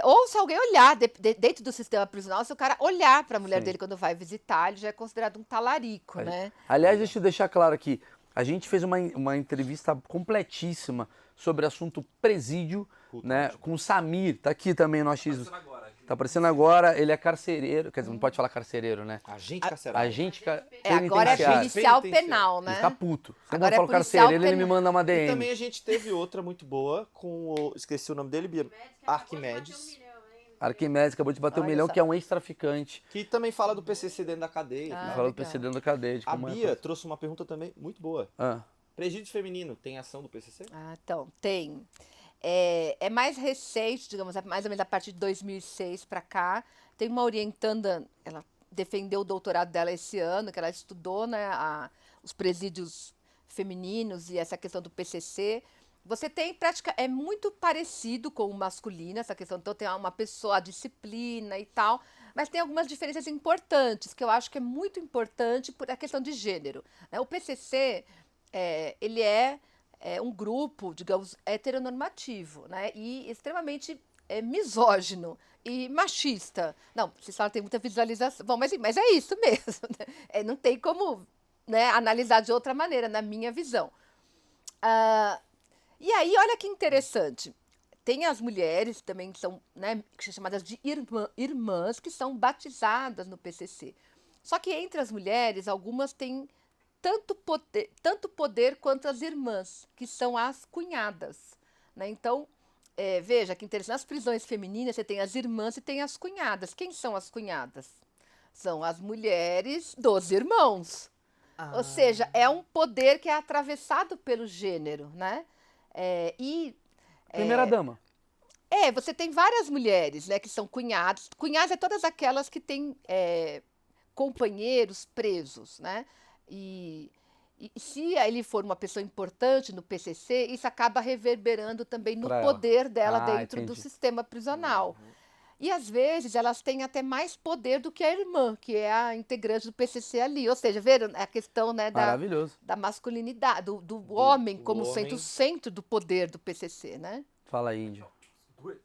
Speaker 1: Ou se alguém olhar dentro do sistema prisional, se o cara olhar para a mulher
Speaker 2: Sim.
Speaker 1: dele quando vai visitar, ele já é considerado um talarico, né?
Speaker 2: Aliás, deixa eu deixar claro aqui. A gente fez uma entrevista completíssima sobre o assunto presídio, né? Com o Samir. Tá aqui também no achismo.
Speaker 4: Passando agora. Aqui.
Speaker 2: Tá aparecendo agora. Ele é carcereiro. Quer dizer, não pode falar carcereiro, né?
Speaker 3: Agente carcerário.
Speaker 2: Agente
Speaker 1: Agora é
Speaker 2: penitenciário.
Speaker 1: policial
Speaker 3: Penitenciário.
Speaker 1: penal,
Speaker 2: Ele
Speaker 1: né?
Speaker 2: fica puto. Se
Speaker 1: Agora
Speaker 2: eu
Speaker 1: é
Speaker 2: falo
Speaker 1: policial
Speaker 2: carcereiro, ele me
Speaker 1: penal.
Speaker 2: manda uma
Speaker 3: E
Speaker 2: DM.
Speaker 3: também a gente teve outra muito boa com o... Esqueci o nome dele, Bia. Arquimedes.
Speaker 2: Arquimedes acabou de bater 1
Speaker 1: Olha
Speaker 2: milhão,
Speaker 1: só.
Speaker 2: que é um ex-traficante.
Speaker 3: Que também fala do PCC dentro da cadeia.
Speaker 1: Ah,
Speaker 3: né?
Speaker 2: Fala do
Speaker 1: legal.
Speaker 2: PC dentro da cadeia. De
Speaker 3: A
Speaker 2: como é
Speaker 3: Bia trouxe uma pergunta também muito boa.
Speaker 2: Ah,
Speaker 3: Presídio feminino, tem ação do PCC?
Speaker 1: Ah, então, tem. É mais recente, digamos, mais ou menos a partir de 2006 para cá. Tem uma orientanda, ela defendeu o doutorado dela esse ano, que ela estudou, né, os presídios femininos e essa questão do PCC. Você tem prática, é muito parecido com o masculino, essa questão, então tem uma pessoa, a disciplina e tal, mas tem algumas diferenças importantes, que eu acho que é muito importante por a questão de gênero, né? O PCC, ele é um grupo, digamos, heteronormativo, né? E extremamente misógino e machista. Não, vocês falam que tem muita visualização. Bom, mas é isso mesmo. Né? Não tem como, né, analisar de outra maneira, na minha visão. E aí, olha que interessante. Tem as mulheres também que são, né, que são chamadas de irmãs, que são batizadas no PCC. Só que entre as mulheres, algumas têm tanto poder quanto as irmãs, que são as cunhadas. Né? Então, veja que interessante, nas prisões femininas você tem as irmãs e tem as cunhadas. Quem são as cunhadas? São as mulheres dos irmãos. Ou seja, é um poder que é atravessado pelo gênero, né?
Speaker 2: primeira dama.
Speaker 1: Você tem várias mulheres, né, que são cunhadas. Cunhadas é todas aquelas que têm companheiros presos, né? E se ele for uma pessoa importante no PCC, isso acaba reverberando também no
Speaker 2: Pra ela.
Speaker 1: poder dela
Speaker 2: Ah,
Speaker 1: dentro do
Speaker 2: entendi.
Speaker 1: sistema prisional. E às vezes elas têm até mais poder do que a irmã, que é a integrante do PCC ali. Ou seja, viram a questão, né,
Speaker 2: Maravilhoso.
Speaker 1: da masculinidade, do homem
Speaker 3: do
Speaker 1: como
Speaker 3: homem.
Speaker 1: sendo o centro do poder do PCC, né?
Speaker 2: Fala aí, índio.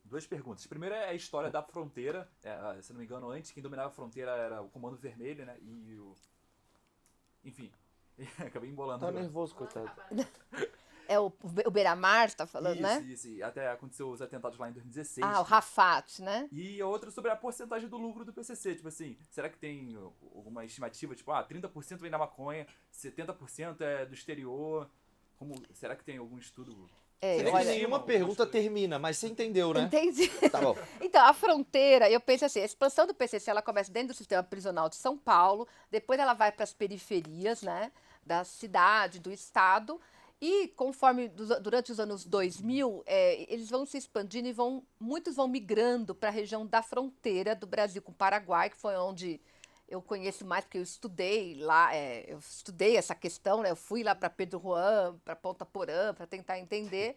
Speaker 4: Duas perguntas. Primeiro é a história da fronteira. Se não me engano, antes quem dominava a fronteira era o Comando Vermelho, né? E o... Enfim, acabei embolando.
Speaker 3: Tá
Speaker 4: agora.
Speaker 3: nervoso, coitado.
Speaker 1: É o Beira-Mar, você tá falando, né?
Speaker 4: Isso. E até aconteceu os atentados lá em 2016.
Speaker 1: Ah, o Rafat, né?
Speaker 4: E a outra sobre a porcentagem do lucro do PCC. Tipo assim, será que tem alguma estimativa? Tipo, 30% vem da maconha, 70% é do exterior. Será que tem algum estudo?
Speaker 3: Você vê que
Speaker 1: olha,
Speaker 3: nenhuma pergunta termina, mas você entendeu, né?
Speaker 1: entendi.
Speaker 3: Tá bom.
Speaker 1: Então, a fronteira, eu penso assim, a expansão do PCC, ela começa dentro do sistema prisional de São Paulo, depois ela vai para as periferias, né, da cidade, do estado, e conforme, durante os anos 2000, eles vão se expandindo e muitos vão migrando para a região da fronteira do Brasil com o Paraguai, que foi onde eu conheço mais, porque eu estudei lá, eu estudei essa questão, né, eu fui lá para Pedro Juan, para Ponta Porã, para tentar entender.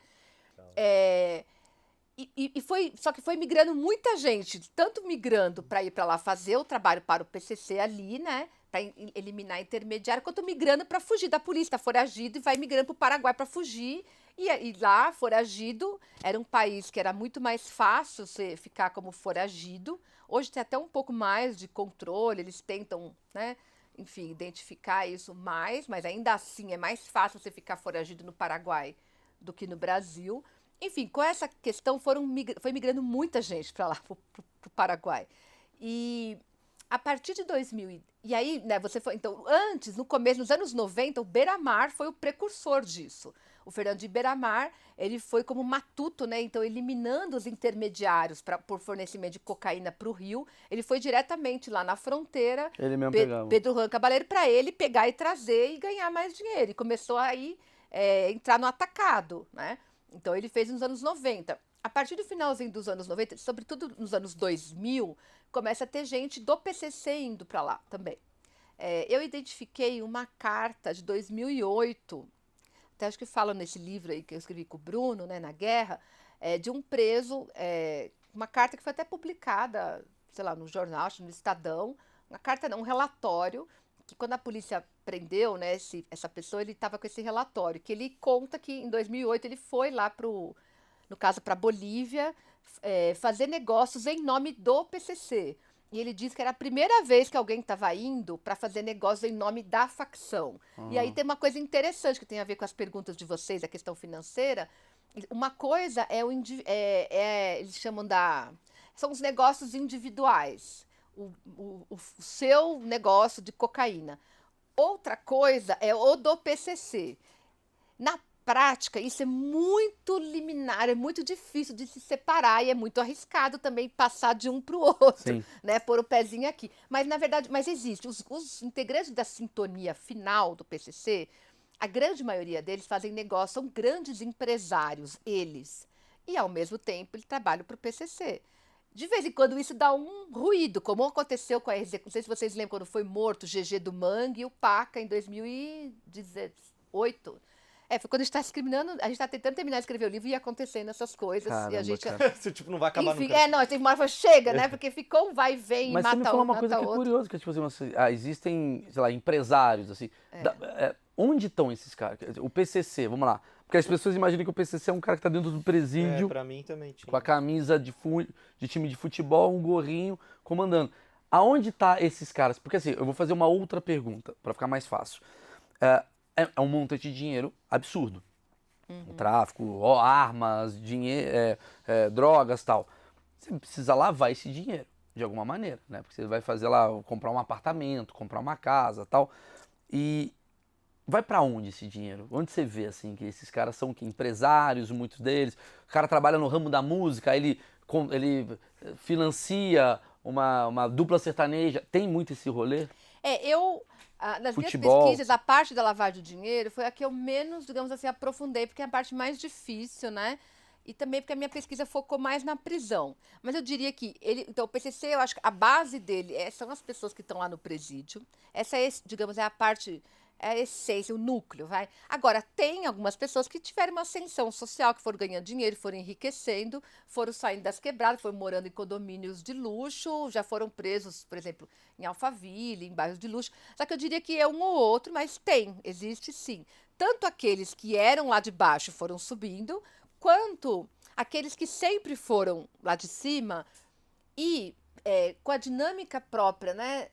Speaker 1: Só que foi migrando muita gente, tanto migrando para ir para lá fazer o trabalho para o PCC ali, né, para eliminar intermediário, quanto migrando para fugir da polícia, tá foragido e vai migrando para o Paraguai para fugir. E lá, foragido, era um país que era muito mais fácil você ficar como foragido. Hoje tem até um pouco mais de controle, eles tentam, né, enfim, identificar isso mais, mas ainda assim é mais fácil você ficar foragido no Paraguai do que no Brasil. Enfim, com essa questão foi migrando muita gente para lá, para o Paraguai. E a partir de 2000, e aí, né, então, no começo, nos anos 90, o Beira-Mar foi o precursor disso. O Fernando de Beiramar, ele foi como matuto, né? Então, eliminando os intermediários por fornecimento de cocaína para o Rio, ele foi diretamente lá na fronteira,
Speaker 2: Ele mesmo pegava.
Speaker 1: Pedro Juan Cabaleiro, para ele pegar e trazer e ganhar mais dinheiro. E começou aí entrar no atacado, né? Então, ele fez nos anos 90. A partir do finalzinho dos anos 90, sobretudo nos anos 2000, começa a ter gente do PCC indo para lá também. Eu identifiquei uma carta de 2008, até acho que fala nesse livro aí que eu escrevi com o Bruno, né, na guerra, de um preso, uma carta que foi até publicada, sei lá, no jornal, acho, no Estadão, uma carta, não, um relatório, que quando a polícia prendeu, né, essa pessoa, ele estava com esse relatório, que ele conta que em 2008 ele foi lá no caso para Bolívia, fazer negócios em nome do PCC. E ele disse que era a primeira vez que alguém estava indo para fazer negócios em nome da facção. E aí tem uma coisa interessante que tem a ver com as perguntas de vocês, a questão financeira. Uma coisa eles chamam são os negócios individuais. O seu negócio de cocaína. Outra coisa é o do PCC. Na prática, isso é muito liminar, é muito difícil de se separar e é muito arriscado também passar de um para o outro,
Speaker 2: Sim.
Speaker 1: né? Pôr o pezinho aqui. Mas, na verdade, existe. Os integrantes da sintonia final do PCC, a grande maioria deles fazem negócio, são grandes empresários, eles. E, ao mesmo tempo, eles trabalham para o PCC. De vez em quando isso dá um ruído, como aconteceu com a execução. Não sei se vocês lembram quando foi morto o GG do Mangue e o Paca em 2018. Foi quando a gente está discriminando, a gente está tentando terminar de escrever o livro e ia acontecendo essas coisas.
Speaker 2: Caramba,
Speaker 1: e a gente.
Speaker 3: Esse tipo não vai acabar
Speaker 1: Enfim,
Speaker 3: nunca.
Speaker 1: não, tem uma hora que chega, né? Porque ficou um vai e vem
Speaker 2: Mas
Speaker 1: e
Speaker 2: você me
Speaker 1: mata
Speaker 2: falou
Speaker 1: um,
Speaker 2: uma coisa
Speaker 1: mata
Speaker 2: que é
Speaker 1: outro.
Speaker 2: curiosa, que é tipo assim, existem, sei lá, empresários, assim. Onde estão esses caras? O PCC, vamos lá. Porque as pessoas imaginam que o PCC é um cara que está dentro do presídio,
Speaker 3: Pra mim também tinha.
Speaker 2: com a camisa de time de futebol, um gorrinho, comandando. Aonde tá esses caras? Porque assim, eu vou fazer uma outra pergunta, para ficar mais fácil. É um montante de dinheiro absurdo. O tráfico, armas, dinheiro, drogas, tal. Você precisa lavar esse dinheiro, de alguma maneira, né? Porque você vai fazer lá, comprar um apartamento, comprar uma casa, tal. E vai pra onde esse dinheiro? Onde você vê, assim, que esses caras são muitos deles. O cara trabalha no ramo da música, ele financia uma dupla sertaneja. Tem muito esse rolê?
Speaker 1: Nas
Speaker 2: Futebol.
Speaker 1: minhas pesquisas, a parte da lavagem de dinheiro foi a que eu menos, digamos assim, aprofundei, porque é a parte mais difícil, né? E também porque a minha pesquisa focou mais na prisão. Mas eu diria que então o PCC, eu acho que a base dele são as pessoas que estão lá no presídio. Essa digamos, é a parte, é a essência, o núcleo, vai. Agora, tem algumas pessoas que tiveram uma ascensão social, que foram ganhando dinheiro, foram enriquecendo, foram saindo das quebradas, foram morando em condomínios de luxo, já foram presos, por exemplo, em Alphaville, em bairros de luxo. Só que eu diria que é um ou outro, mas existe sim. Tanto aqueles que eram lá de baixo foram subindo, quanto aqueles que sempre foram lá de cima e com a dinâmica própria, né,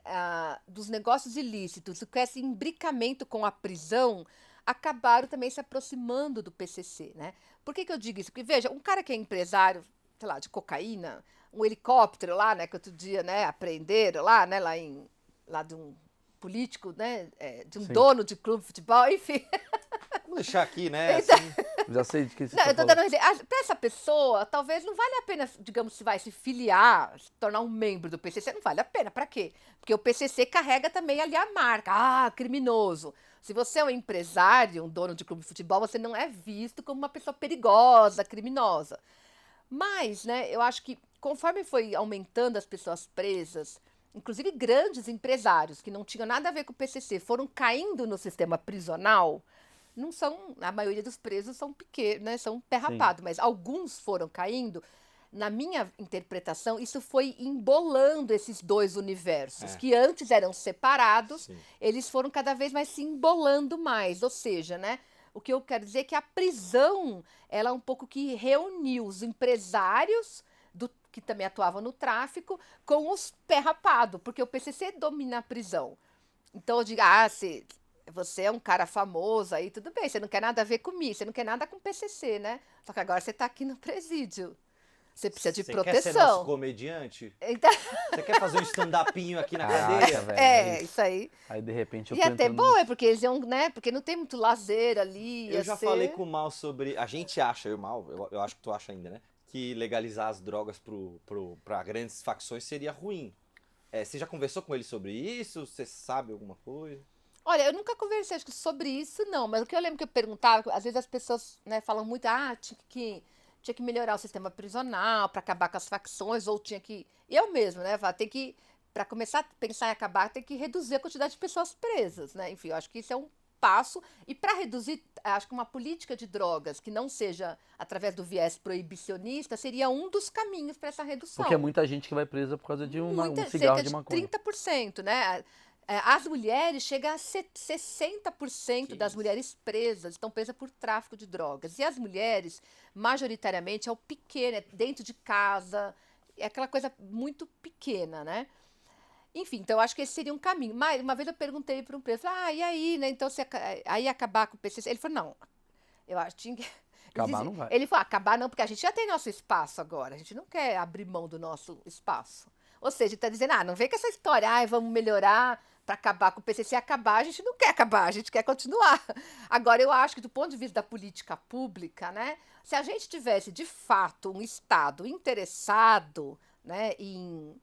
Speaker 1: dos negócios ilícitos, com esse imbricamento com a prisão, acabaram também se aproximando do PCC, né? Por que eu digo isso? Porque, veja, um cara que é empresário, sei lá, de cocaína, um helicóptero lá, né, que outro dia, né, apreenderam lá, né, lá de um político, né, de um
Speaker 2: Sim.
Speaker 1: dono de clube de futebol, enfim.
Speaker 3: Vamos deixar aqui, né?
Speaker 1: Então,
Speaker 3: Assim,
Speaker 2: Já sei de que você
Speaker 1: não,
Speaker 2: tá
Speaker 1: eu tô
Speaker 2: falando.
Speaker 1: dando um exemplo. Para essa pessoa, talvez não vale a pena, digamos, se vai se filiar, se tornar um membro do PCC, não vale a pena. Para quê? Porque o PCC carrega também ali a marca. Criminoso. Se você é um empresário, um dono de clube de futebol, você não é visto como uma pessoa perigosa, criminosa. Mas, né, eu acho que conforme foi aumentando as pessoas presas, inclusive grandes empresários que não tinham nada a ver com o PCC, foram caindo no sistema prisional. Não são, a maioria dos presos são pequenos, né, são pé rapado, mas alguns foram caindo. Na minha interpretação, isso foi embolando esses dois universos, que antes eram separados,
Speaker 3: Sim.
Speaker 1: eles foram cada vez mais se embolando mais. Ou seja, né, o que eu quero dizer é que a prisão, ela um pouco que reuniu os empresários que também atuavam no tráfico com os pé rapado, porque o PCC domina a prisão. Então eu digo, você é um cara famoso aí, tudo bem, você não quer nada a ver comigo, você não quer nada com o PCC, né? Só que agora você está aqui no presídio. Você precisa de
Speaker 3: Você quer ser nosso
Speaker 1: proteção.
Speaker 3: comediante?
Speaker 1: Então,
Speaker 3: Você quer fazer um stand-upinho aqui na
Speaker 2: Caraca,
Speaker 3: cadeia?
Speaker 2: velho.
Speaker 1: é, isso aí.
Speaker 2: Aí de repente eu
Speaker 1: E
Speaker 2: tô
Speaker 1: até
Speaker 2: entrando
Speaker 1: bom, é porque eles iam, né? Porque não tem muito lazer ali.
Speaker 3: Eu
Speaker 1: ia
Speaker 3: já
Speaker 1: ser-
Speaker 3: falei com o Mal sobre. A gente acha, eu Mal, eu acho que tu acha ainda, né? Que legalizar as drogas pra grandes facções seria ruim. Você já conversou com ele sobre isso? Você sabe alguma coisa?
Speaker 1: Olha, eu nunca conversei acho que sobre isso, não. Mas o que eu lembro que eu perguntava, às vezes as pessoas, né, falam muito, tinha que melhorar o sistema prisional para acabar com as facções, ou tinha que. Eu mesmo, né? Tem que. Para começar a pensar em acabar, tem que reduzir a quantidade de pessoas presas, né? Enfim, eu acho que isso é um passo. E para reduzir, acho que uma política de drogas que não seja através do viés proibicionista seria um dos caminhos para essa redução.
Speaker 2: Porque é muita gente que vai presa por causa de um cigarro
Speaker 1: cerca
Speaker 2: de
Speaker 1: de
Speaker 2: maconha.
Speaker 1: 30%, né? As mulheres chegam a 60%
Speaker 3: Que
Speaker 1: das
Speaker 3: isso.
Speaker 1: mulheres presas estão presas por tráfico de drogas. E as mulheres, majoritariamente, é o pequeno, é dentro de casa, é aquela coisa muito pequena, né? Enfim, então eu acho que esse seria um caminho. Mas uma vez eu perguntei para um preso, e aí, né? Então, aí acabar com o PCC? Ele falou, não, eu acho que tinha que.
Speaker 2: Acabar não vai.
Speaker 1: Ele falou, acabar não, porque a gente já tem nosso espaço agora, a gente não quer abrir mão do nosso espaço. Ou seja, ele está dizendo, não vem com essa história, vamos melhorar para acabar com o PCC. Acabar, a gente não quer acabar, a gente quer continuar. Agora, eu acho que do ponto de vista da política pública, né, se a gente tivesse, de fato, um Estado interessado, né, em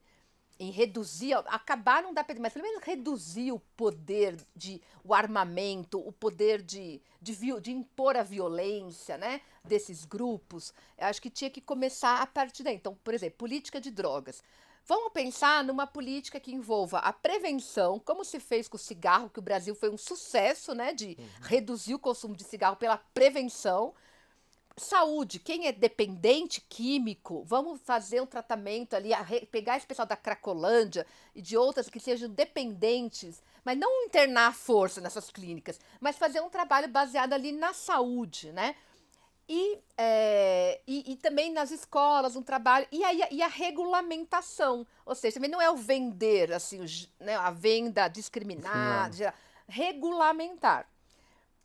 Speaker 1: reduzir, acabar não dá para, mas pelo menos reduzir o poder o armamento, o poder de impor a violência, né, desses grupos, eu acho que tinha que começar a partir daí. Então, por exemplo, política de drogas. Vamos pensar numa política que envolva a prevenção, como se fez com o cigarro, que o Brasil foi um sucesso, né, de reduzir o consumo de cigarro pela prevenção. Saúde, quem é dependente químico, vamos fazer um tratamento ali, pegar esse pessoal da Cracolândia e de outras que sejam dependentes, mas não internar à força nessas clínicas, mas fazer um trabalho baseado ali na saúde, né? E também nas escolas, um trabalho. E a regulamentação. Ou seja, também não é o vender, assim, né, a venda discriminada, regulamentar.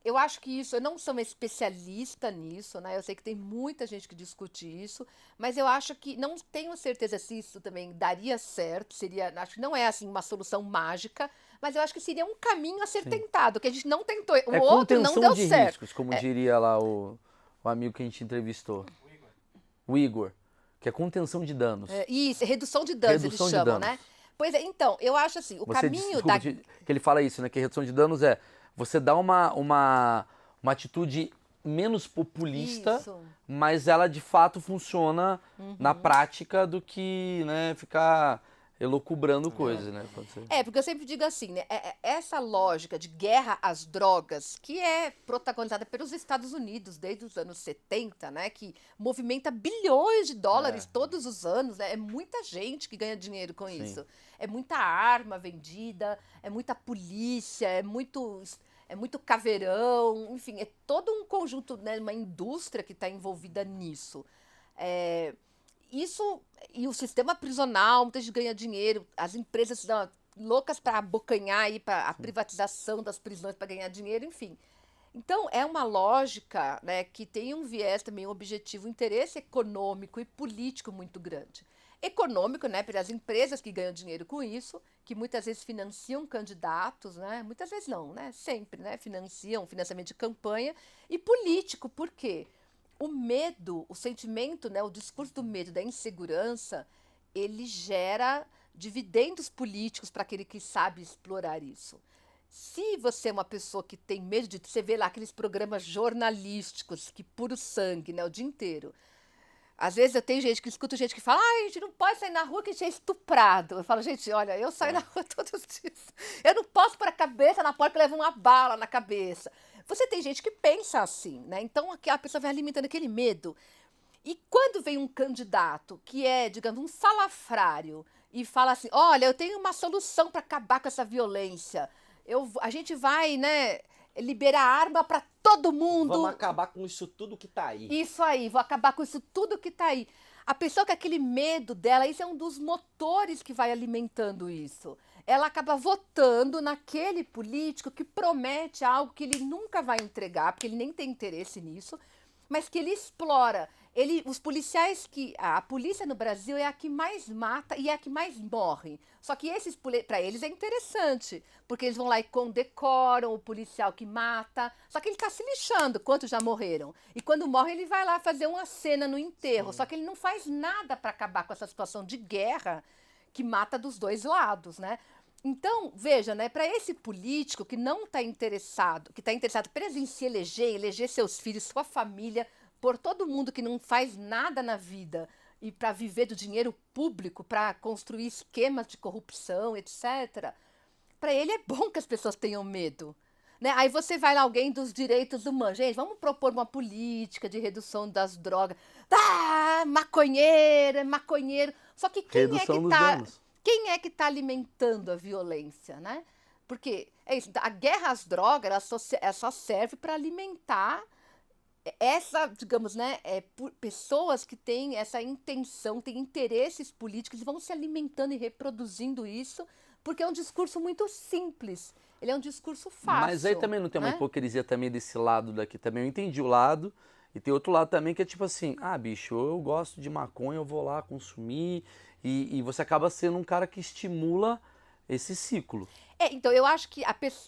Speaker 1: Eu acho que isso, eu não sou uma especialista nisso, né? Eu sei que tem muita gente que discute isso, mas eu acho que não tenho certeza se isso também daria certo, acho que não é assim uma solução mágica, mas eu acho que seria um caminho a ser tentado, que a gente não tentou, o outro não
Speaker 2: contenção
Speaker 1: deu
Speaker 2: de
Speaker 1: certo.
Speaker 2: riscos, como diria lá o amigo que a gente entrevistou. O Igor. Que é contenção de danos.
Speaker 1: Isso, redução de danos,
Speaker 2: Redução
Speaker 1: eles
Speaker 2: de
Speaker 1: chamam,
Speaker 2: danos.
Speaker 1: né? Pois é, então, eu acho assim, o caminho da...
Speaker 2: que ele fala isso, né? Que redução de danos é você dá uma atitude menos populista,
Speaker 1: Isso.
Speaker 2: mas ela de fato funciona na prática do que, né, ficar elucubrando coisas, né? Pode ser.
Speaker 1: Porque eu sempre digo assim, né? Essa lógica de guerra às drogas, que é protagonizada pelos Estados Unidos desde os anos 70, né? Que movimenta bilhões de dólares todos os anos, né? É muita gente que ganha dinheiro com isso. É muita arma vendida, é muita polícia, é muito caveirão, enfim, é todo um conjunto, né? Uma indústria que está envolvida nisso. Isso, e o sistema prisional, muita gente ganha dinheiro, as empresas estão loucas para abocanhar aí para a privatização das prisões para ganhar dinheiro, enfim. Então, é uma lógica, né, que tem um viés também, um objetivo, um interesse econômico e político muito grande. Econômico, né, pelas empresas que ganham dinheiro com isso, que muitas vezes financiam candidatos, né, muitas vezes não, né, sempre, né, financiam financiamento de campanha, e político, por quê? O medo, o sentimento, né, o discurso do medo, da insegurança, ele gera dividendos políticos para aquele que sabe explorar isso. Se você é uma pessoa que tem medo de... Você vê lá aqueles programas jornalísticos que puro sangue, né, o dia inteiro. Às vezes eu tenho gente que escuta gente que fala, a gente não pode sair na rua que a gente é estuprado. Eu falo, gente, olha, eu saio na rua todos os dias. Eu não posso pôr a cabeça na porta que leva uma bala na cabeça. Você tem gente que pensa assim, né? Então a pessoa vai alimentando aquele medo. E quando vem um candidato que é, digamos, um salafrário e fala assim, olha, eu tenho uma solução para acabar com essa violência. A gente vai, né, liberar arma para todo mundo.
Speaker 3: Vamos acabar com isso tudo que tá aí.
Speaker 1: Isso aí, vou acabar com isso tudo que tá aí. A pessoa com aquele medo dela, isso é um dos motores que vai alimentando isso. Ela acaba votando naquele político que promete algo que ele nunca vai entregar, porque ele nem tem interesse nisso, mas que ele explora os policiais a polícia no Brasil é a que mais mata e é a que mais morre. Só que para eles é interessante, porque eles vão lá e condecoram o policial que mata. Só que ele está se lixando quantos já morreram. E quando morre, ele vai lá fazer uma cena no enterro. Só que ele não faz nada para acabar com essa situação de guerra que mata dos dois lados, né? Então, veja, né, para esse político que não está interessado, que está interessado apenas em se eleger seus filhos, sua família, por todo mundo que não faz nada na vida e para viver do dinheiro público, para construir esquemas de corrupção, etc., para ele é bom que as pessoas tenham medo. Né? Aí você vai lá, alguém dos direitos humanos. Gente, vamos propor uma política de redução das drogas. Ah, maconheiro. Só que quem é que está alimentando a violência, né? Porque é isso, a guerra às drogas ela só serve para alimentar digamos, né, pessoas que têm essa intenção, têm interesses políticos e vão se alimentando e reproduzindo isso, porque é um discurso muito simples. Ele é um discurso fácil.
Speaker 2: Mas aí também não tem uma hipocrisia também desse lado daqui também. Eu entendi o lado, e tem outro lado também que é tipo assim, bicho, eu gosto de maconha, eu vou lá consumir, e você acaba sendo um cara que estimula esse ciclo.
Speaker 1: Então, eu acho que,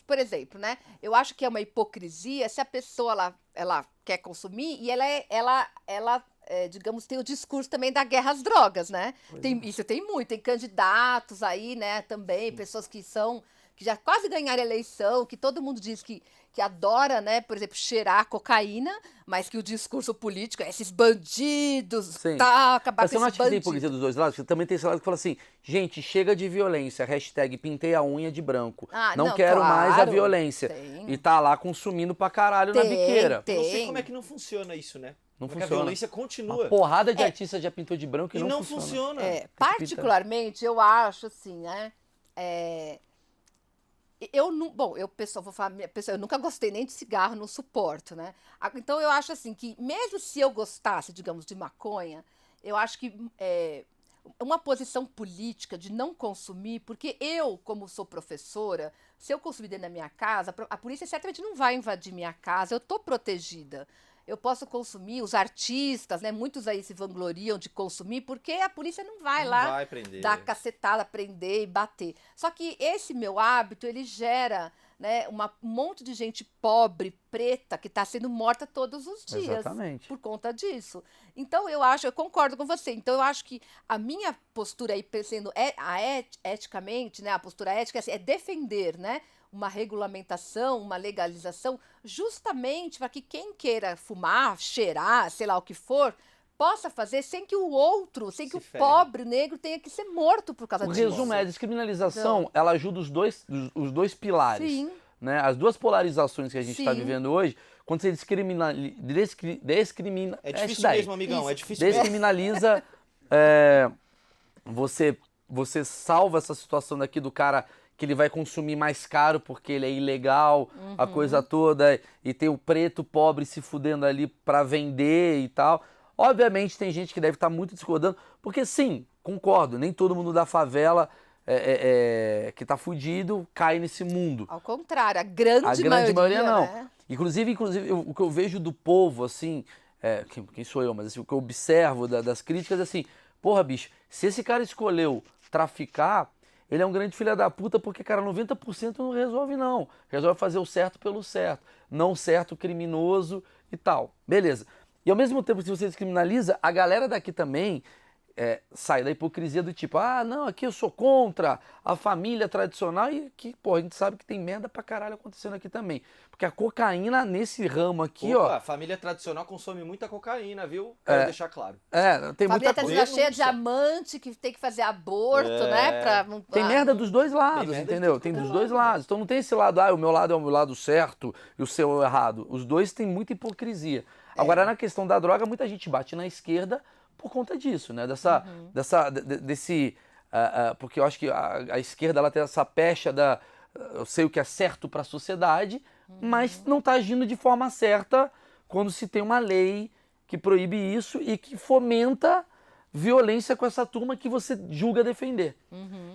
Speaker 1: por exemplo, né? Eu acho que é uma hipocrisia se a pessoa ela quer consumir e ela digamos, tem o discurso também da guerra às drogas, né? Isso tem muito, tem candidatos aí, né, também, pessoas que já quase ganharam a eleição, que todo mundo diz que adora, né, por exemplo, cheirar cocaína, mas que o discurso político é esses bandidos, acabar
Speaker 2: mas
Speaker 1: com esses bandidos. Você
Speaker 2: não acha que tem hipocrisia dos dois lados? Porque também tem esse lado que fala assim, gente, chega de violência, hashtag pintei a unha de branco, não quero mais a violência. E tá lá consumindo pra caralho na biqueira.
Speaker 3: Eu não sei como é que não funciona isso, né?
Speaker 2: Não
Speaker 3: porque
Speaker 2: funciona.
Speaker 3: A violência continua.
Speaker 2: Uma porrada de artista já pintou de branco e não
Speaker 3: funciona.
Speaker 1: Particularmente, eu acho assim, né? Eu nunca gostei nem de cigarro, não suporto, né? Então eu acho assim que mesmo se eu gostasse, digamos, de maconha, eu acho que uma posição política de não consumir, porque eu, como sou professora, se eu consumir dentro da minha casa, a polícia certamente não vai invadir minha casa, eu estou protegida. Eu posso consumir, os artistas, né? Muitos aí se vangloriam de consumir, porque a polícia não vai lá dar cacetada, prender e bater. Só que esse meu hábito, ele gera, né, um monte de gente pobre, preta, que está sendo morta todos os dias.
Speaker 2: Exatamente.
Speaker 1: Por conta disso. Então, eu concordo com você. Então, eu acho que a minha postura aí, pensando eticamente, né, a postura ética é defender, né, uma regulamentação, uma legalização, justamente para que quem queira fumar, cheirar, sei lá o que for, possa fazer sem que o outro, sem que o pobre negro tenha que ser morto por causa disso.
Speaker 2: O resumo é, a descriminalização, ela ajuda os dois pilares. Sim. Né? As duas polarizações que a gente está vivendo hoje, quando você descrimina...
Speaker 3: É difícil mesmo, amigão,
Speaker 2: isso.
Speaker 3: É difícil mesmo.
Speaker 2: Descriminaliza, você salva essa situação daqui do cara que ele vai consumir mais caro porque ele é ilegal, a coisa toda, e tem o preto pobre se fudendo ali para vender e tal. Obviamente tem gente que deve estar muito discordando, porque sim, concordo, nem todo mundo da favela que tá fudido cai nesse mundo.
Speaker 1: Ao contrário, a grande maioria
Speaker 2: não.
Speaker 1: Né?
Speaker 2: Inclusive o que eu vejo do povo, assim, quem sou eu, mas assim, o que eu observo das críticas, assim, porra, bicho, se esse cara escolheu traficar, ele é um grande filho da puta porque, cara, 90% não resolve não. Resolve fazer o certo pelo certo, não o certo criminoso e tal. Beleza. E ao mesmo tempo que você descriminaliza, a galera daqui também sai da hipocrisia do tipo, não, aqui eu sou contra a família tradicional e aqui, pô, a gente sabe que tem merda pra caralho acontecendo aqui também. Porque a cocaína nesse ramo aqui,
Speaker 3: a família tradicional consome muita cocaína, viu? Quero deixar claro.
Speaker 2: Tem muita
Speaker 1: coisa. Cheia de amante que tem que fazer aborto, né?
Speaker 2: Tem merda dos dois lados, entendeu? Tem dos dois lados. Então não tem esse lado, o meu lado é o meu lado certo e o seu é o errado. Os dois têm muita hipocrisia. Agora, na questão da droga, muita gente bate na esquerda por conta disso, né? Porque eu acho que a esquerda ela tem essa pecha eu sei o que é certo para a sociedade, mas não está agindo de forma certa quando se tem uma lei que proíbe isso e que fomenta violência com essa turma que você julga defender.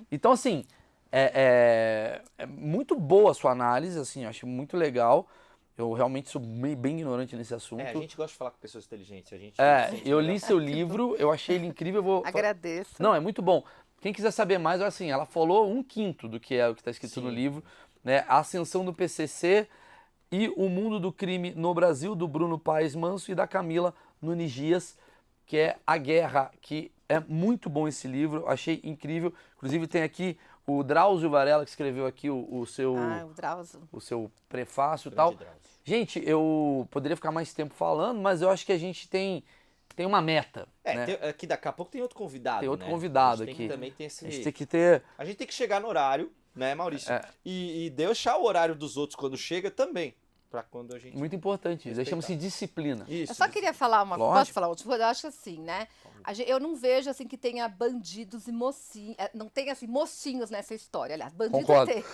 Speaker 2: Então, assim, é muito boa a sua análise, assim, eu acho muito legal. Eu realmente sou bem ignorante nesse assunto.
Speaker 3: A gente gosta de falar com pessoas inteligentes. A gente sente
Speaker 2: Eu
Speaker 3: melhor.
Speaker 2: li seu livro, eu achei ele incrível. Eu vou...
Speaker 1: Agradeço.
Speaker 2: Não, é muito bom. Quem quiser saber mais, assim, ela falou 1/5 do que é o que está escrito no
Speaker 3: Sim.
Speaker 2: livro, né? A ascensão do PCC e o mundo do crime no Brasil, do Bruno Paes Manso e da Camila Nunes Dias, que é A Guerra, que é muito bom esse livro, achei incrível. Inclusive tem aqui o Drauzio Varela, que escreveu aqui o seu,
Speaker 1: O Drauzio.
Speaker 2: o seu prefácio e
Speaker 3: Grande
Speaker 2: tal.
Speaker 3: Drauzio.
Speaker 2: Gente, eu poderia ficar mais tempo falando, mas eu acho que a gente tem uma meta, né?
Speaker 3: Aqui daqui a pouco tem outro convidado,
Speaker 2: Tem outro
Speaker 3: né?
Speaker 2: convidado
Speaker 3: A gente
Speaker 2: aqui.
Speaker 3: também tem esse...
Speaker 2: A gente tem que ter...
Speaker 3: A gente tem que chegar no horário, né, Maurício?
Speaker 2: É.
Speaker 3: E deixar o horário dos outros quando chega também. Pra quando a gente...
Speaker 2: Muito importante isso.
Speaker 3: Respeitar.
Speaker 2: Chama-se disciplina.
Speaker 3: Isso.
Speaker 1: Eu só queria falar uma coisa.
Speaker 2: Lógico.
Speaker 1: Posso falar outra coisa? Eu acho assim, né? Eu não vejo assim que tenha bandidos e mocinhos. Não tem assim mocinhos nessa história. Aliás, bandidos
Speaker 2: Concordo.
Speaker 1: tem.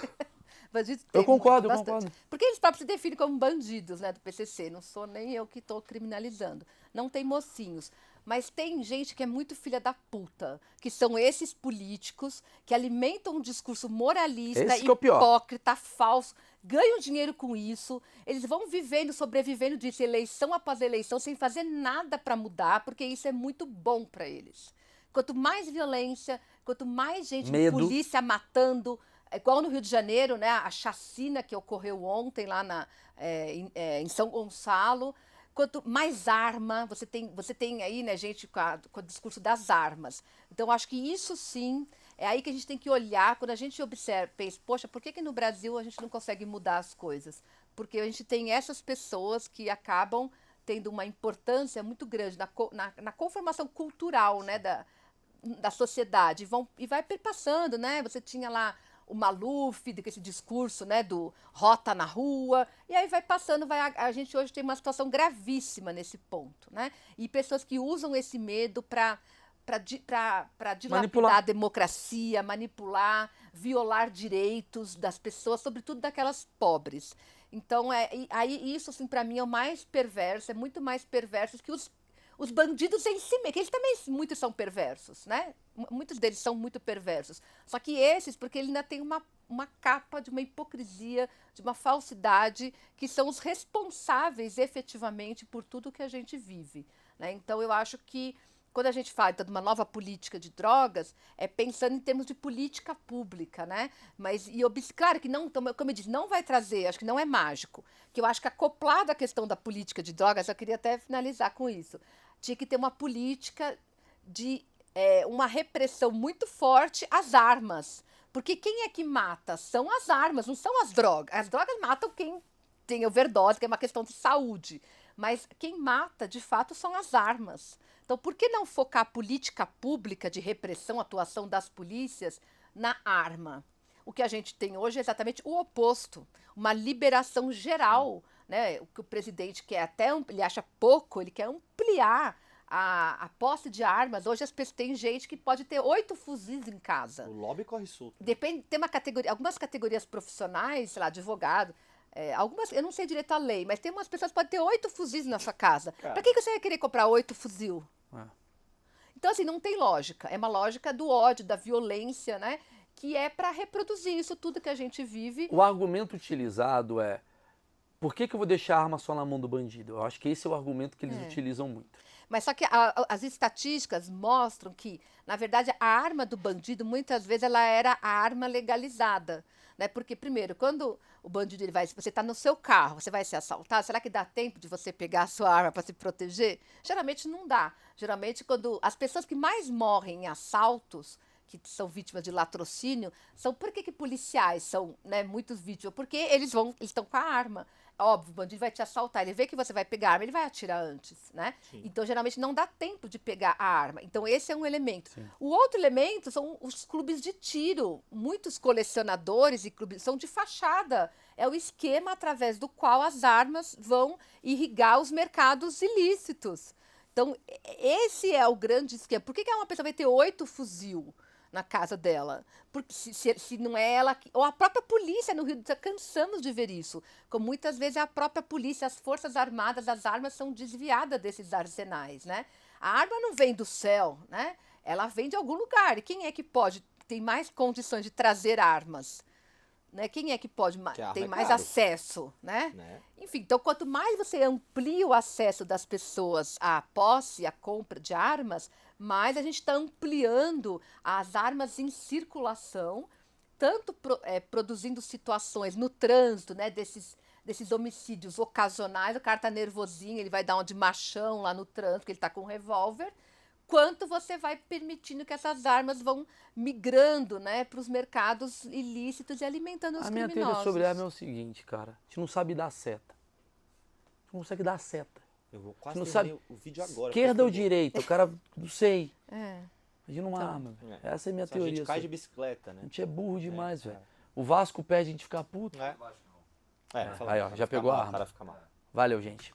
Speaker 1: Bandidos
Speaker 2: Eu
Speaker 1: tem
Speaker 2: concordo,
Speaker 1: muito,
Speaker 2: eu
Speaker 1: bastante.
Speaker 2: concordo.
Speaker 1: Porque eles próprios se definem como bandidos, né, do PCC. Não sou nem eu que estou criminalizando. Não tem mocinhos. Mas tem gente que é muito filha da puta, que são esses políticos que alimentam um discurso moralista,
Speaker 2: Esse que é o pior.
Speaker 1: hipócrita, falso, ganham dinheiro com isso, eles vão vivendo, sobrevivendo disso, eleição após eleição, sem fazer nada para mudar, porque isso é muito bom para eles. Quanto mais violência, quanto mais gente,
Speaker 2: Medo.
Speaker 1: polícia matando, igual no Rio de Janeiro, né, a chacina que ocorreu ontem lá em São Gonçalo. Quanto mais arma, você tem aí, né, gente, com o discurso das armas. Então, acho que isso sim, é aí que a gente tem que olhar, quando a gente observa, pensa, poxa, por que no Brasil a gente não consegue mudar as coisas? Porque a gente tem essas pessoas que acabam tendo uma importância muito grande na conformação cultural, né, da sociedade, e vai perpassando, né? Você tinha lá o Maluf, com esse discurso, né, do rota na rua, e aí vai passando, a gente hoje tem uma situação gravíssima nesse ponto, né? E pessoas que usam esse medo para dilapidar
Speaker 2: Manipular.
Speaker 1: a democracia, manipular, violar direitos das pessoas, sobretudo daquelas pobres. Então, aí isso, assim, para mim, é o mais perverso, é muito mais perverso que os bandidos em si mesmo, que eles também muitos são perversos, né? Muitos deles são muito perversos. Só que esses, porque ele ainda tem uma capa de uma hipocrisia, de uma falsidade, que são os responsáveis efetivamente por tudo que a gente vive, né? Então, eu acho que quando a gente fala de uma nova política de drogas, é pensando em termos de política pública, né? Mas, claro que não, como eu disse, não vai trazer, acho que não é mágico, que eu acho que acoplado à questão da política de drogas, eu queria até finalizar com isso, tinha que ter uma política de uma repressão muito forte às armas. Porque quem é que mata? São as armas, não são as drogas. As drogas matam quem tem overdose, que é uma questão de saúde. Mas quem mata, de fato, são as armas. Então, por que não focar a política pública de repressão, atuação das polícias na arma? O que a gente tem hoje é exatamente o oposto, uma liberação geral, né? O que o presidente quer ele acha pouco, ele quer ampliar a posse de armas. Hoje as pessoas tem gente que pode ter 8 fuzis em casa.
Speaker 3: O lobby corre solto.
Speaker 1: Depende, tem algumas categorias profissionais, sei lá, advogado. Algumas, eu não sei direito a lei, mas tem umas pessoas que podem ter 8 fuzis na sua casa. Para que você vai querer comprar 8 fuzil? Então, assim, não tem lógica. É uma lógica do ódio, da violência, né? Que é para reproduzir isso tudo que a gente vive.
Speaker 2: O argumento utilizado é: por que eu vou deixar a arma só na mão do bandido? Eu acho que esse é o argumento que eles utilizam muito.
Speaker 1: Mas só que as estatísticas mostram que, na verdade, a arma do bandido, muitas vezes, ela era a arma legalizada. Né? Porque, primeiro, quando o bandido você está no seu carro, você vai ser assaltado, será que dá tempo de você pegar a sua arma para se proteger? Geralmente não dá. Geralmente, quando as pessoas que mais morrem em assaltos, que são vítimas de latrocínio, são por que policiais são, né, muitos vítimas? Porque eles estão com a arma. Óbvio, o bandido vai te assaltar, ele vê que você vai pegar a arma, ele vai atirar antes, né?
Speaker 3: Sim.
Speaker 1: Então, geralmente, não dá tempo de pegar a arma. Então, esse é um elemento.
Speaker 2: Sim.
Speaker 1: O outro elemento são os clubes de tiro. Muitos colecionadores e clubes são de fachada. É o esquema através do qual as armas vão irrigar os mercados ilícitos. Então, esse é o grande esquema. Por que uma pessoa vai ter 8 fuzil na casa dela? Porque se não é ela, ou a própria polícia no Rio, cansamos de ver isso, como muitas vezes a própria polícia, as forças armadas, as armas são desviadas desses arsenais, né? A arma não vem do céu, né? Ela vem de algum lugar. E quem é que tem mais condições de trazer armas? né? Quem é que pode
Speaker 3: Que a arma
Speaker 1: tem
Speaker 3: é
Speaker 1: mais
Speaker 3: caro.
Speaker 1: acesso, né?
Speaker 3: Né?
Speaker 1: Enfim, então quanto mais você amplia o acesso das pessoas à posse, à compra de armas, mais a gente está ampliando as armas em circulação, tanto produzindo situações no trânsito, né, desses homicídios ocasionais, o cara tá nervosinho, ele vai dar um de machão lá no trânsito, porque ele tá com um revólver, quanto você vai permitindo que essas armas vão migrando, né, para os mercados ilícitos e alimentando os
Speaker 2: A minha
Speaker 1: criminosos.
Speaker 2: teoria sobre arma é o seguinte, cara. A gente não sabe dar seta. A gente não consegue dar seta.
Speaker 3: Eu vou quase
Speaker 2: Não
Speaker 3: terminei
Speaker 2: sabe
Speaker 3: o vídeo agora.
Speaker 2: esquerda ou
Speaker 3: porque eu
Speaker 2: direita? O cara, não sei.
Speaker 1: É.
Speaker 2: Imagina uma
Speaker 1: Então.
Speaker 2: arma, velho.
Speaker 3: É.
Speaker 2: Essa é a minha
Speaker 3: vou... A
Speaker 2: teoria.
Speaker 3: gente cai de
Speaker 2: assim.
Speaker 3: bicicleta,
Speaker 2: A
Speaker 3: né?
Speaker 2: gente é burro demais, velho.
Speaker 3: é.
Speaker 2: O Vasco pede a gente ficar puto.
Speaker 3: É.
Speaker 4: Eu acho que não.
Speaker 3: Fala,
Speaker 2: Aí, ó,
Speaker 3: o cara
Speaker 2: já
Speaker 3: fica
Speaker 2: pegou a
Speaker 3: mal,
Speaker 2: arma.
Speaker 3: O cara fica mal.
Speaker 2: Valeu, gente.